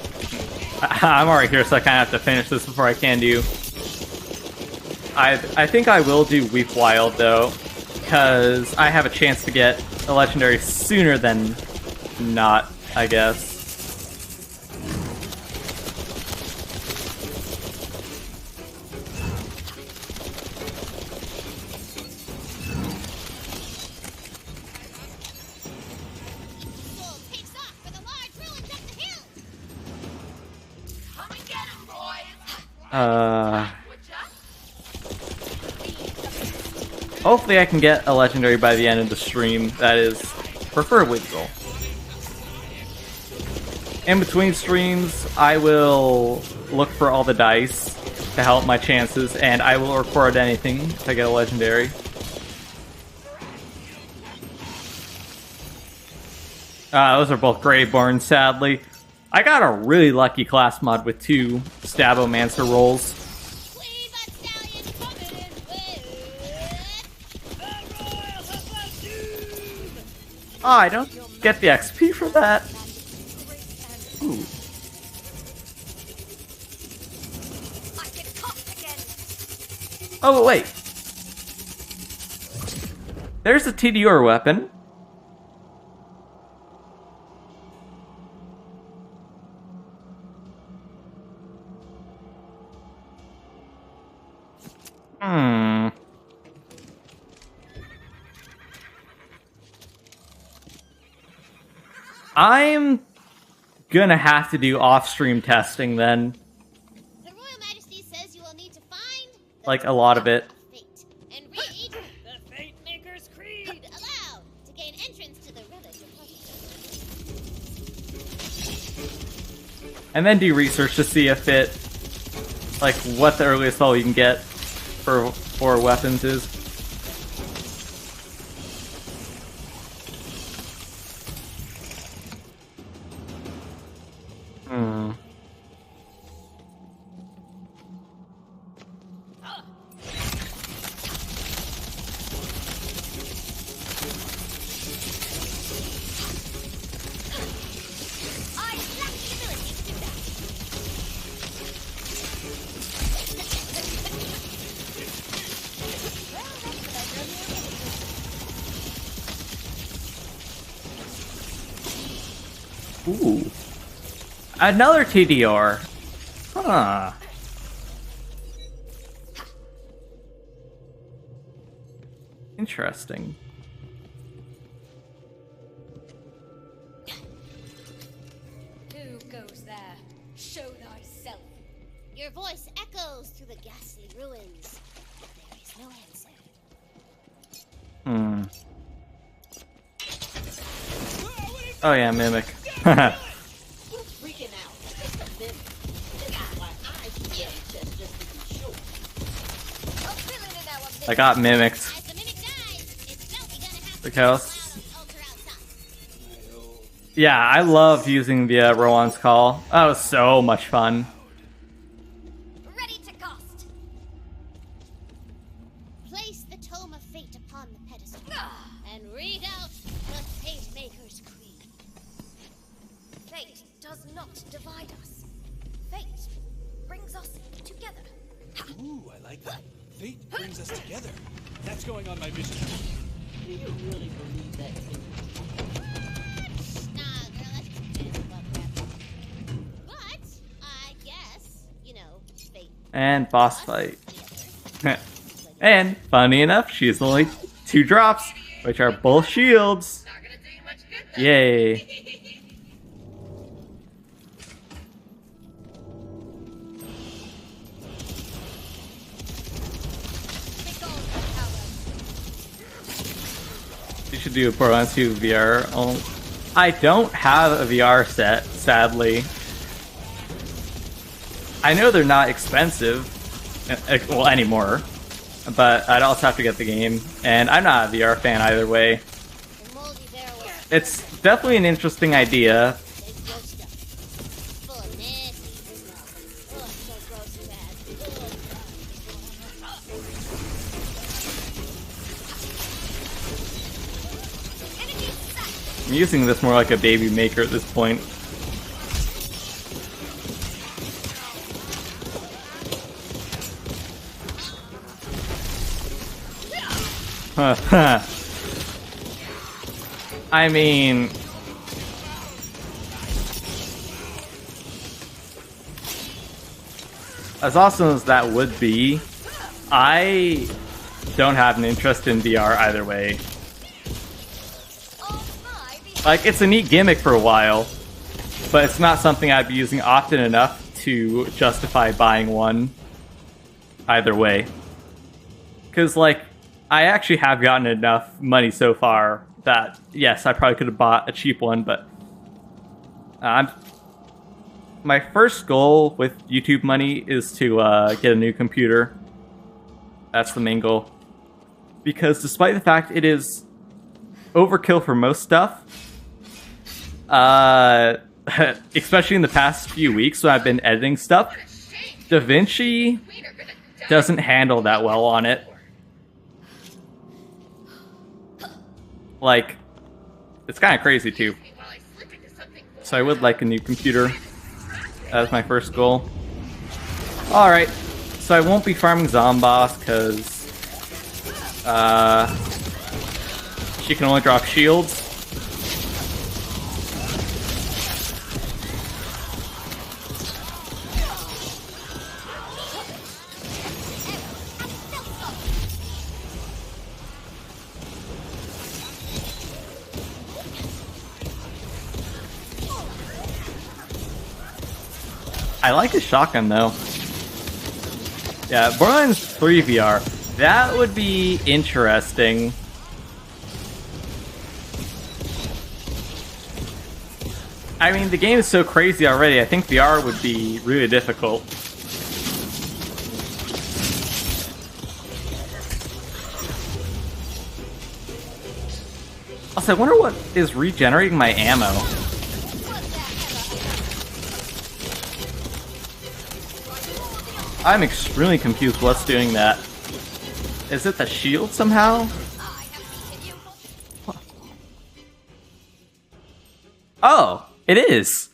I'm already here, so I kind of have to finish this before I can do. I think I will do Weep Wild, though, because I have a chance to get a legendary sooner than not, I guess. Bull takes off for the large ruins up the hill. Come and get him, boys. Hopefully I can get a legendary by the end of the stream. That is preferably the goal. In between streams, I will look for all the dice to help my chances, and I will record anything if I get a legendary. Those are both Greyborn, sadly. I got a really lucky class mod with 2 Stabomancer rolls. Oh, I don't get the XP for that. Ooh. Oh, wait. There's a TTWL weapon. I'm gonna have to do off-stream testing then. The Royal Majesty says you will need to find like a lot of it. Fate and read the Fate Maker's Creed aloud to gain entrance to the relic repository. And then do research to see if it, like, what the earliest level you can get for weapons is. Ooh. Another TDR. Huh. Interesting. Who goes there? Show thyself. Your voice echoes through the ghastly ruins. There is no answer. Oh yeah, Mimic. Freaking out. This is why I should get a test just to be sure. I got mimicked. The house. Yeah, I loved using the Rowan's Call. That was so much fun. Ready to cast. Place the Tome of Fate upon the pedestal and read out the Fate Maker's Creed. Fate does not divide us. Fate brings us together. Ooh, I like that. Fate brings us together. That's going on my vision. Do you really believe that too? Nah, girl, that's just fancy about crap. But I guess, you know, fate. And boss fight. And, funny enough, she's only 2 drops, which are both shields. Yay. You should do a Borderlands 2 VR. Oh, I don't have a VR set, sadly. I know they're not expensive, well, anymore, but I'd also have to get the game, and I'm not a VR fan either way. It's definitely an interesting idea. I'm using this more like a baby maker at this point. I mean... as awesome as that would be, I don't have an interest in VR either way. Like, it's a neat gimmick for a while, but it's not something I'd be using often enough to justify buying one either way. Because, like, I actually have gotten enough money so far that, yes, I probably could have bought a cheap one, but my first goal with YouTube money is to get a new computer. That's the main goal. Because despite the fact it is overkill for most stuff, especially in the past few weeks when I've been editing stuff, DaVinci doesn't handle that well on it. Like, it's kind of crazy too. So I would like a new computer. That's my first goal. Alright, so I won't be farming Zomboss because she can only drop shields. I like his shotgun though. Yeah, Borderlands 3 VR. That would be interesting. I mean, the game is so crazy already. I think VR would be really difficult. Also, I wonder what is regenerating my ammo. I'm extremely confused what's doing that. Is it the shield somehow? Oh, it is.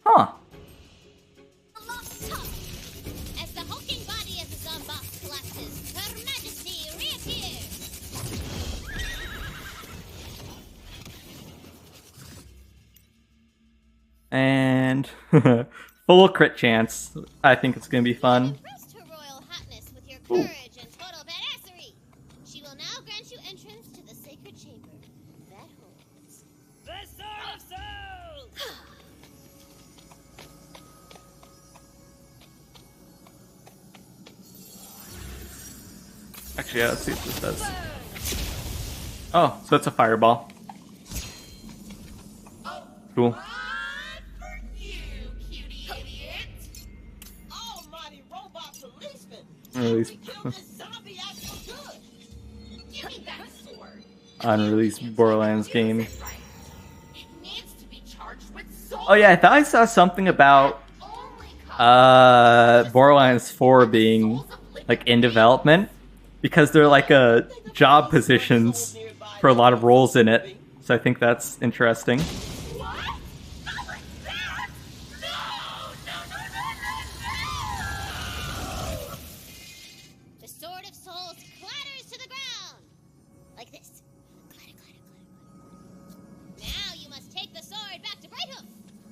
Huh. As the hulking body of the Zomboss collapses, Her Majesty reappears. And full crit chance. I think it's gonna be fun. Impressed Her Royal Highness with your courage and total badassery. She will now grant you entrance to the sacred chamber that holds The Sword of Souls! Actually, yeah, let's see what this does. Oh, so it's a fireball. Cool. Almighty robot policeman. Unreleased, Zombie act so good. Give me that sword. unreleased Borderlands game. It needs to be charged with soul. Oh yeah, I thought I saw something about Borderlands 4 being like in development because they're like job positions for a lot of roles in it. So I think that's interesting. What? Not like that! No! the Sword of Souls clatters to the ground. Like this. Clatter, clatter, clatter, clatter. Now you must take the sword back to Brighthoof.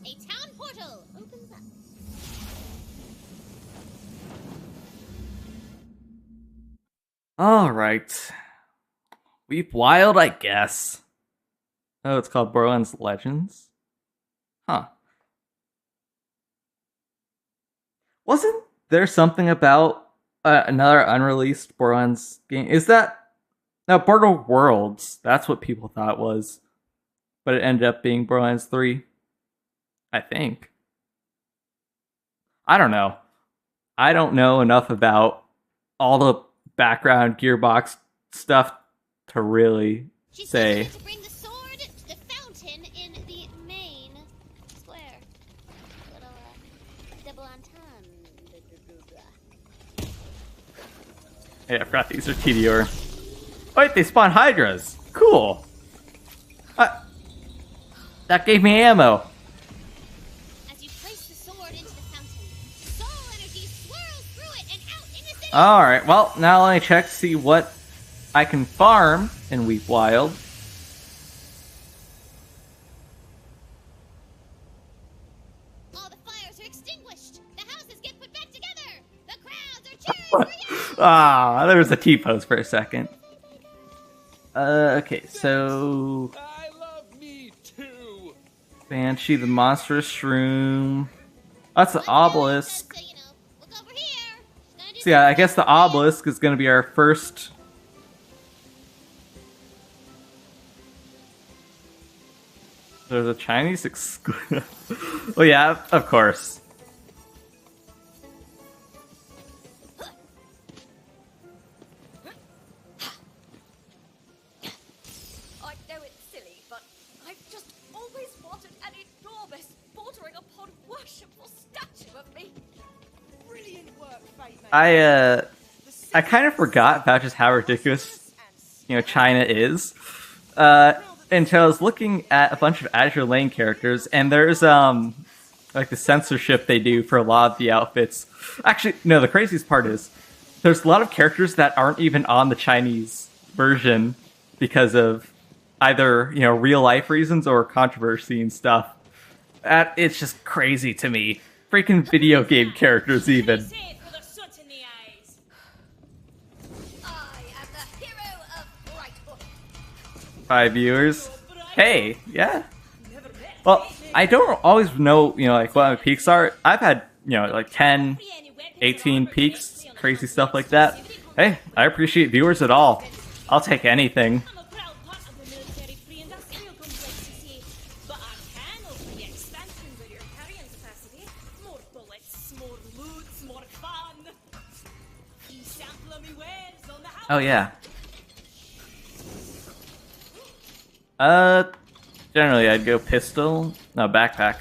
A town portal opens up. Alright. Weep Wild, I guess. Oh, it's called Borderlands Legends? Huh. Wasn't there something about another unreleased Borderlands game? Is that... No, Border Worlds. That's what people thought it was. But it ended up being Borderlands 3. I think. I don't know. I don't know enough about all the background Gearbox stuff to really say. To bring the sword to the fountain in the main square. Little double entendre. Yeah, I forgot these are TDR. Wait, they spawn Hydras. Cool. That gave me ammo. As you place the sword into the fountain, soul energy swirls through it and out into the city. Alright, well, now let me check to see what I can farm in Weep Wild. All the fires are extinguished. The houses get put back together. The crowds are cheering for you. Ah, there was a T-pose for a second. Okay, so... I love me too. Banshee, the monstrous shroom. That's the obelisk. So, look over here. Gonna do So yeah, I guess the obelisk is going to be our first... There's a Chinese exclusive. Well, yeah, of course. I know it's silly, but I've just always wanted an enormous, bordering upon worshipful statue of me. Brilliant work, Fate, mate. I kind of forgot about just how ridiculous, China is. Until I was looking at a bunch of Azure Lane characters, and there's like the censorship they do for a lot of the outfits. Actually, no, the craziest part is there's a lot of characters that aren't even on the Chinese version because of either real life reasons or controversy and stuff. It's just crazy to me. Freaking video game characters even. I am the hero of Brightwood. 5 viewers. Hey, yeah. Well, I don't always know, like what my peaks are. I've had, like 10, 18 peaks, crazy stuff like that. Hey, I appreciate viewers at all. I'll take anything. Oh yeah. Generally I'd go pistol. No, backpack.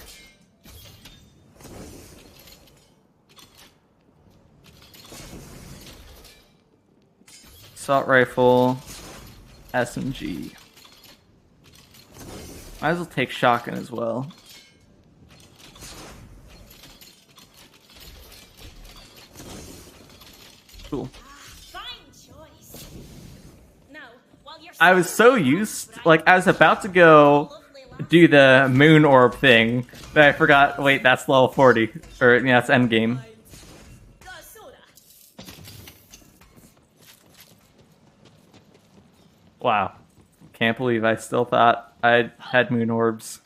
Assault rifle. SMG. Might as well take shotgun as well. Cool. I was so used, like, I was about to go do the moon orb thing, that I forgot, wait, that's level 40. Or, yeah, that's endgame. Wow. Can't believe I still thought I had moon orbs.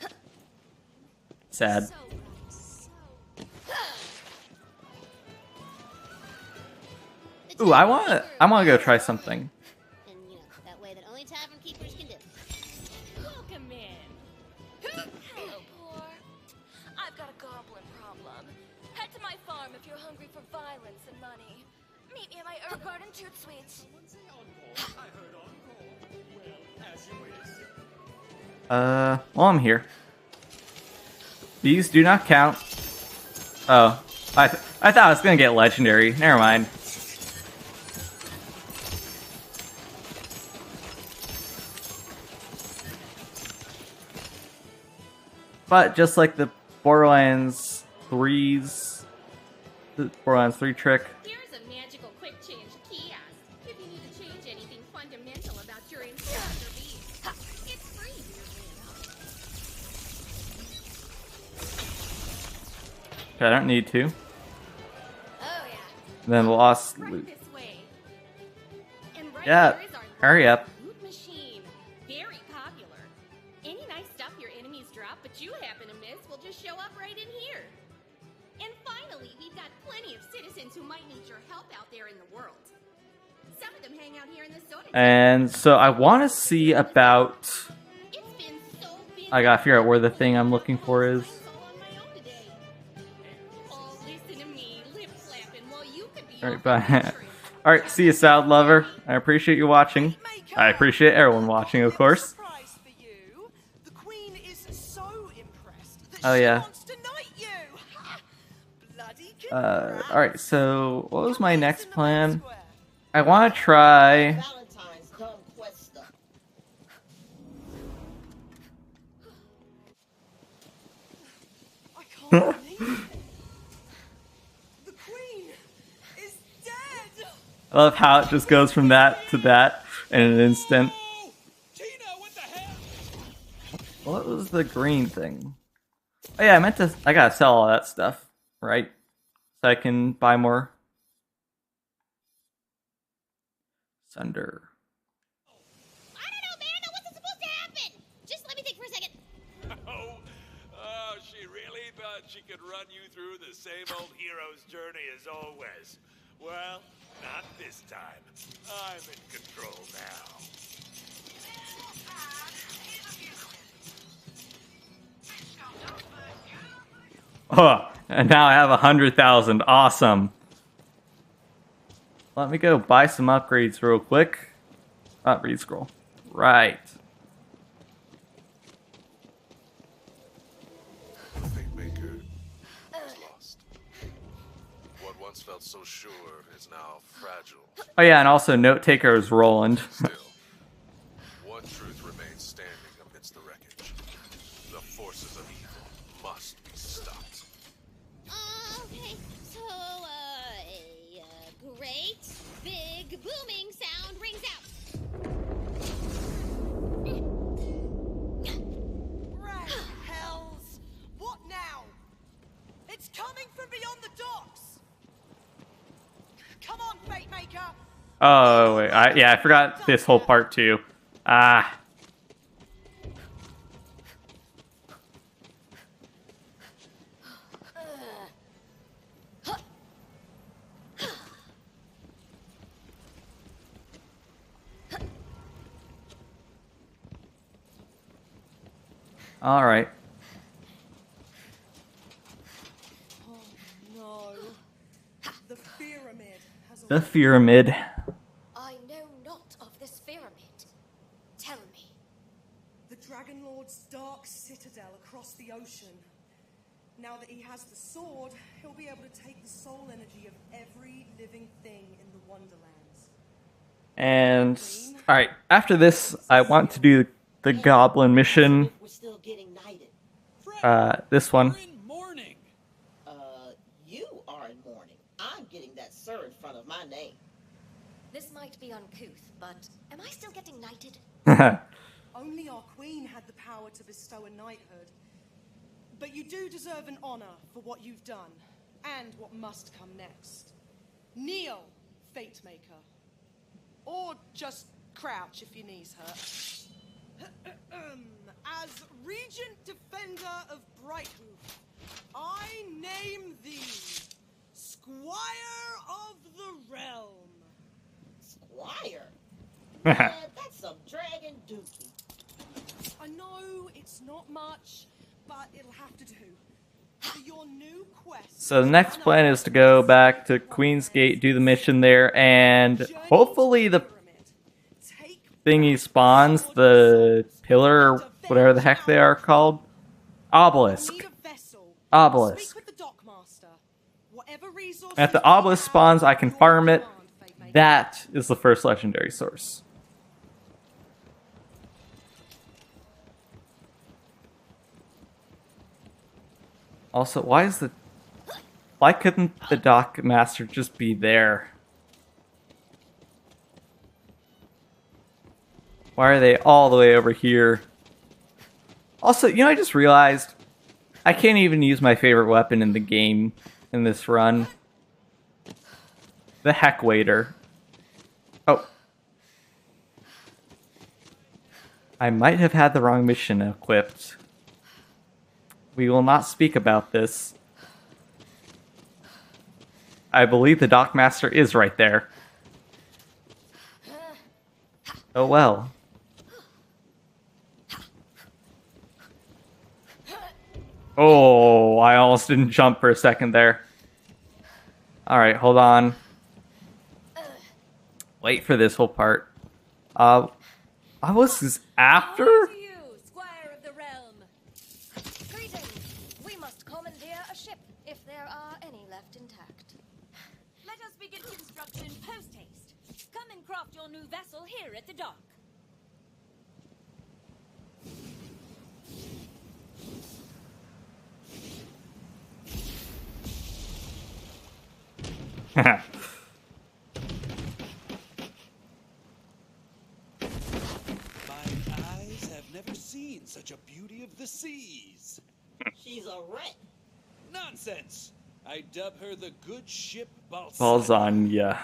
Sad. Ooh, I wanna go try something. Well, I'm here. These do not count. Oh, I thought I was gonna get legendary. Never mind. But just like the Borderlands 3's, the Borderlands 3 trick. Here's a magical quick change kiosk. If you need to change anything fundamental about your instructor beast, it's free. Okay, I don't need to. Oh yeah. Then lost loot. Yeah, hurry up. Loot machine, very popular. Any nice stuff your enemies drop, but you happen to miss, will just show up right in here. And finally, we've got plenty of citizens who might need your help out there in the world. Some of them hang out here in the soda. And so I want to see about. I gotta figure out where the thing I'm looking for is. Alright, bye. Alright, see you, Salad Lover. I appreciate you watching. I appreciate everyone watching, of course. Oh, yeah. Alright, so what was my next plan? I want to try. I love how it just goes from that to that in an instant. What was the green thing? Oh yeah, I gotta sell all that stuff, right? So I can buy more. Sunder. I don't know, man. What's it supposed to happen? Just let me think for a second. Oh, she really thought she could run you through the same old hero's journey as always. Well, not this time. I'm in control now. Oh, and now I have 100,000. Awesome. Let me go buy some upgrades real quick. Read scroll. Right. The Fate Maker is lost. What once felt so sure is now fragile. Oh yeah, and also note taker is Roland. Still, one truth remains standing amidst the wreckage. The forces of evil must be stopped. Okay, so, a great, big, booming sound rings out. Right, hells! What now? It's coming from beyond the docks! Come on, Fate Maker! Oh wait, I forgot this whole part too. Ah. All right. Oh no. The pyramid has The pyramid. I know not of this pyramid. Tell me. the Dragon Lord's dark citadel across the ocean. Now that he has the sword, he'll be able to take the soul energy of every living thing in the Wonderlands. And all right, after this, I want to do the Goblin mission. We're still getting knighted. This one. We're in mourning. You are in mourning. I'm getting that sir in front of my name. This might be uncouth, but am I still getting knighted? Only our queen had the power to bestow a knighthood. But you do deserve an honor for what you've done, and what must come next. Kneel, Fate Maker. Or just crouch if your knees hurt. As Regent Defender of Brighthoof, I name thee Squire of the Realm. Squire? Man, that's some dragon dookie. I know it's not much, but it'll have to do. For your new quest. So the next plan is to go back to Queen's Gate, do the mission there, and hopefully the thingy spawns, the pillar, or whatever the heck they are called. Obelisk. Obelisk. If the obelisk spawns, I can farm it. That is the first legendary source. Also, why couldn't the dock master just be there? Why are they all the way over here? Also, you know, I just realized I can't even use my favorite weapon in the game in this run. The Heck Waiter. Oh. I might have had the wrong mission equipped. We will not speak about this. I believe the Dockmaster is right there. Oh well. Oh, I almost didn't jump for a second there. Alright, hold on. Wait for this whole part. I was after? Squire of the Realm. Greetings. We must commandeer a ship, if there are any left intact. Let us begin construction post-haste. Come and craft your new vessel here at the dock. My eyes have never seen such a beauty of the seas. She's a wreck. Nonsense. I dub her the good ship Balzania.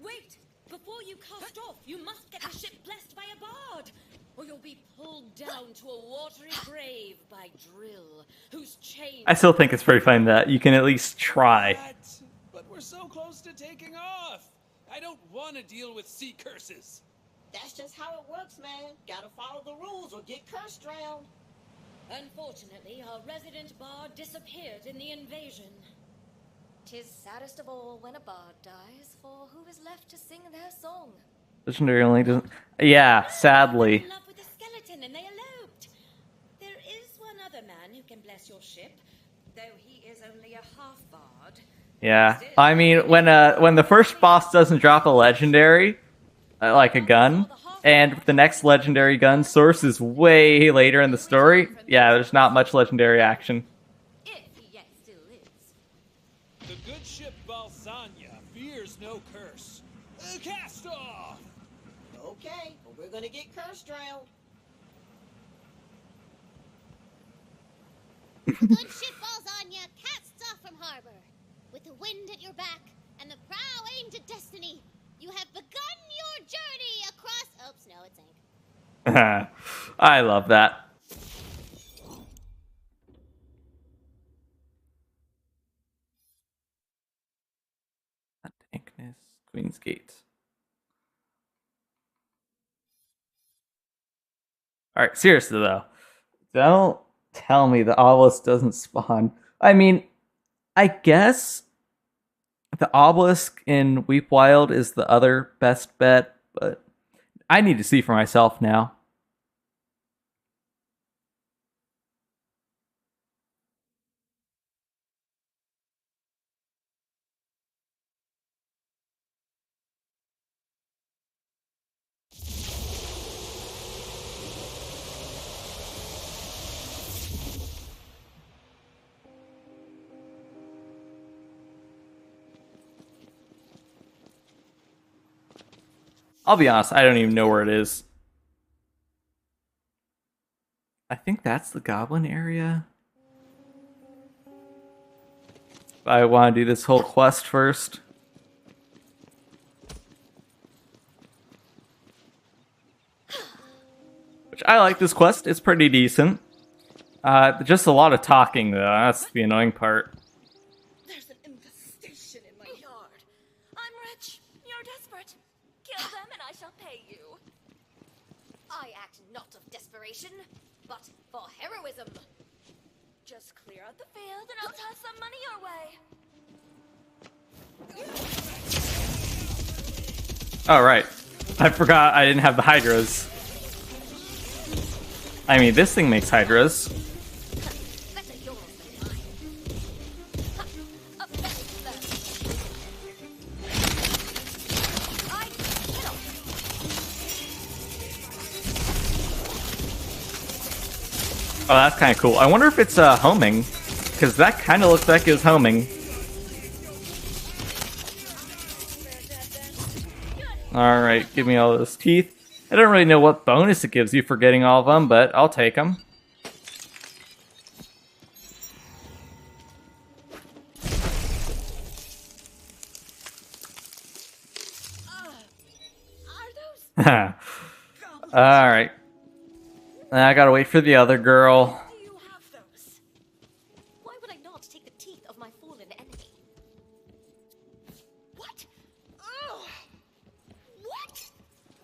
Wait! Before you cast off, you must get the ship blessed by a bard, or you'll be pulled down to a watery grave by Drill, whose chain... I still think it's pretty funny that you can at least try. What? But we're so close to taking off. I don't want to deal with sea curses. That's just how it works, man. Gotta follow the rules or get cursed drowned. Unfortunately, our resident bard disappeared in the invasion. 'Tis saddest of all when a bard dies, for who is left to sing their song? Legendary only doesn't. Yeah, sadly. In love with a skeleton, and they eloped. There is one other man who can bless your ship, though he is only a half bard. Yeah, I mean, when the first boss doesn't drop a legendary, like a gun, and the next legendary gun source is way later in the story, yeah, there's not much legendary action. If he yet still lives. The good ship Balsania fears no curse. Cast off! Okay, but we're gonna get curse drowned. The good ship Balsania casts off from harbor. With the wind at your back and the prow aimed at destiny, you have begun your journey across... Oops, no, it sank. I love that. Dankness, Queen's Gate. Alright, seriously though. Don't tell me the obelisk doesn't spawn. I mean, I guess the obelisk in Weep Wild is the other best bet, but I need to see for myself now. I'll be honest, I don't even know where it is. I think that's the goblin area. I want to do this whole quest first. Which I like this quest, it's pretty decent. Just a lot of talking though, that's the annoying part. There's an infestation in my yard. I'm rich, you're desperate. Kill them and I shall pay you. I act not of desperation, but for heroism. Just clear out the field and I'll toss some money your way. Oh, right. I forgot I didn't have the hydras. I mean, this thing makes hydras. Better yours than mine. A best then. I kill. Oh, that's kind of cool. I wonder if it's homing, because that kind of looks like it was homing. Alright, give me all those teeth. I don't really know what bonus it gives you for getting all of them, but I'll take them. Alright. I gotta wait for the other girl. Do you have those? Why would I not take the teeth of my fallen enemy? What? Ugh. What?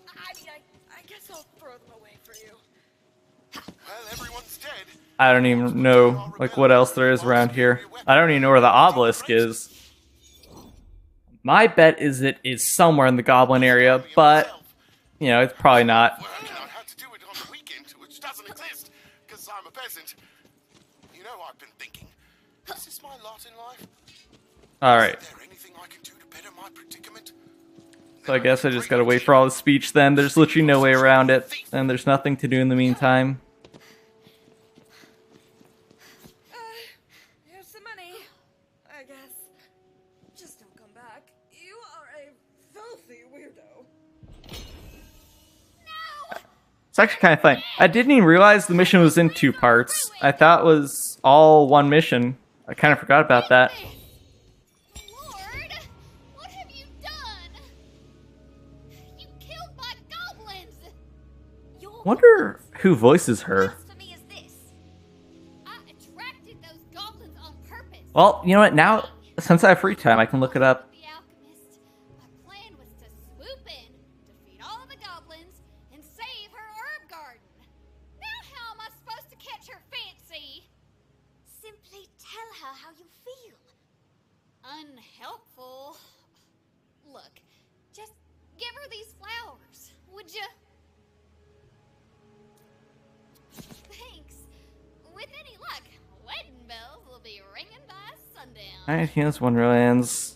I mean, I guess I'll throw them away for you. Well, everyone's dead. I don't even know like what else there is around here. I don't even know where the obelisk is. My bet is it is somewhere in the goblin area, but you know, it's probably not. Well, I had to do it on the weekend, which doesn't exist, because I'm a peasant. You know, I've been thinking, is this my lot in life? Alright. Is there anything I can do to better my predicament? So I guess I just gotta wait for all the speech then. There's literally no way around it, and there's nothing to do in the meantime. Here's some money, I guess. Just don't come back. You are a filthy weirdo. No! It's actually kind of funny. I didn't even realize the mission was in 2 parts. I thought it was all one mission. I kind of forgot about that. Lord, what have you done? You killed my goblins. Wonder who voices her. Blasphemy is this. I attracted those goblins on purpose. Well, you know what? Now, since I have free time, I can look it up. The alchemist. My plan was to swoop in, defeat all of the goblins, and save her herb garden. Now how am I supposed to catch her fancy how you feel. Unhelpful. Look, just give her these flowers, would you? Thanks. With any luck, wedding bells will be ringing by sundown. Alright, here's Wonderlands.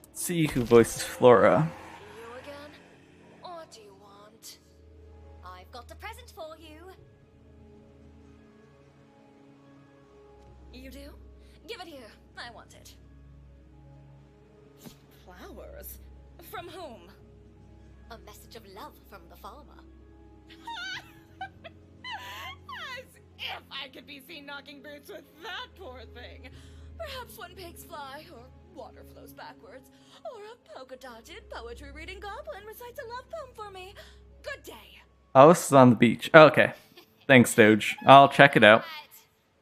Let's see who voices Flora. You again? What do you want? I've got a present for you. You do? Give it here. I want it. Flowers? From whom? A message of love from the farmer. As if I could be seen knocking boots with that poor thing. Perhaps when pigs fly, or water flows backwards, or a polka-dotted poetry-reading goblin recites a love poem for me. Good day. Oh, this is on the beach. Oh, okay. Thanks, Doge. I'll check it out.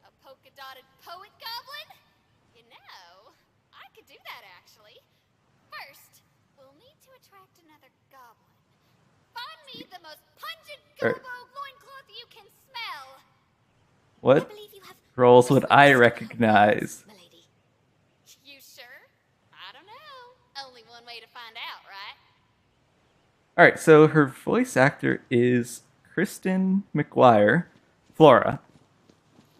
A polka-dotted poet goblin? You know, I could do that actually. First, we'll need to attract another goblin. Find me the most pungent gobo loincloth you can smell. What roles would I recognize? Milady. You sure? I don't know. Only one way to find out, right? Alright, so her voice actor is Kristen McGuire, Flora.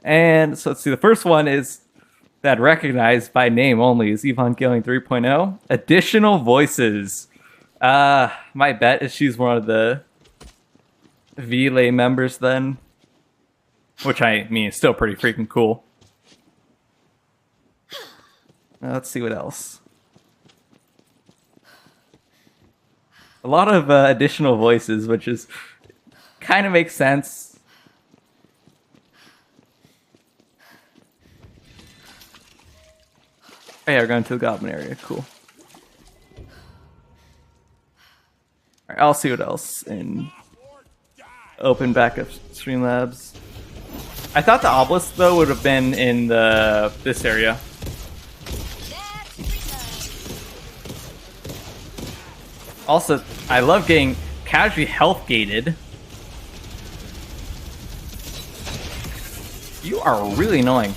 And so let's see, the first one is that recognized by name only is Evangelion 3.0. Additional voices. My bet is she's one of the VLA members then. Which I mean is still pretty freaking cool. Let's see what else. A lot of additional voices, which is kind of makes sense. Oh yeah, we're going to the Goblin area. Cool. Alright, I'll see what else in open backup Streamlabs. I thought the obelisk though would have been in this area. Also, I love getting casually health gated. You are really annoying.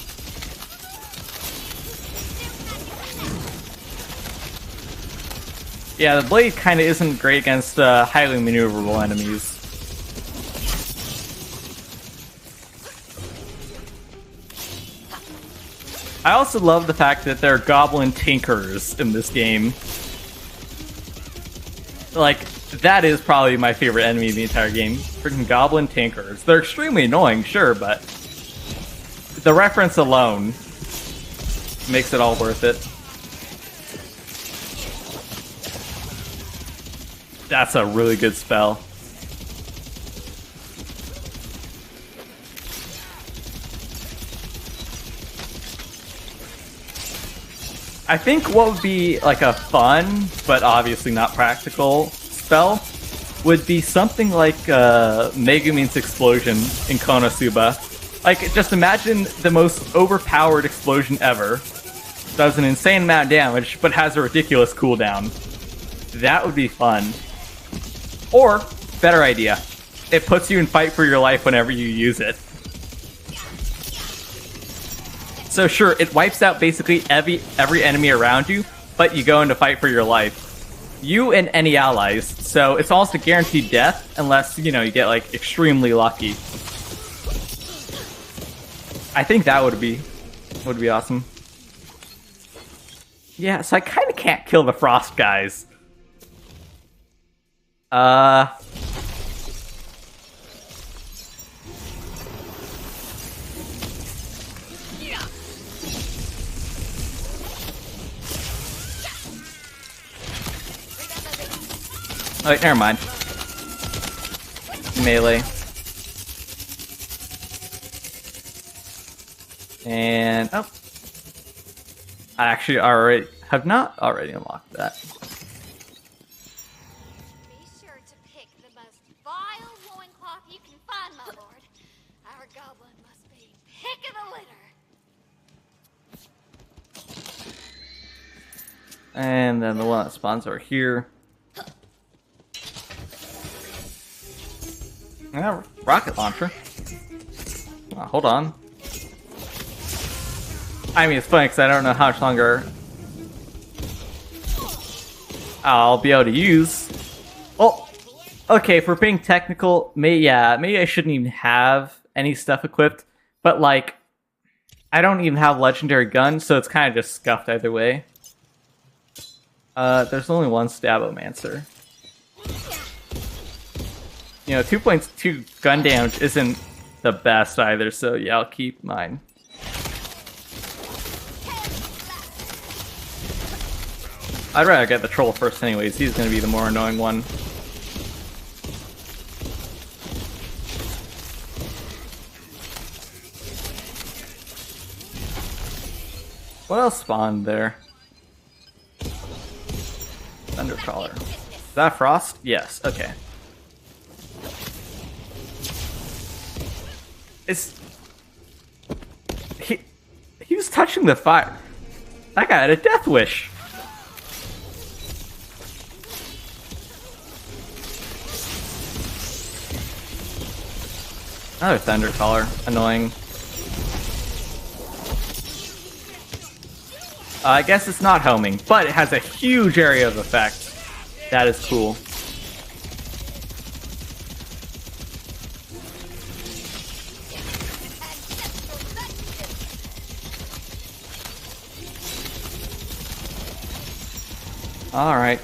Yeah, the blade kind of isn't great against highly maneuverable enemies. I also love the fact that there are goblin tinkers in this game. Like, that is probably my favorite enemy in the entire game. Freaking goblin tinkers. They're extremely annoying, sure, but the reference alone makes it all worth it. That's a really good spell. I think what would be like a fun, but obviously not practical spell would be something like Megumin's explosion in Konosuba. Like, just imagine the most overpowered explosion ever. Does an insane amount of damage, but has a ridiculous cooldown. That would be fun. Or, better idea, it puts you in fight for your life whenever you use it. So sure, it wipes out basically every enemy around you, but you go into fight for your life. You and any allies, so it's almost a guaranteed death unless, you know, you get like extremely lucky. I think that would be awesome. Yeah, so I kind of can't kill the frost guys. Oh, wait, never mind. Melee. And, oh. I actually have not already unlocked that. Be sure to pick the most vile loincloth you can find, my lord. Our goblin must be pick of the litter. And then the one that spawns over here. Yeah, rocket launcher. Hold on. I mean, it's funny because I don't know how much longer I'll be able to use. Oh, okay, if we're being technical, maybe I shouldn't even have any stuff equipped. But, like, I don't even have legendary gun, so it's kind of just scuffed either way. There's only one Stabomancer. You know, 2.2 gun damage isn't the best either, so yeah, I'll keep mine. I'd rather get the troll first anyways, he's gonna be the more annoying one. What else spawned there? Thundercaller. Is that Frost? Yes, okay. He was touching the fire. That guy had a death wish. Another Thundercaller. Annoying. I guess it's not homing, but it has a huge area of effect. That is cool. Alright.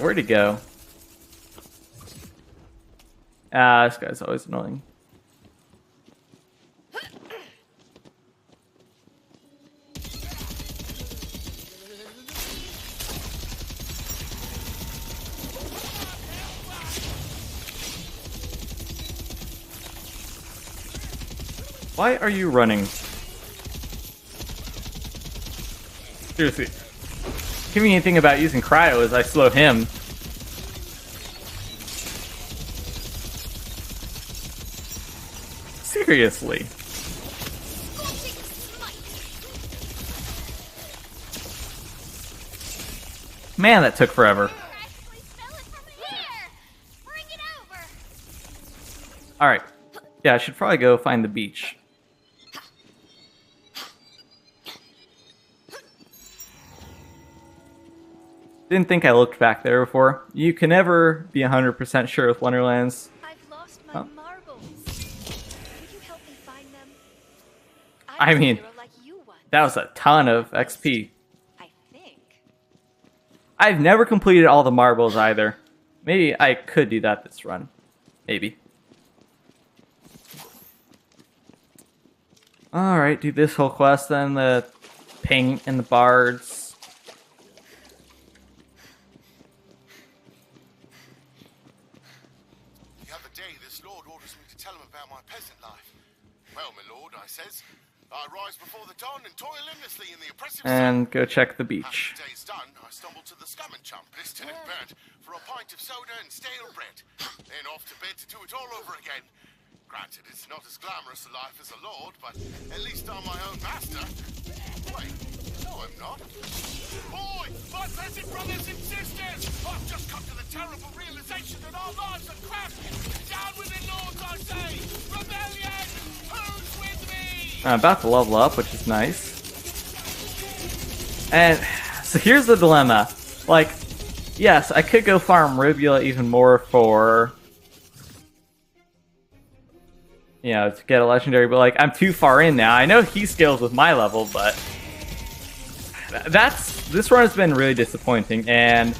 Where'd he go? Ah, this guy's always annoying. Why are you running? Seriously. Convenient thing about using cryo is I slow him. Seriously. Man, that took forever. Alright. Yeah, I should probably go find the beach. Didn't think I looked back there before. You can never be 100% sure with Wonderlands. I've lost my marbles. Could you help me find them? I mean, that was a ton of XP. I think. I've never completed all the marbles either. Maybe I could do that this run. Maybe. Alright, do this whole quest then. The paint and the bards. I rise before the dawn and toil endlessly in the oppressive and go check the beach. After the day's done, I stumble to the scum and chump, blistered and burnt, for a pint of soda and stale bread. Then off to bed to do it all over again. Granted, it's not as glamorous a life as a lord, but at least I'm my own master. Wait, no I'm not. Boy, my blessed brothers and sisters! I've just come to the terrible realization that our lives are crap! Down with the lords, I say! Rebellion! Who's with me? I'm about to level up, which is nice. And so here's the dilemma. Like, yes, I could go farm Ribula even more for, you know, to get a legendary, but like, I'm too far in now. I know he scales with my level, but this run has been really disappointing, and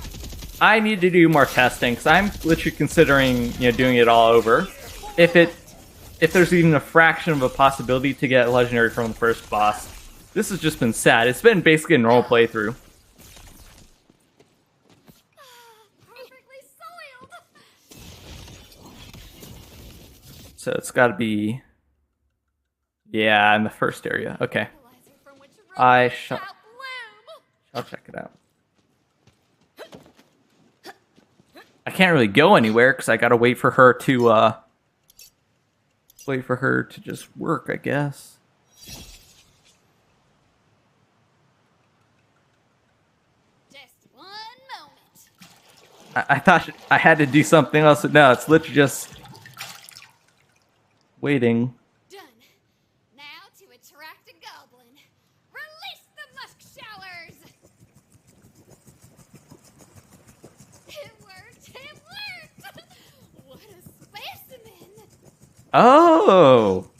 I need to do more testing, because I'm literally considering, you know, doing it all over. If there's even a fraction of a possibility to get a legendary from the first boss. This has just been sad. It's been basically a normal playthrough. So it's got to be, yeah, in the first area. Okay. I shall check it out. I can't really go anywhere because I got to wait for her to just work, I guess. Just one moment. I thought I had to do something else, but no, it's literally just waiting. Done. Now to attract a goblin. Release the musk showers! It worked! It worked! What a specimen! Oh!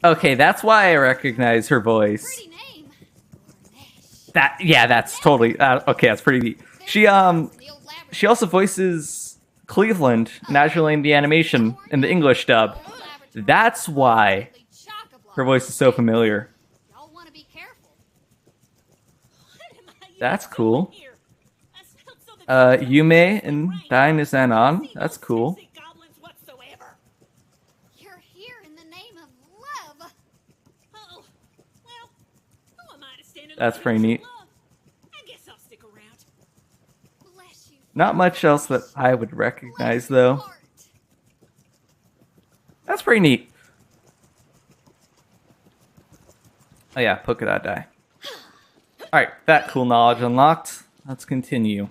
Okay, that's why I recognize her voice. Pretty name. That's totally, okay, that's pretty neat. She also voices Cleveland, naturally in the animation, in the English dub. That's why her voice is so familiar. Y'all want to be careful. That's cool. Yume and Dine is on. That's cool. You're here in the name of love. Oh, well, who am I to stand in That's the pretty way of neat. love? I guess I'll stick around. Bless you. Not much else that I would recognize, though. That's pretty neat. Oh yeah, polka dot die. Alright, that cool knowledge unlocked. Let's continue.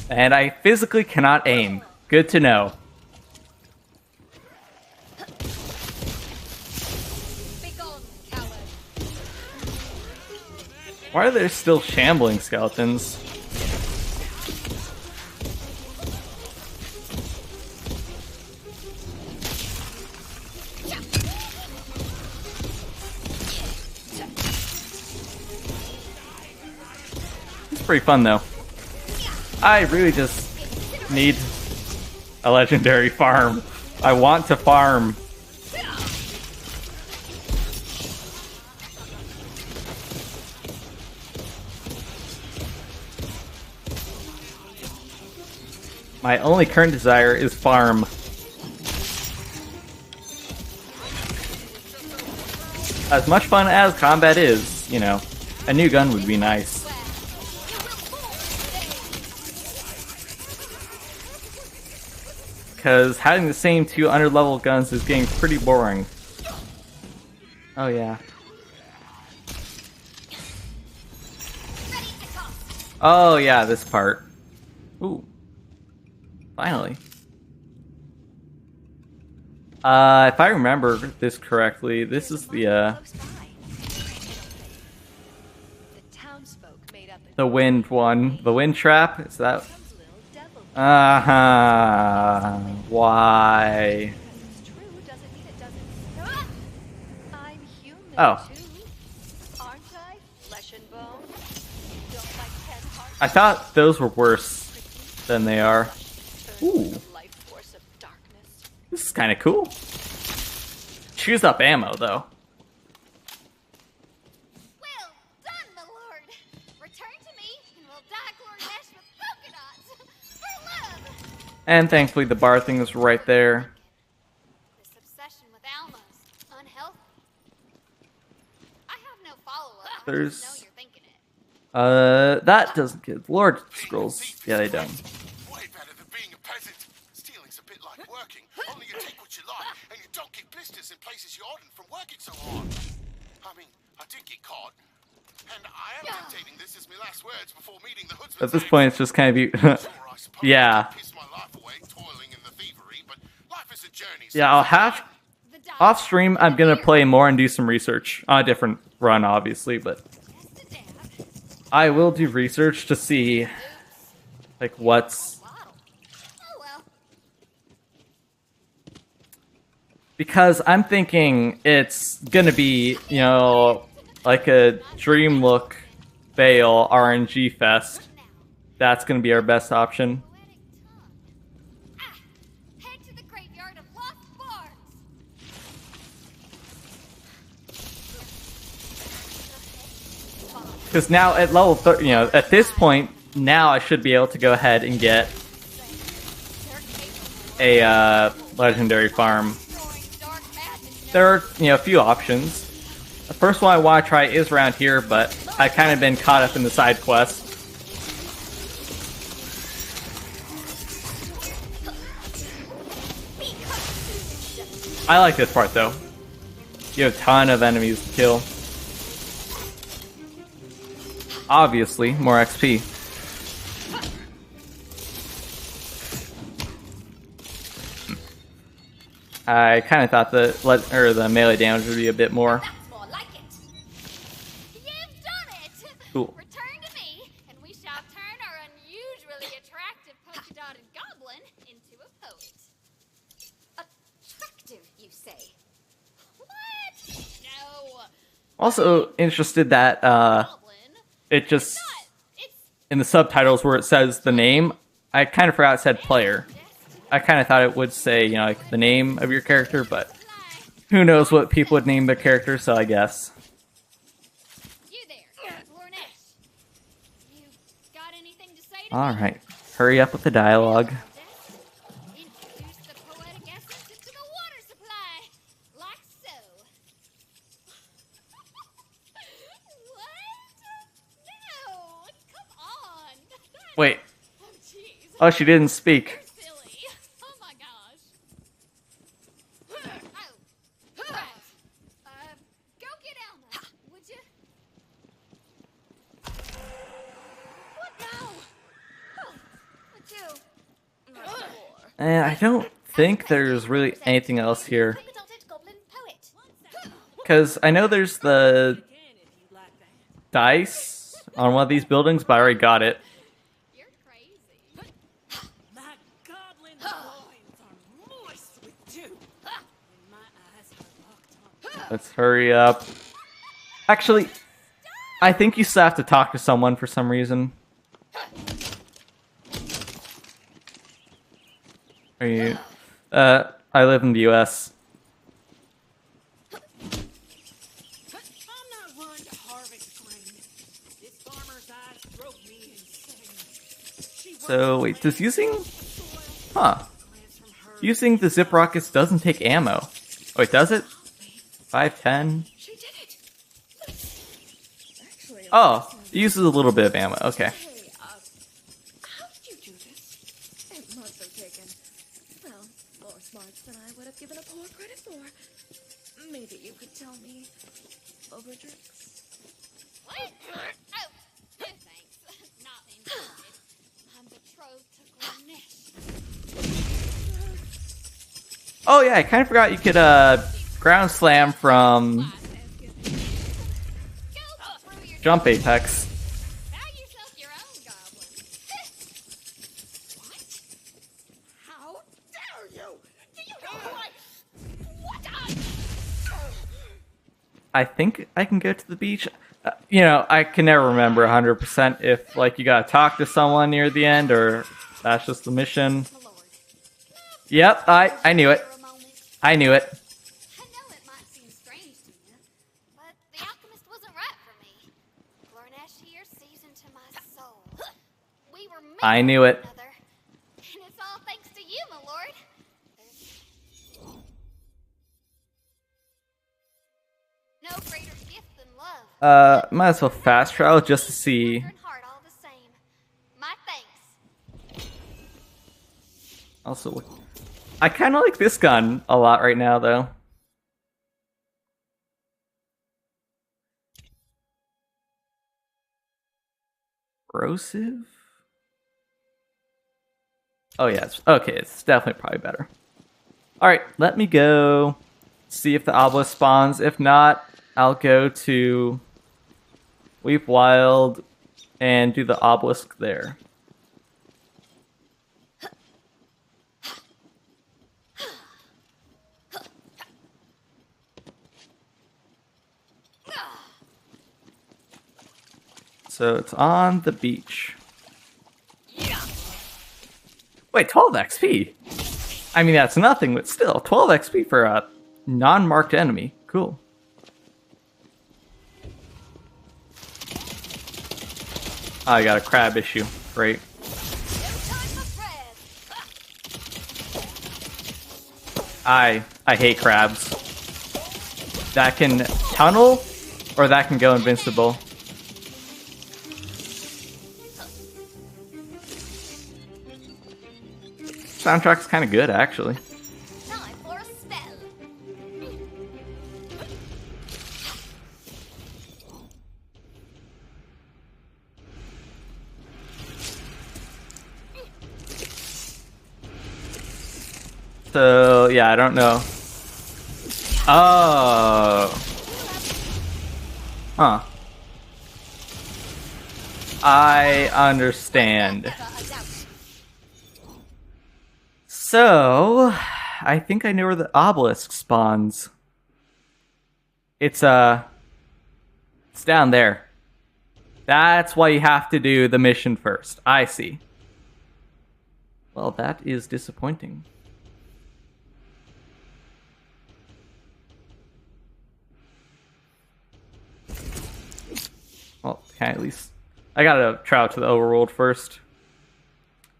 And I physically cannot aim. Good to know. Why are there still shambling skeletons? It's pretty fun though. I really just need a legendary farm. I want to farm. My only current desire is farm. As much fun as combat is, you know, a new gun would be nice. Because having the same two under-level guns is getting pretty boring. Oh yeah. Oh yeah, this part. Ooh. Finally. If I remember this correctly, this is the wind one. The wind trap? Is that... Uh-huh. Why? Oh. I thought those were worse than they are. Ooh. This is kind of cool. Chews up ammo, though. Well done, my lord. Return to me, and we'll dye Glornesh with polka dots for love. And thankfully the bar thing is right there. This obsession with Alma's unhealthy. I have no follow-up. There's... I know you're thinking it. That doesn't get Lord Scrolls. Yeah, they don't. Way better than being a peasant. Stealing's a bit like working. Only you take what you like, and you don't get blisters in places you oughtn't from working so hard. I mean, I did get caught. And I am dictating this as my last words before meeting the hoodsman. At this point, it's just kind of yeah. Yeah, I'll have... Off stream, I'm gonna play more and do some research. On a different run, obviously, but... I will do research to see, like, what's... Because I'm thinking it's gonna be, you know, like a Dreamlook Veil RNG Fest. That's gonna be our best option. Head to the graveyard of lost barns. Because now at level 30, you know, at this point, now I should be able to go ahead and get a legendary farm. There are, you know, a few options. The first one I want to try is around here, but I've kind of been caught up in the side quest. I like this part though. You have a ton of enemies to kill. obviously, more XP. I kind of thought the melee damage would be a bit more. That's more like it. You've done it. Cool. Return to me, and we shall turn our unusually attractive polka-dotted goblin into a poet. Attractive, you say? What? No. Also interested that it just in the subtitles where it says the name, I kind of forgot it said player. I kind of thought it would say, you know, like the name of your character, but who knows what people would name their character, so I guess. You there, Lornesh. You got anything to say to me? Alright, hurry up with the dialogue. Introduce the poetic essence into the water supply, like so. What? No, come on. Wait. Oh, jeez. Oh, she didn't speak. You're silly. Oh my gosh. Oh, right. Go get Elma, would you? What now? Oh, would you? And I don't think there's really anything else here. Polka-dotted goblin poet. Because I know there's the dice on one of these buildings, but I already got it. You're crazy. My goblin loins are moist with dew. And my eyes are locked on. Let's hurry up. Actually, I think you still have to talk to someone for some reason. Are you? I live in the US. I'm not one to harvest grain. This farmer's eyes drove me insane. So, wait, does using... Huh. Using the zip rockets doesn't take ammo. Wait, does it? 510? She did it. Actually, Oh, it uses a little bit of ammo. Okay. hey, how did you do this? It must have taken, well, more smarts than I would have given a poor credit for. Maybe you could tell me over drinks. What? Oh, no thanks. Not interested. I'm betrothed to Lornesh. Oh yeah, I kind of forgot you could ground slam from jump apex. Buy yourself your own goblin. What? How dare you? Do you know who I think I can go to the beach. You know, I can never remember 100% if like you gotta talk to someone near the end or that's just the mission. Yep, I knew it. I knew it. I know it might seem strange to you, but the alchemist wasn't right for me. Lornesh here sees into my soul. We were meant I knew for it. one another, and it's all thanks to you, my lord. No greater gift than love. Might as well fast travel just to see. Heart all the same. My thanks. Also, I kind of like this gun a lot right now, though. Corrosive? Oh yeah, okay, it's definitely probably better. Alright, let me go see if the obelisk spawns. If not, I'll go to Weep Wild and do the obelisk there. So it's on the beach. Wait, 12 XP? I mean, that's nothing, but still, 12 XP for a non-marked enemy. Cool. Oh, I got a crab issue. Great. I hate crabs. That can tunnel, or that can go invincible. Soundtrack's kind of good, actually. Time for a spell. So, yeah, I don't know. Oh. Huh. I understand. So, I think I know where the obelisk spawns. It's down there. That's why you have to do the mission first. I see. Well, that is disappointing. Well, can I at least... I gotta try out to the overworld first.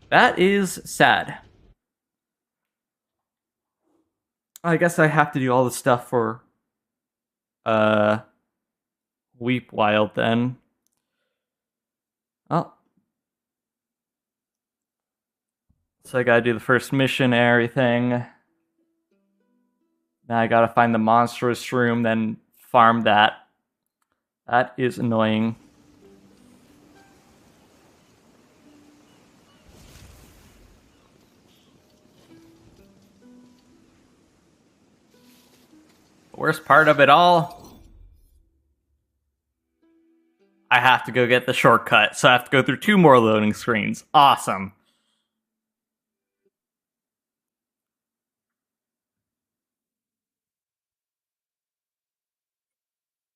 That is sad. I guess I have to do all the stuff for... Weep Wild then. Oh. So I gotta do the first mission and everything. Now I gotta find the monstrous room, then farm that. That is annoying. The worst part of it all, I have to go get the shortcut, so I have to go through 2 more loading screens. Awesome.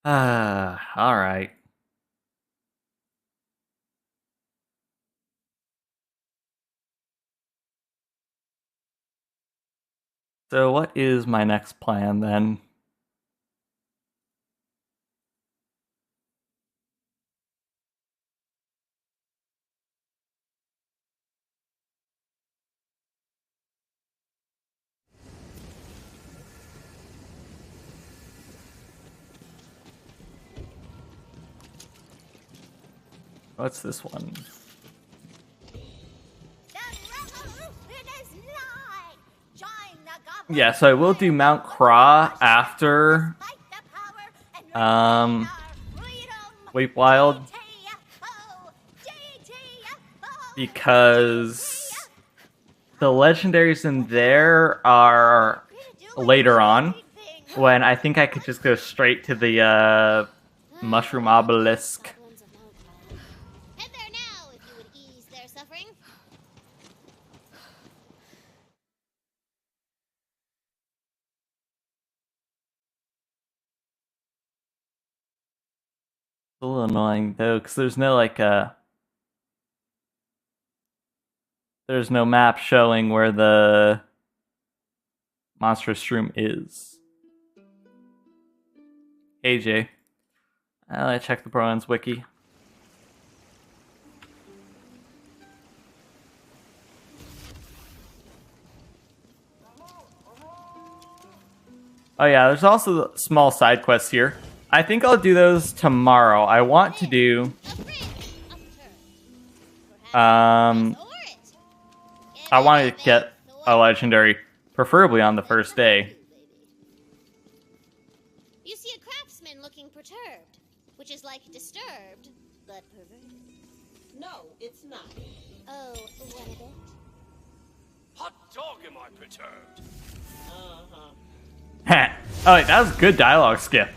Alright. So what is my next plan then? What's this one? Yeah, so I will do Mount Craw after Weep Wild, because the legendaries in there are later on, when I think I could just go straight to the Mushroom Obelisk. Head there now if you would ease their suffering. It's a little annoying though, because there's no there's no map showing where the monstrous room is. Hey Jay, I checked the Bronze wiki. Oh yeah, there's also small side quests here. I think I'll do those tomorrow. I want to do... I want to get a legendary, preferably on the first day. You see a craftsman looking perturbed, which is like disturbed, but perverted. No, it's not. Oh, what a bit. Hot dog, am I perturbed? Oh, wait, that was good dialogue skip.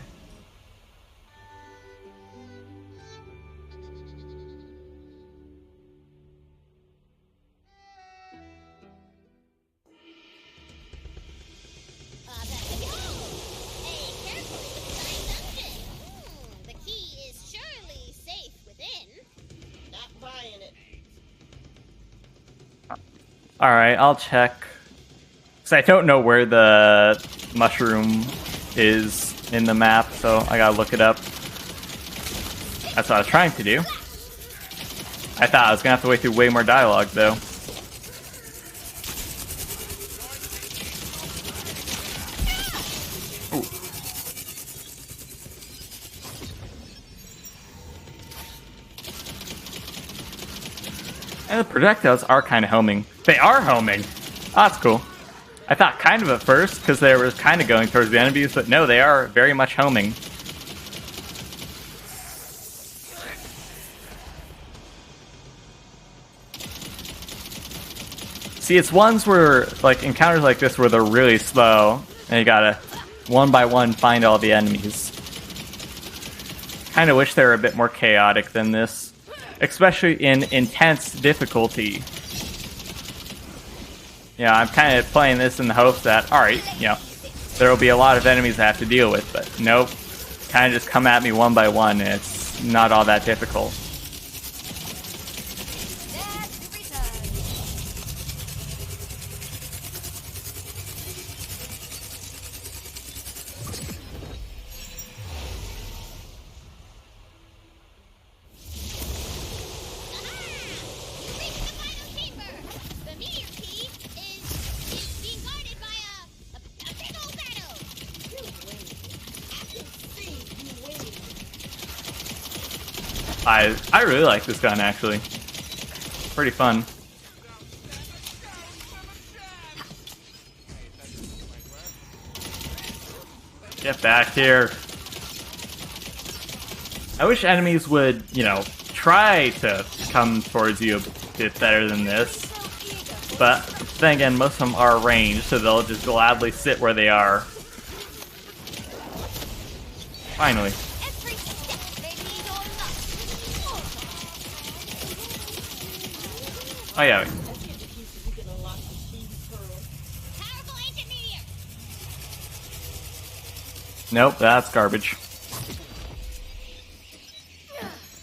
The key is surely safe within. Not buying it. Alright, I'll check. Because I don't know where the mushroom is in the map, so I gotta look it up. That's what I was trying to do. I thought I was gonna have to wait through way more dialogue, though. Ooh. And the projectiles are kind of homing. They are homing! Oh, that's cool. I thought kind of at first, because they were kind of going towards the enemies, but no, they are very much homing. See, it's ones where, like, encounters like this where they're really slow, and you gotta, one by one, find all the enemies. Kinda wish they were a bit more chaotic than this. Especially in intense difficulty. Yeah, I'm kind of playing this in the hopes that, alright, you know, there will be a lot of enemies I have to deal with, but nope. Kind of just come at me one by one, and it's not all that difficult. I really like this gun, actually. Pretty fun. Get back here. I wish enemies would, you know, try to come towards you a bit better than this. But then again, most of them are ranged, so they'll just gladly sit where they are. Finally. Oh yeah. Nope, that's garbage.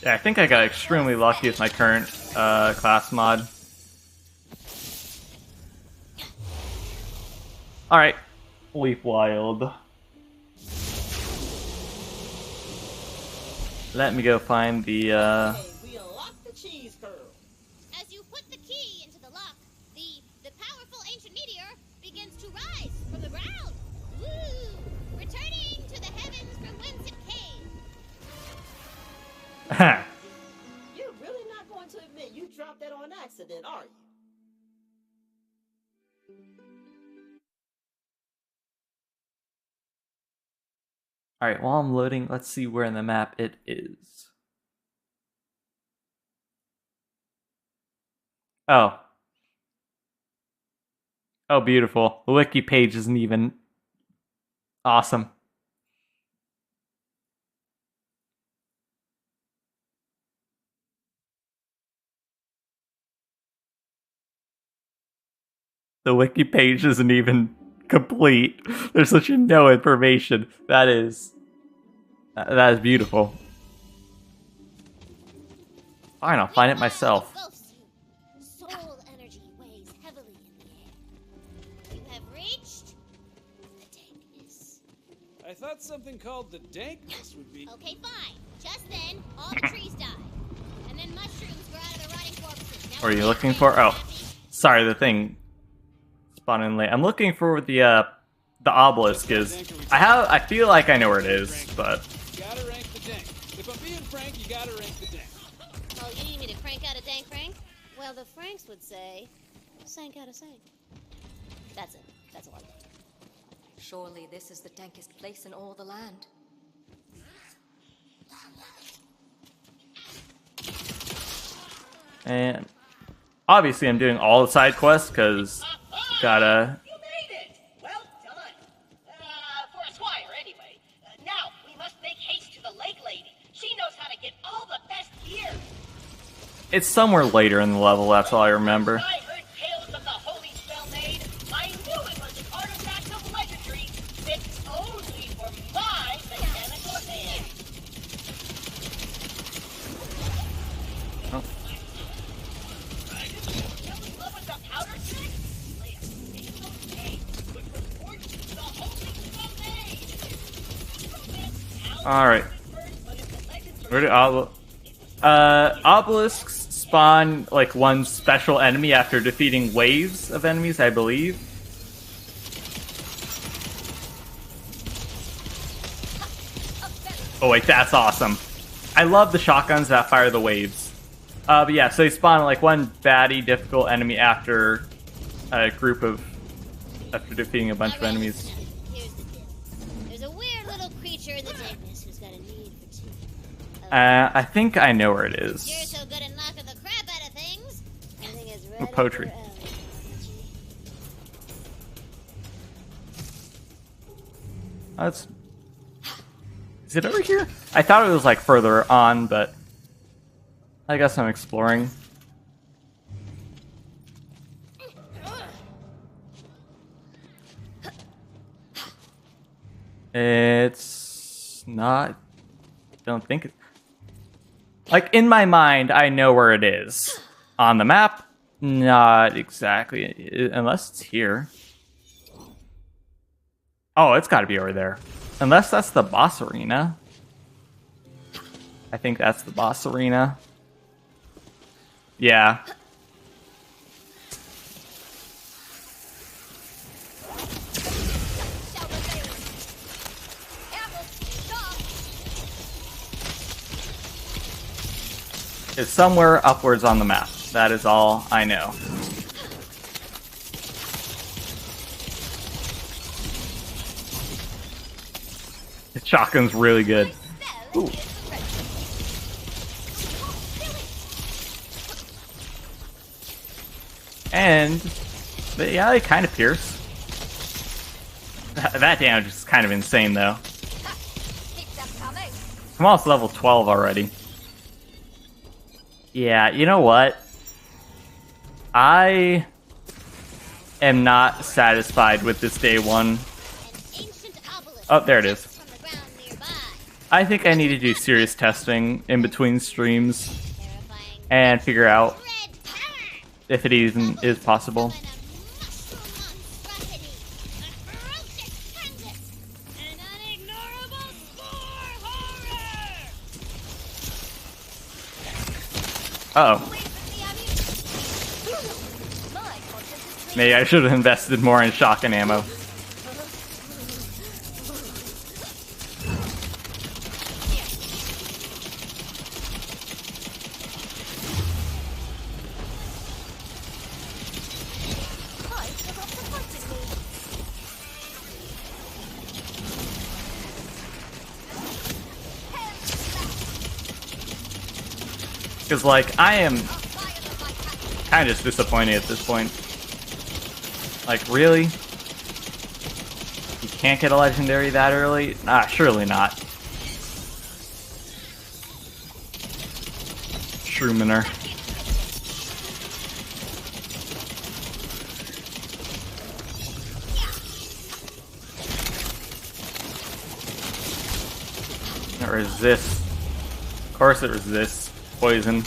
Yeah, I think I got extremely lucky with my current class mod. Alright, Leap Wild. Let me go find the You're really not going to admit you dropped that on accident, are you? Alright, while I'm loading, let's see where in the map it is. Oh. Oh, beautiful. The wiki page isn't even awesome. The wiki page isn't even complete. There's such no information. That is beautiful. Fine, I'll find it myself. Soul energy weighs heavily in the air. You have reached the dankness. I thought something called the dankness would be... Okay, fine. Just then, all the trees died. And then mushrooms grew out of the rotting corpses. What are you looking for? Oh, sorry, the thing spawned in late. I'm looking for the obelisk is. I feel like I know where it is, but... You gotta rank the dank. If I'm being frank, you gotta rank the dank. Oh, you need me to crank out a dank Frank? Well, the Franks would say, sank out a sank. That's it. That's all I got. Surely this is the dankest place in all the land. And obviously I'm doing all the side quests, because gotta... You made it! Well done. For a squire, anyway. Now, we must make haste to the lake lady. She knows how to get all the best gear. It's somewhere later in the level, that's all I remember. I heard tales of the holy spell made. I knew it was an artifact of legendary, fit only for my mechanical hand. Oh. Alright. Where do obelisks spawn like one special enemy after defeating waves of enemies, I believe. Oh wait, that's awesome. I love the shotguns that fire the waves. But yeah, so they spawn like one baddie difficult enemy after a group of... after defeating a bunch of enemies. Here's the deal. There's a weird little creature in the dankness who's got a need for tea. I think I know where it is. You're so good at knocking the crap out of things. I think it's right Poetry. up your alley. That's... Is it over here? I thought it was like further on, but I guess I'm exploring. It's not... I don't think it's... Like, in my mind, I know where it is. On the map, not exactly. Unless it's here. Oh, it's got to be over there. Unless that's the boss arena. I think that's the boss arena. Yeah. It's somewhere upwards on the map. That is all I know. The shotgun's really good. Ooh. And yeah, they kind of pierce. That damage is kind of insane, though. I'm also level 12 already. Yeah, you know what? I am not satisfied with this day one. Oh, there it is. I think I need to do serious testing in between streams and figure out if it even is possible. Uh-oh. Maybe I should have invested more in shotgun ammo. Because, like, I am kind of just disappointed at this point. Like, really? You can't get a legendary that early? Ah, surely not. Shroomener. It resists. Of course it resists poison.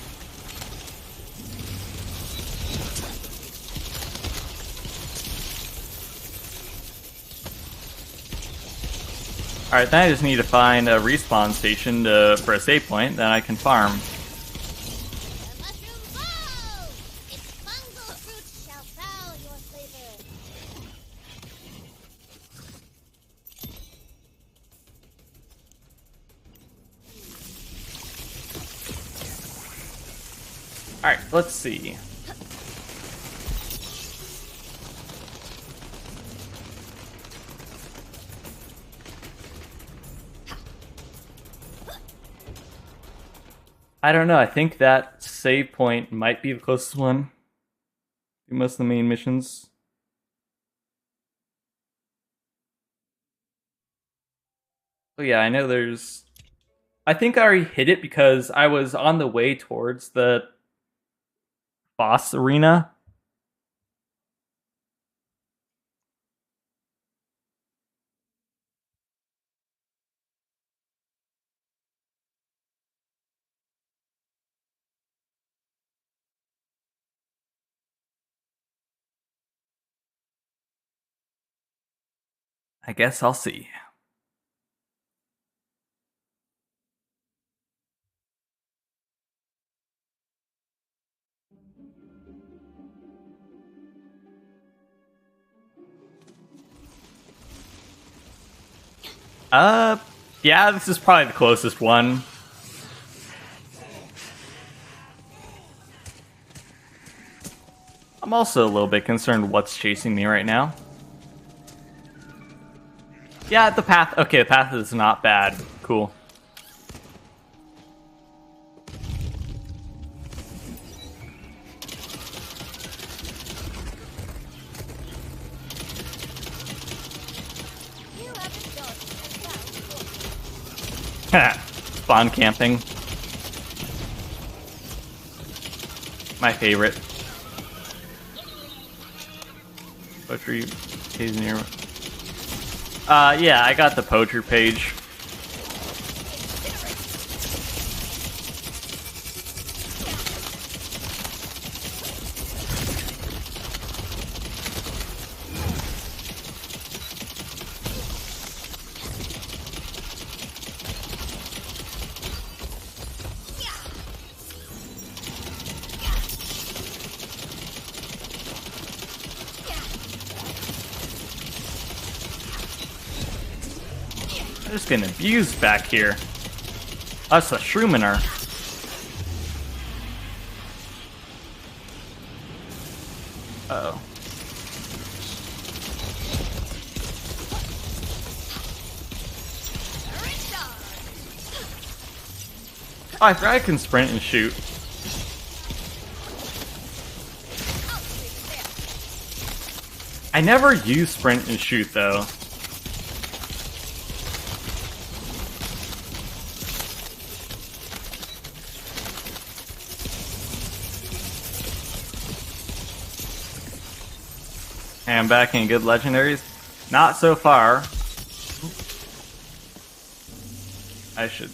Alright, then I just need to find a respawn station for a save point, then I can farm. Alright, let's see. I don't know, I think that save point might be the closest one. Do most of the main missions. Oh yeah, I know there's... I think I already hit it because I was on the way towards the boss arena. I guess I'll see. Yeah, this is probably the closest one. I'm also a little bit concerned what's chasing me right now. Yeah, the path. Okay, the path is not bad. Cool. Spawn camping. My favorite. Poetry page near. Yeah, I got the poetry page. I'm just getting abused back here. Us, a Shroomener. Uh-oh. Oh, I forgot I can sprint and shoot. I never use sprint and shoot, though. And I'm back in good legendaries. Not so far. I should.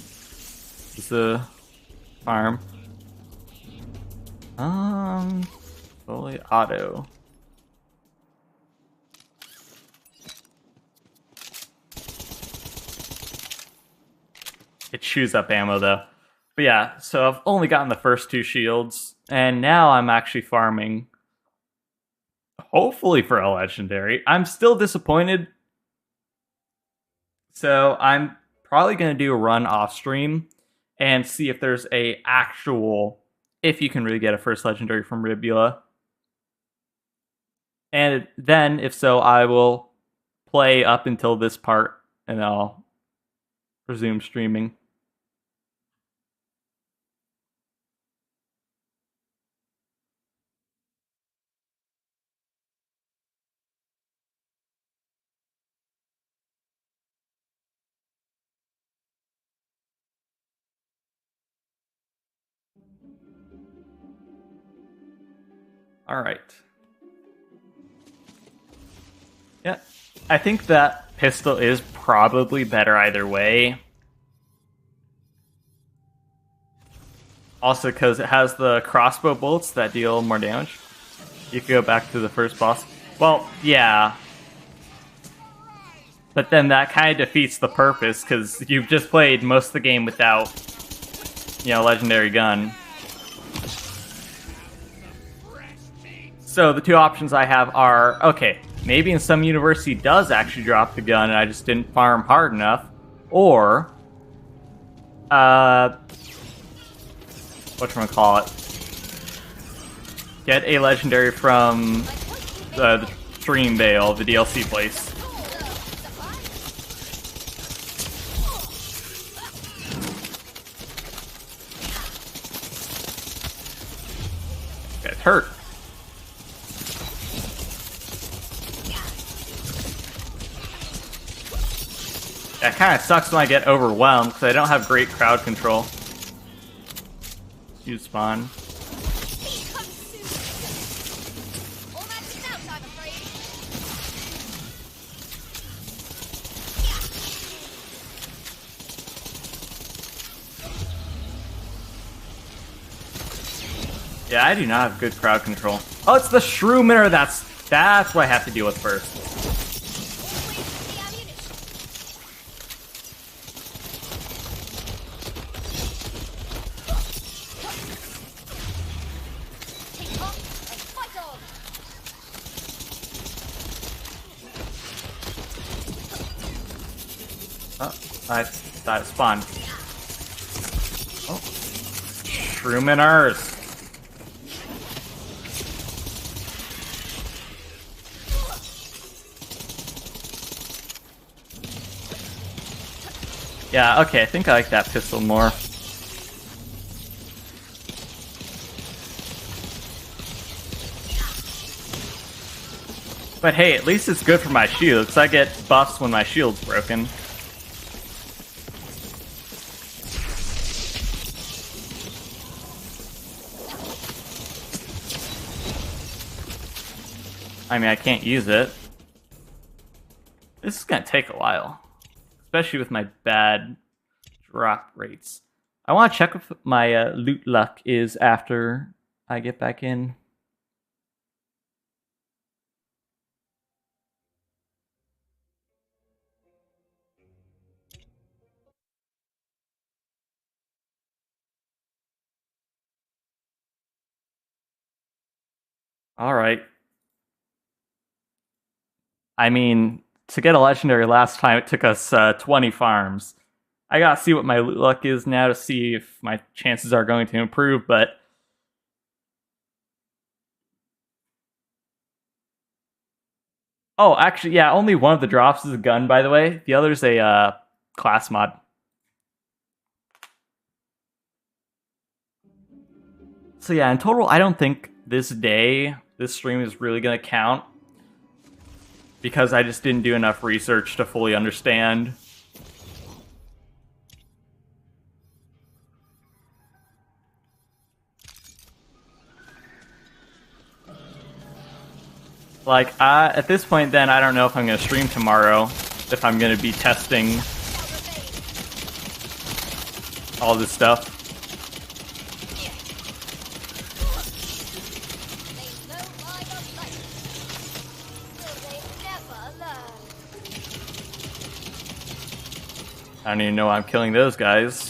It's a farm. Fully auto. It chews up ammo though. But yeah, so I've only gotten the first 2 shields, and now I'm actually farming. Hopefully for a legendary. I'm still disappointed. So I'm probably going to do a run off stream and see if there's a actual, if you can really get a first legendary from Ribula. And then, if so, I will play up until this part and I'll resume streaming. Alright. Yeah, I think that pistol is probably better either way. Also, because it has the crossbow bolts that deal more damage. You can go back to the first boss. Well, yeah. But then that kind of defeats the purpose, because you've just played most of the game without, you know, legendary gun. So the 2 options I have are, okay, maybe in some universe he does actually drop the gun and I just didn't farm hard enough, or, whatchamacallit, get a legendary from the Dream Vale, the DLC place. Gets hurt. That kind of sucks when I get overwhelmed, because I don't have great crowd control. Use spawn. Yeah, I do not have good crowd control. Oh, it's the Shroomener that's what I have to deal with first. Oh, I died of spawn. Oh. Shroomeners. Yeah, okay, I think I like that pistol more. But hey, at least it's good for my shield, because I get buffs when my shield's broken. I mean, I can't use it. This is gonna take a while. Especially with my bad drop rates. I want to check if my loot luck is after I get back in. Alright. I mean, to get a legendary last time, it took us 20 farms. I gotta see what my loot luck is now to see if my chances are going to improve, but... Oh, actually, yeah, only one of the drops is a gun, by the way. The other's a class mod. So yeah, in total, I don't think this stream is really going to count. Because I just didn't do enough research to fully understand. Like, at this point then, I don't know if I'm going to stream tomorrow. If I'm going to be testing all this stuff. I don't even know why I'm killing those guys.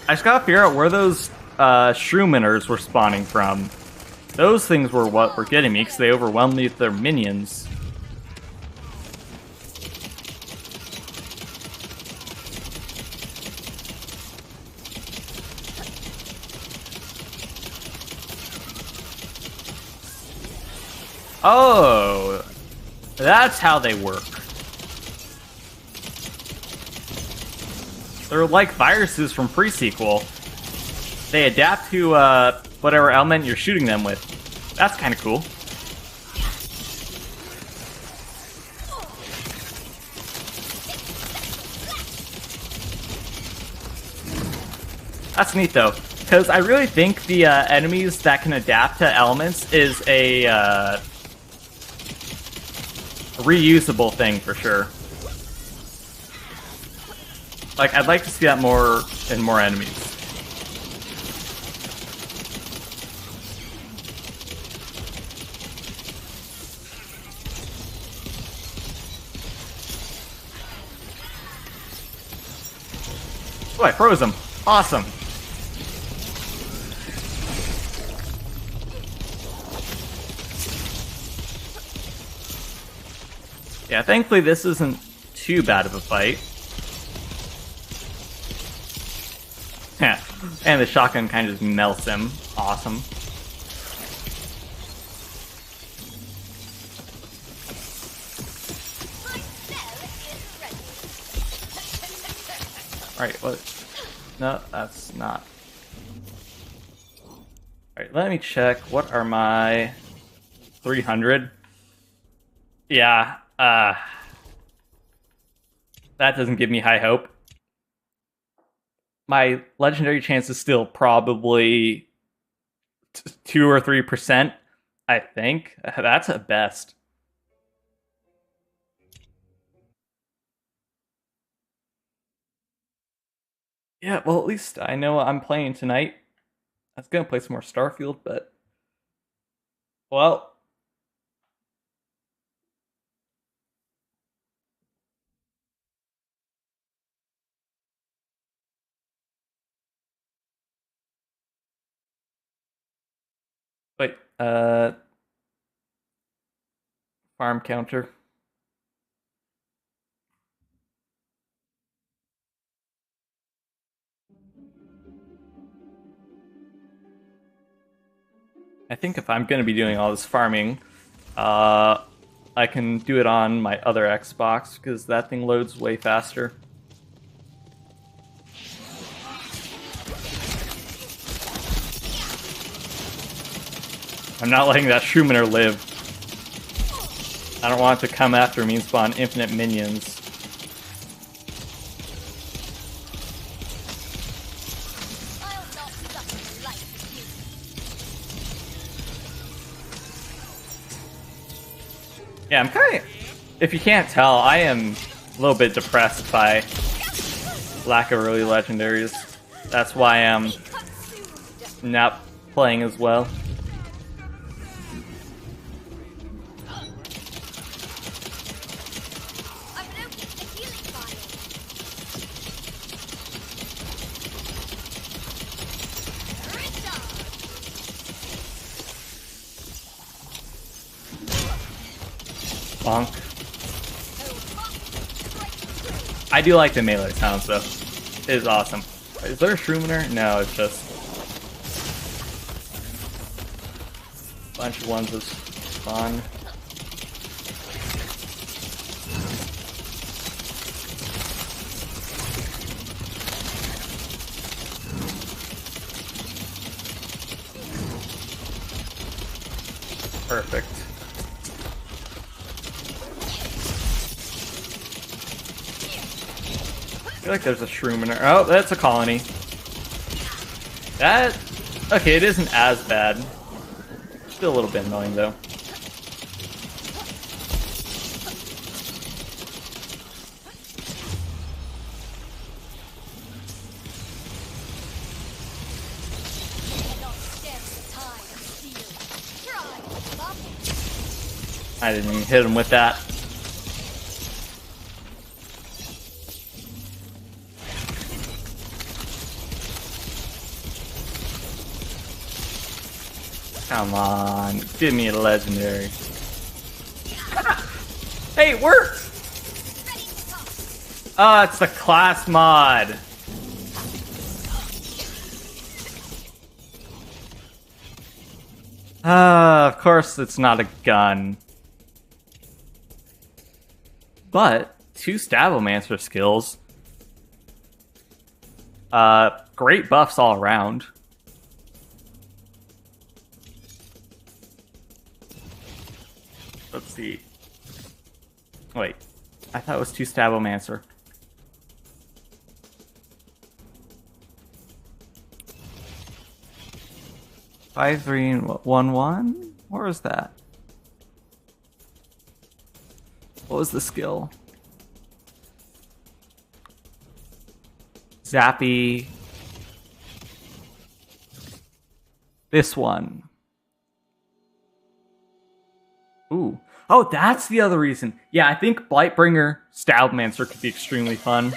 I just gotta figure out where those Shroominers were spawning from. Those things were what were getting me, because they overwhelmed me with their minions. Oh, that's how they work. They're like viruses from pre-sequel. They adapt to whatever element you're shooting them with. That's kind of cool. That's neat though, because I really think the enemies that can adapt to elements is a reusable thing for sure. Like, I'd like to see that more in more enemies. Oh, I froze him. Awesome. Yeah, thankfully this isn't too bad of a fight. Yeah, and the shotgun kind of just melts him. Awesome. Alright, what? No, that's not. Alright, let me check. What are my 300? Yeah, that doesn't give me high hope. My legendary chance is still probably 2 or 3%, I think. That's at best. Yeah, well, at least I know I'm playing tonight. I was gonna play some more Starfield, but... Well... Wait, farm counter. I think if I'm going to be doing all this farming, I can do it on my other Xbox, because that thing loads way faster. I'm not letting that Shroomer live. I don't want it to come after me and spawn infinite minions. Yeah, I'm kind of... If you can't tell, I am a little bit depressed by lack of early legendaries. That's why I'm not playing as well. Bonk. I do like the melee sounds though. It is awesome. Is there a Shroomer? No, it's just a bunch of ones of fun. Perfect. I feel like there's a shroom in there. Oh, that's a colony. That... Okay, it isn't as bad. Still a little bit annoying, though. I didn't even hit him with that. Come on, give me a legendary. Hey, it worked! Oh, it's the class mod. Of course it's not a gun. But, 2 Stab-O-Mancer skills. Great buffs all around. Let's see. Wait, I thought it was 2 Stab-O-Mancer. Five, 3, and 1, 1? Where was that? What was the skill? Zappy. This one. Ooh. Oh, that's the other reason. Yeah, I think Blightbringer Stab-O-Mancer could be extremely fun.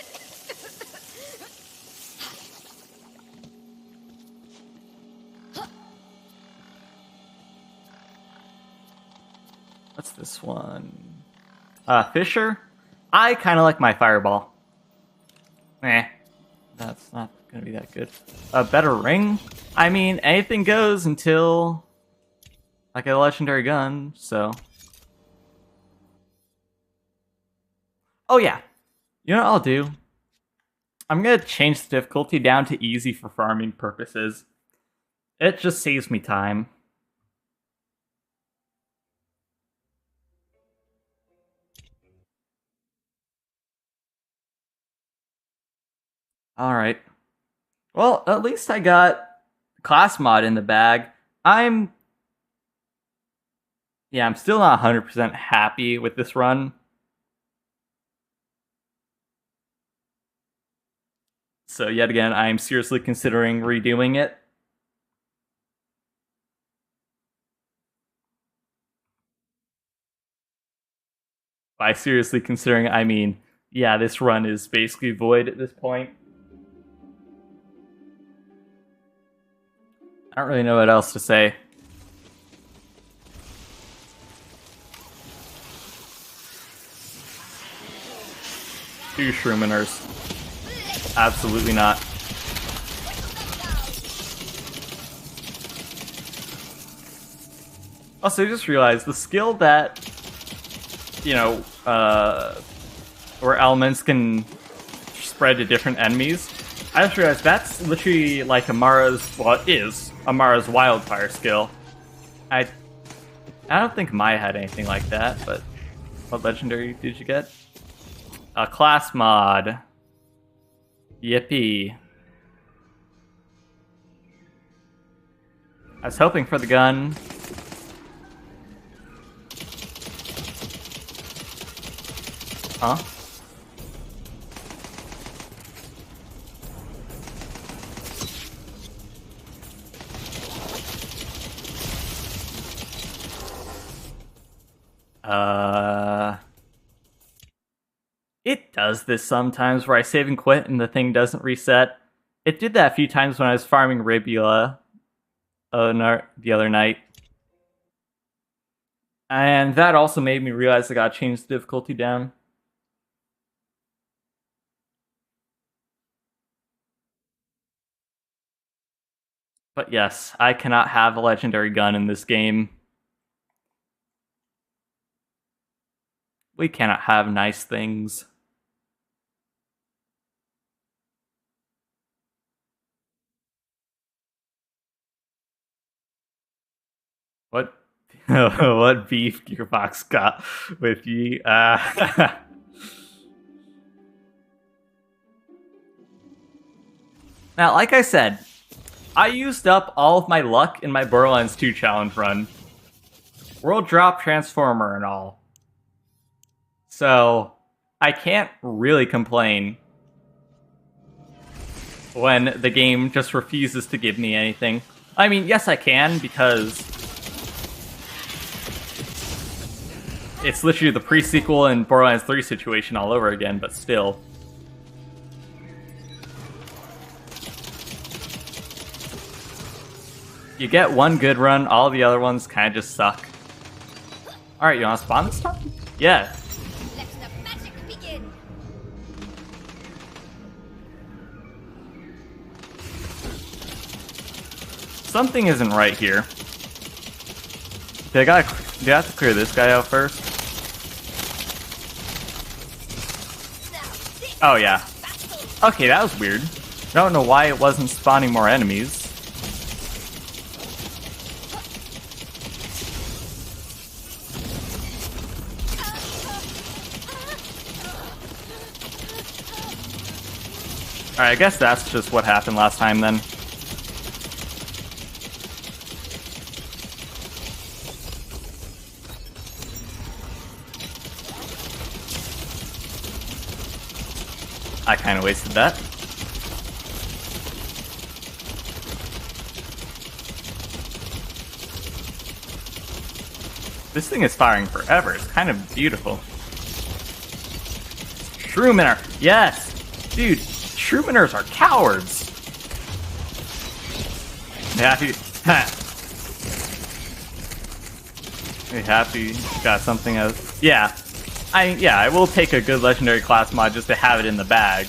What's this one? Fisher? I kind of like my Fireball. That's not going to be that good. A better ring? I mean, anything goes until I get a legendary gun, so... Oh yeah, you know what I'll do? I'm going to change the difficulty down to easy for farming purposes. It just saves me time. Alright. Well, at least I got class mod in the bag. I'm still not 100% happy with this run. So yet again, I'm seriously considering redoing it. By seriously considering, I mean, yeah, this run is basically void at this point. I don't really know what else to say. Two Shroominers. Absolutely not. Also, I just realized the skill that, you know, where elements can spread to different enemies. I just realized that's literally like Amara's, well, it is Amara's wildfire skill. I don't think Maya had anything like that, but what legendary did you get? A class mod. Yippee. I was hoping for the gun. Huh? It does this sometimes where I save and quit and the thing doesn't reset. It did that a few times when I was farming Ribula the other night. And that also made me realize I gotta change the difficulty down. But yes, I cannot have a legendary gun in this game. We cannot have nice things. What what beef Gearbox got with you? Now, like I said, I used up all of my luck in my Borderlands 2 challenge run. World drop Transformer and all. So, I can't really complain when the game just refuses to give me anything. I mean, yes I can, because it's literally the pre-sequel and Borderlands 3 situation all over again, but still. You get one good run, all the other ones kind of just suck. Alright, you wanna spawn this time? Yeah. Let the magic begin. Something isn't right here. Do I have to clear this guy out first? Oh yeah. Okay, that was weird. I don't know why it wasn't spawning more enemies. Alright, I guess that's just what happened last time then. I kinda wasted that. This thing is firing forever. It's kind of beautiful. Shroomer! Yes! Dude, Shroominers are cowards! You happy? You happy you got something else? Yeah. I will take a good legendary class mod just to have it in the bag.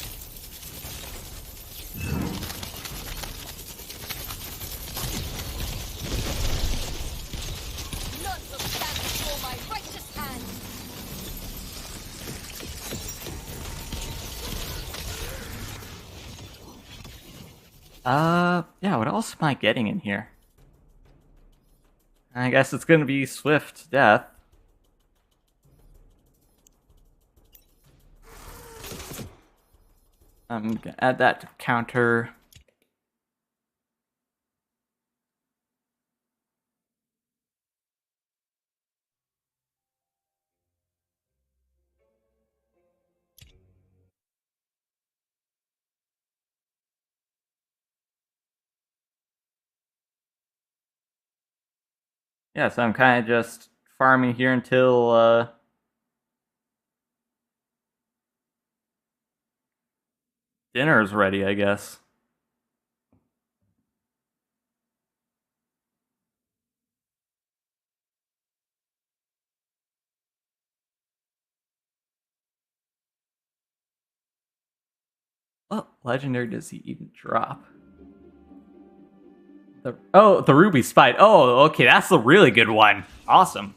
None will stand before my righteous hand. Yeah, what else am I getting in here? I guess it's gonna be swift death. I'm gonna add that to counter. Yeah, so I'm kind of just farming here until, dinner's ready, I guess. What legendary does he even drop? The Ruby Spite. Oh, okay, that's the really good one. Awesome.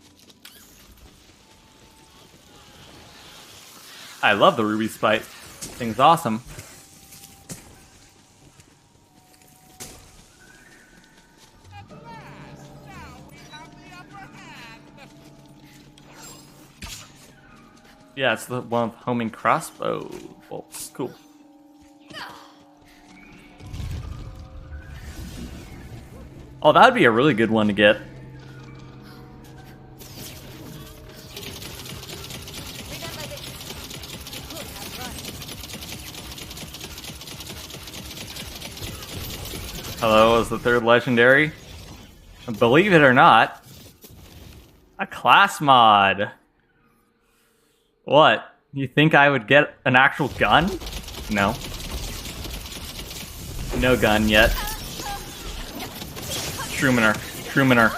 I love the Ruby Spite. Thing's awesome. Yeah, it's the one with homing crossbow bolts. Cool. Oh, that would be a really good one to get. Remember this. Hello, is the third legendary? Believe it or not, a class mod. What? You think I would get an actual gun? No. No gun yet. Shroomer. Shroomer.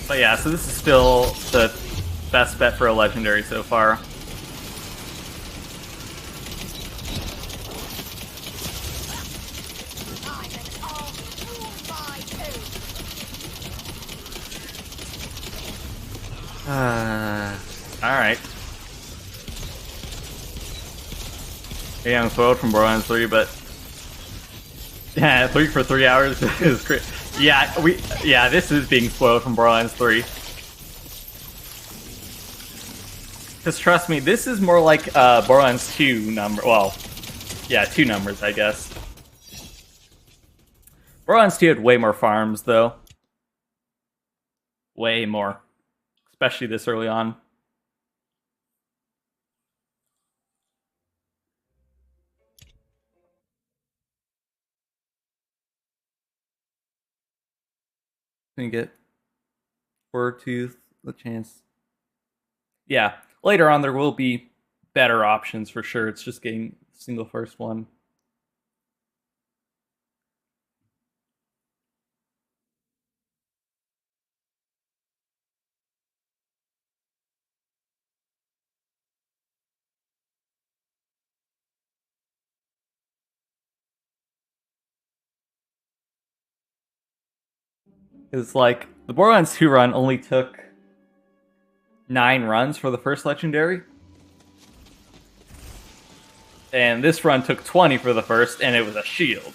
But yeah, so this is still the best bet for a legendary so far. Alright. Yeah, I'm spoiled from Borderlands 3, but yeah, 3 for 3 hours is great. Yeah, this is being spoiled from Borderlands 3. Because trust me, this is more like Borderlands 2 number. Well, yeah, 2 numbers, I guess. Borderlands 2 had way more farms, though. Way more. Especially this early on. Can you get Tooth the chance? Yeah, later on there will be better options for sure. It's just getting single first one. It's like the Borderlands 2 run only took 9 runs for the first legendary. And this run took 20 for the first, and it was a shield.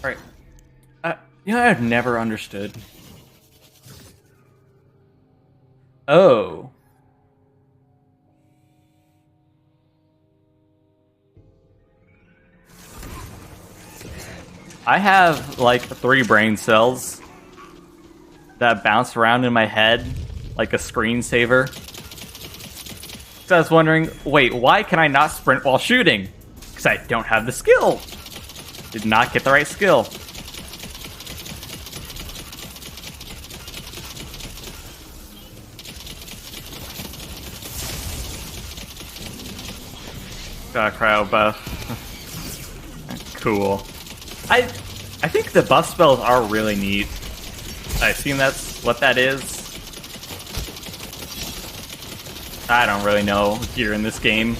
Alright. You know, I've never understood. Oh. I have, like, 3 brain cells that bounce around in my head like a screensaver. So I was wondering, wait, why can I not sprint while shooting? Because I don't have the skill. Did not get the right skill. Got a cryo buff. Cool. I think the buff spells are really neat. I assume that's what that is. I don't really know here in this game.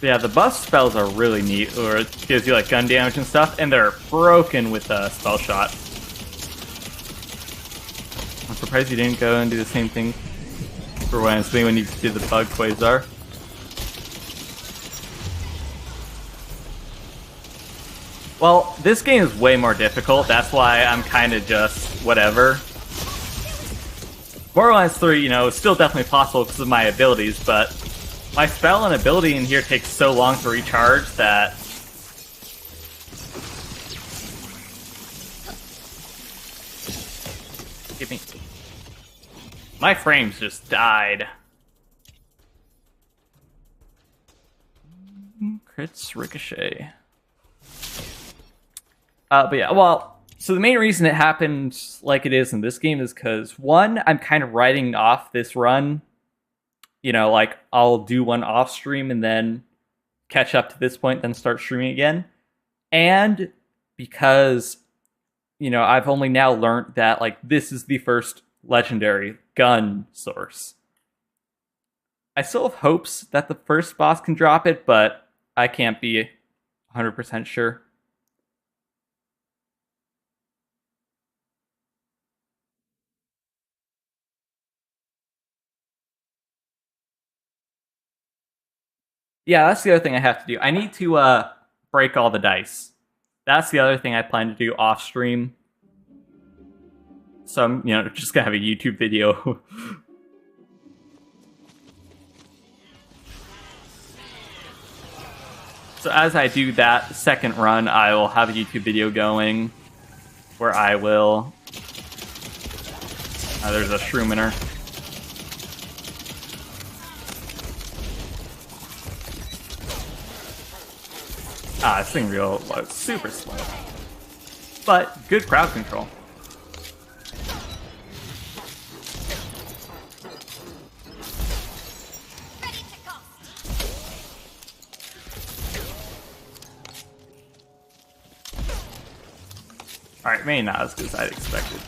Yeah, the buff spells are really neat, or it gives you like gun damage and stuff, and they're broken with a spell shot. I'm surprised you didn't go and do the same thing for Wednesday when you did the bug quasar. Well, this game is way more difficult, that's why I'm kind of just whatever. Borderlands 3, you know, is still definitely possible because of my abilities, but my spell and ability in here takes so long to recharge that... Give me... My frames just died. Crits ricochet. But yeah, well, so the main reason it happened like it is in this game is because, one, I'm kind of writing off this run. You know, like, I'll do one off stream and then catch up to this point, then start streaming again. And because, you know, I've only now learned that, like, this is the first legendary gun source. I still have hopes that the first boss can drop it, but I can't be 100% sure. Yeah, that's the other thing I have to do. I need to break all the dice. That's the other thing I plan to do off stream. So I'm, just gonna have a YouTube video. So as I do that second run, I will have a YouTube video going where I will... there's a shroom in her. This thing was super slow. But good crowd control. Alright, maybe not as good as I'd expected.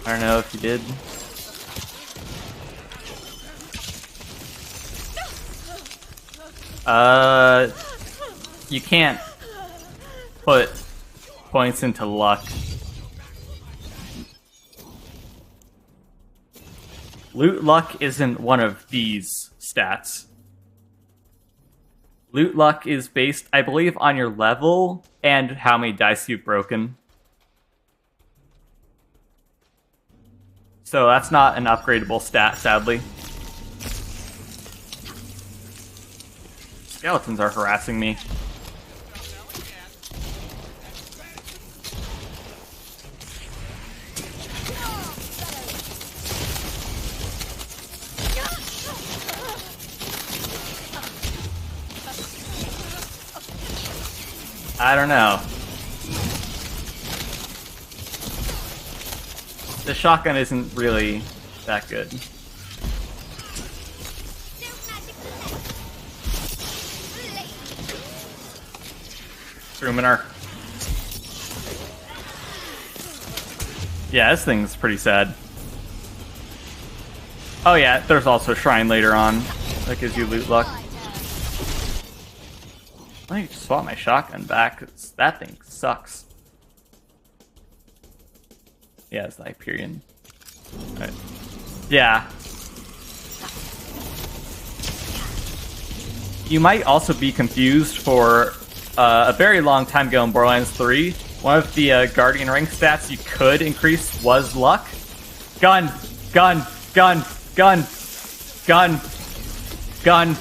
I don't know if you did. You can't put points into luck. Loot luck isn't one of these stats. Loot luck is based, I believe, on your level and how many dice you've broken. So that's not an upgradable stat, sadly. Skeletons are harassing me. I don't know. The shotgun isn't really that good. Ruminar. Yeah, this thing's pretty sad. Oh yeah, there's also a shrine later on that gives you loot luck. Let me swap my shotgun back, 'cause that thing sucks. Yeah, it's the Hyperion. Right. Yeah. You might also be confused for a very long time ago in Borderlands 3. One of the Guardian rank stats you could increase was luck. Gun! Gun! Gun! Gun! Gun! Gun!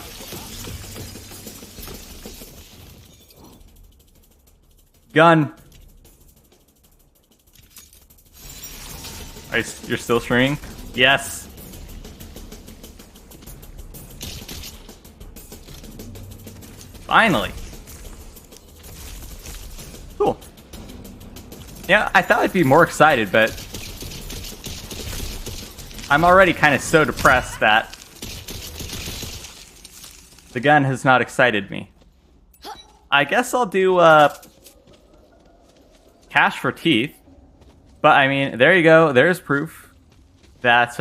Gun! You're still streaming? Yes! Finally! Cool. Yeah, I thought I'd be more excited, but I'm already kind of so depressed that the gun has not excited me. I guess I'll do cash for teeth. But I mean, there you go. There's proof that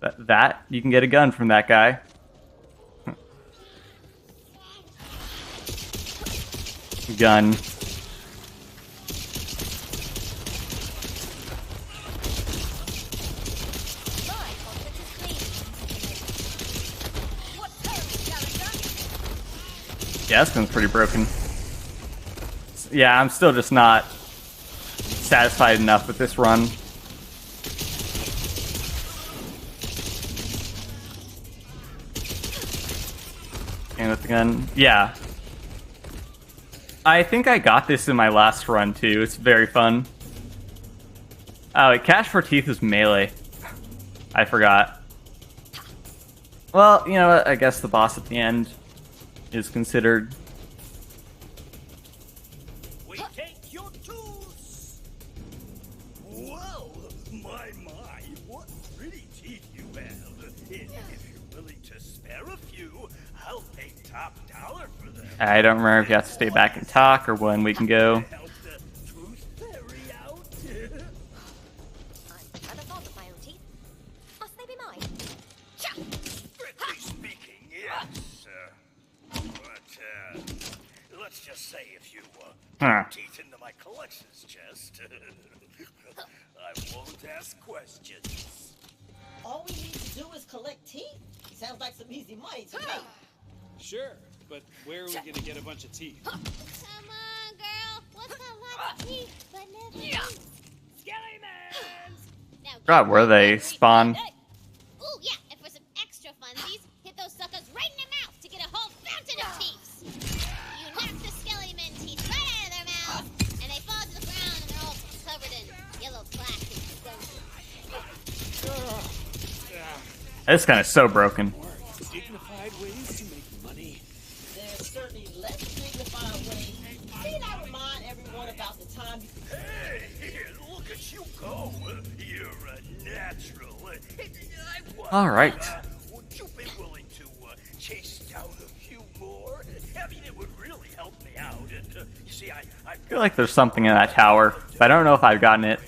that you can get a gun from that guy. Gun. Yeah, this one's pretty broken. Yeah, I'm still just not satisfied enough with this run. And with the gun, yeah. I think I got this in my last run too. It's very fun. Oh, wait, Cash for Teeth is melee. I forgot. Well, you know what? I guess the boss at the end is considered. We take your tools. Whoa, my, what pretty teeth you have. If you're willing to spare a few, I'll pay top dollar for them. I don't remember if you have to stay back and talk or when we can go. let's just say if you Huh. put teeth into my collections chest, I won't ask questions. All we need to do is collect teeth. Sounds like some easy money to me. Sure, but where are we gonna get a bunch of teeth? Come on, girl. What's got lots of teeth, but never teeth? Skelly-mans! Now, God, where they spawn. Ooh, yeah, and for some extra funsies, hit those suckers right in the mouth to get a whole fountain of teeth. You knock the Skelly-man teeth right out of their mouths, and they fall to the ground, and they're all covered in yellow plastic. This gun is so broken. More dignified ways to make money. There's certainly less dignified ways. Didn't I remind everyone about the time you... Hey, here, look at you go. You're a natural. All right. Would you be willing to chase down a few more? I mean, it would really help me out. And you see, I feel like there's something in that tower, but I don't know if I've gotten it,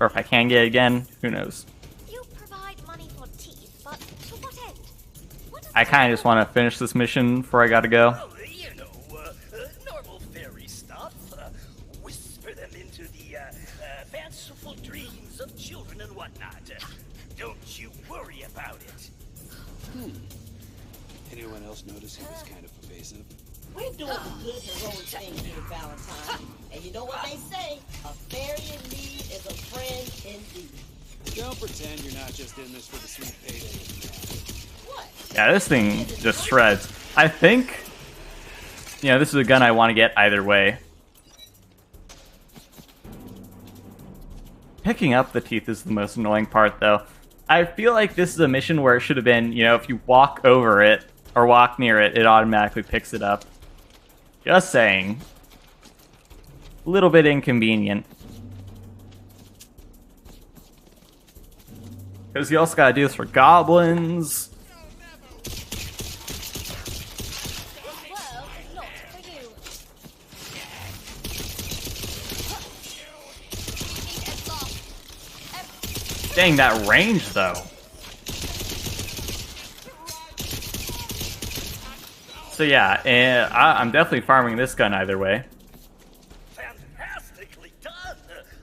or if I can get it again. Who knows? You provide money for teeth, but to what end? What does I kind of just want to finish this mission before I gotta go. Well, you know, normal fairy stuff. Whisper them into the fanciful dreams of children and whatnot. Don't you worry about it. Anyone else notice he was kind of evasive? We're doing the good heroic thing here, Valentine. And you know what they say? A fairy in need is a friend indeed. Don't pretend you're not just in this for the sweet payday. What? Yeah, this thing just shreds. I think, you know, this is a gun I want to get either way. Picking up the teeth is the most annoying part, though. I feel like this is a mission where it should have been, you know, if you walk over it or walk near it, it automatically picks it up. Just saying. A little bit inconvenient. Because you also gotta do this for goblins. Dang, that range, though. So yeah, I'm definitely farming this gun either way. Fantastically done.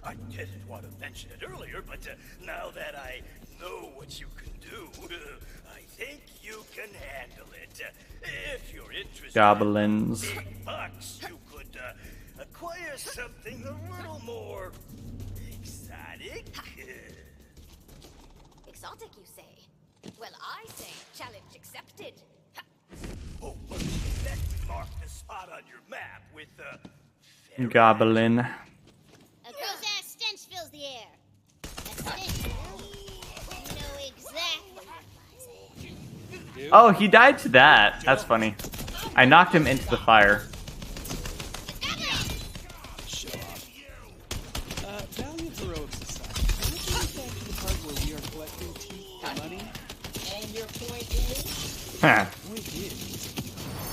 I didn't want to mention it earlier, but now that I know what you can do, I think you can handle it. If you're interested Goblins. in big bucks, you could acquire something a little more exotic. Exotic, you say? Well, I say challenge accepted. Oh, but let me mark the spot on your map with Goblin. A gross ass stench fills the air. A stench, you know exactly what lies ahead. Oh, he died to that. That's funny. I knocked him into the fire. Show off. Valiant heroics aside, can we get back to the part where we are collecting teeth for money? And your point is? Huh. Point is,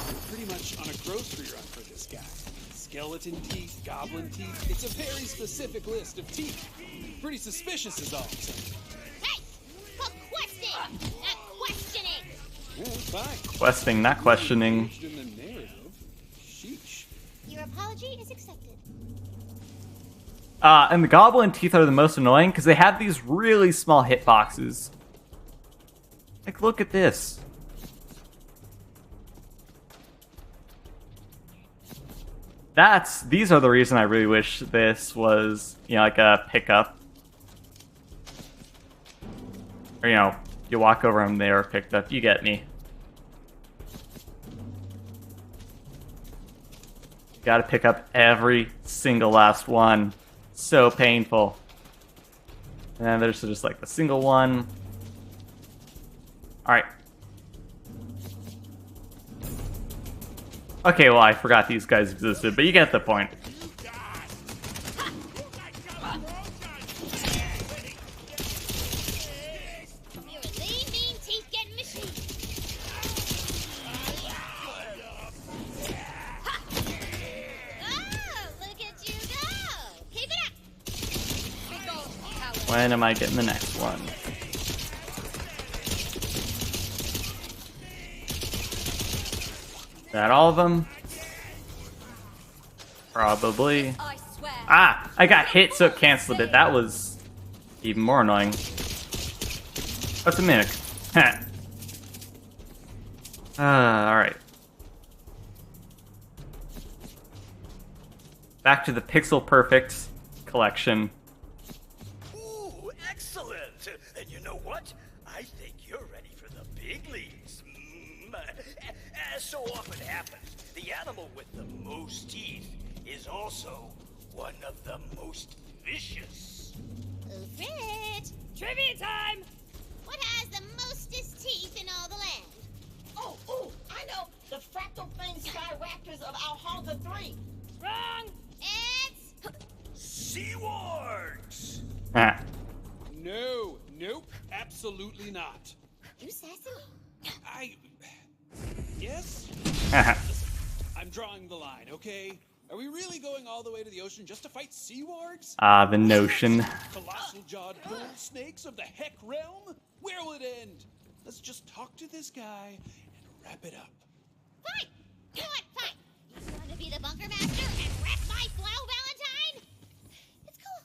we're pretty much on a grocery run for this guy. Skeleton teeth, goblin teeth. It's a very specific list of teeth. Pretty suspicious is all I'm saying. Hey! Called questing, not questioning! Yeah, fine. Questing, not questioning. Engaged in the narrative. Sheesh. Your apology is accepted. And the goblin teeth are the most annoying because they have these really small hitboxes. Like, look at this. These are the reason I really wish this was, you know, like a pickup. Or, you know, you walk over them, they are picked up. You get me. Gotta pick up every single last one. So painful. And then there's just like a single one. Alright. Okay, well, I forgot these guys existed, but you get the point. You're a lean, mean, teeth-getting machine. Oh, look at you go! Keep it up! When am I getting the next one? Is that all of them? Probably. Ah, I got hit, so it canceled it. That was even more annoying. What's a mimic? Alright. Back to the Pixel Perfect collection. Ooh, excellent! And you know what? I think you're ready for the big leagues. As so often happens, the animal with the most teeth is also one of the most vicious. Fred! Trivia time! What has the mostest teeth in all the land? Oh, I know! The fractal flame sky raptors of Alhanda 3! Wrong! It's... Seawards! Ah. No, nope, absolutely not. You sassy? Yes? I'm drawing the line, okay? Are we really going all the way to the ocean just to fight seawards? Ah, the notion. Colossal jawed bull snakes of the heck realm? Where will it end? Let's just talk to this guy and wrap it up. Fine! You know what? Fine! You want to be the bunker master and wreck my flow, Valentine? It's cool.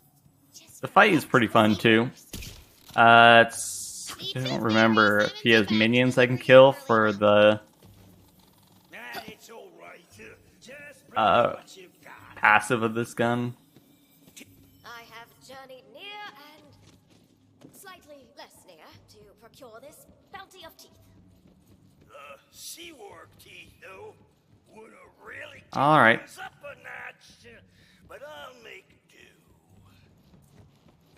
Just The fight is pretty fun too. I don't remember if he has minions I can kill for the It's all right. Just bring what you've got. passive of this gun. I have journeyed near and slightly less near to procure this bounty of teeth. The seaward teeth, though, would have really All right. us up a notch, but I'll make do.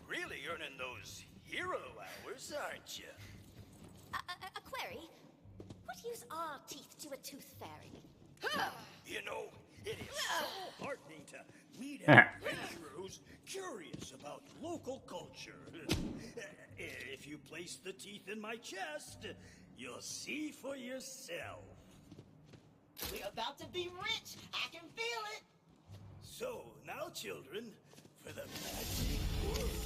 Really earning those hero hours, aren't you? A query? What use are teeth to a tooth fairy? You know, it is so heartening to meet an adventurer who's curious about local culture. If you place the teeth in my chest, you'll see for yourself. We're about to be rich! I can feel it! So, now children, for the magic words.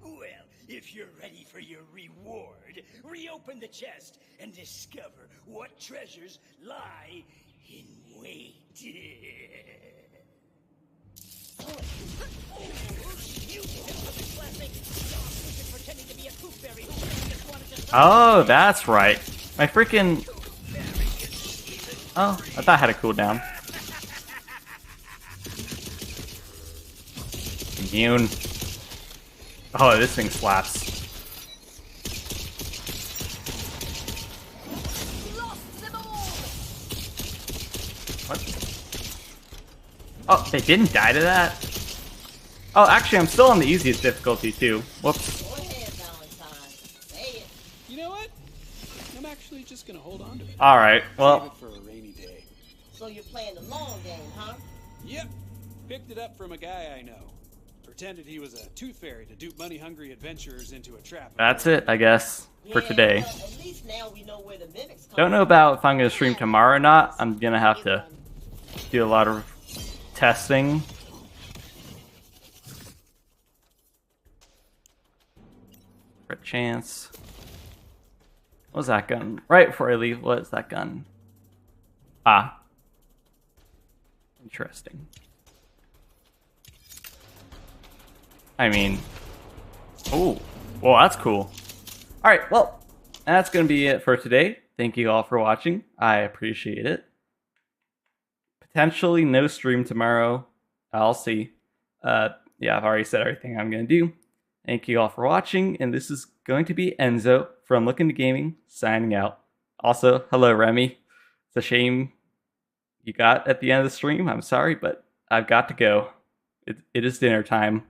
Well, if you're ready for your reward, reopen the chest and discover what treasures lie in wait. Oh, that's right. My freaking... Oh, I thought I had a cooldown. Immune. Oh, this thing slaps. What? Oh, they didn't die to that? Oh, actually, I'm still on the easiest difficulty, too. Whoops. Go ahead, Valentine. Say it. You know what? I'm actually just gonna hold on to it. Alright, Save well... it for a rainy day. So you're playing the long game, huh? Yep. Picked it up from a guy I know. Pretended he was a tooth fairy to dupe money-hungry adventurers into a trap. That's it, I guess, for today. Well, at least now we know where the mimics come Don't know about if I'm going to stream tomorrow or not. I'm going to have to do a lot of testing. For a chance. What was that gun? Right before I leave, what is that gun? Ah. Interesting. I mean... Oh, well, that's cool. Alright, well, that's going to be it for today. Thank you all for watching. I appreciate it. Potentially no stream tomorrow. I'll see. Yeah, I've already said everything I'm going to do. Thank you all for watching, and this is going to be Enzo from Look Into Gaming, signing out. Also, hello, Remy. It's a shame you got at the end of the stream. I'm sorry, but I've got to go. It is dinner time.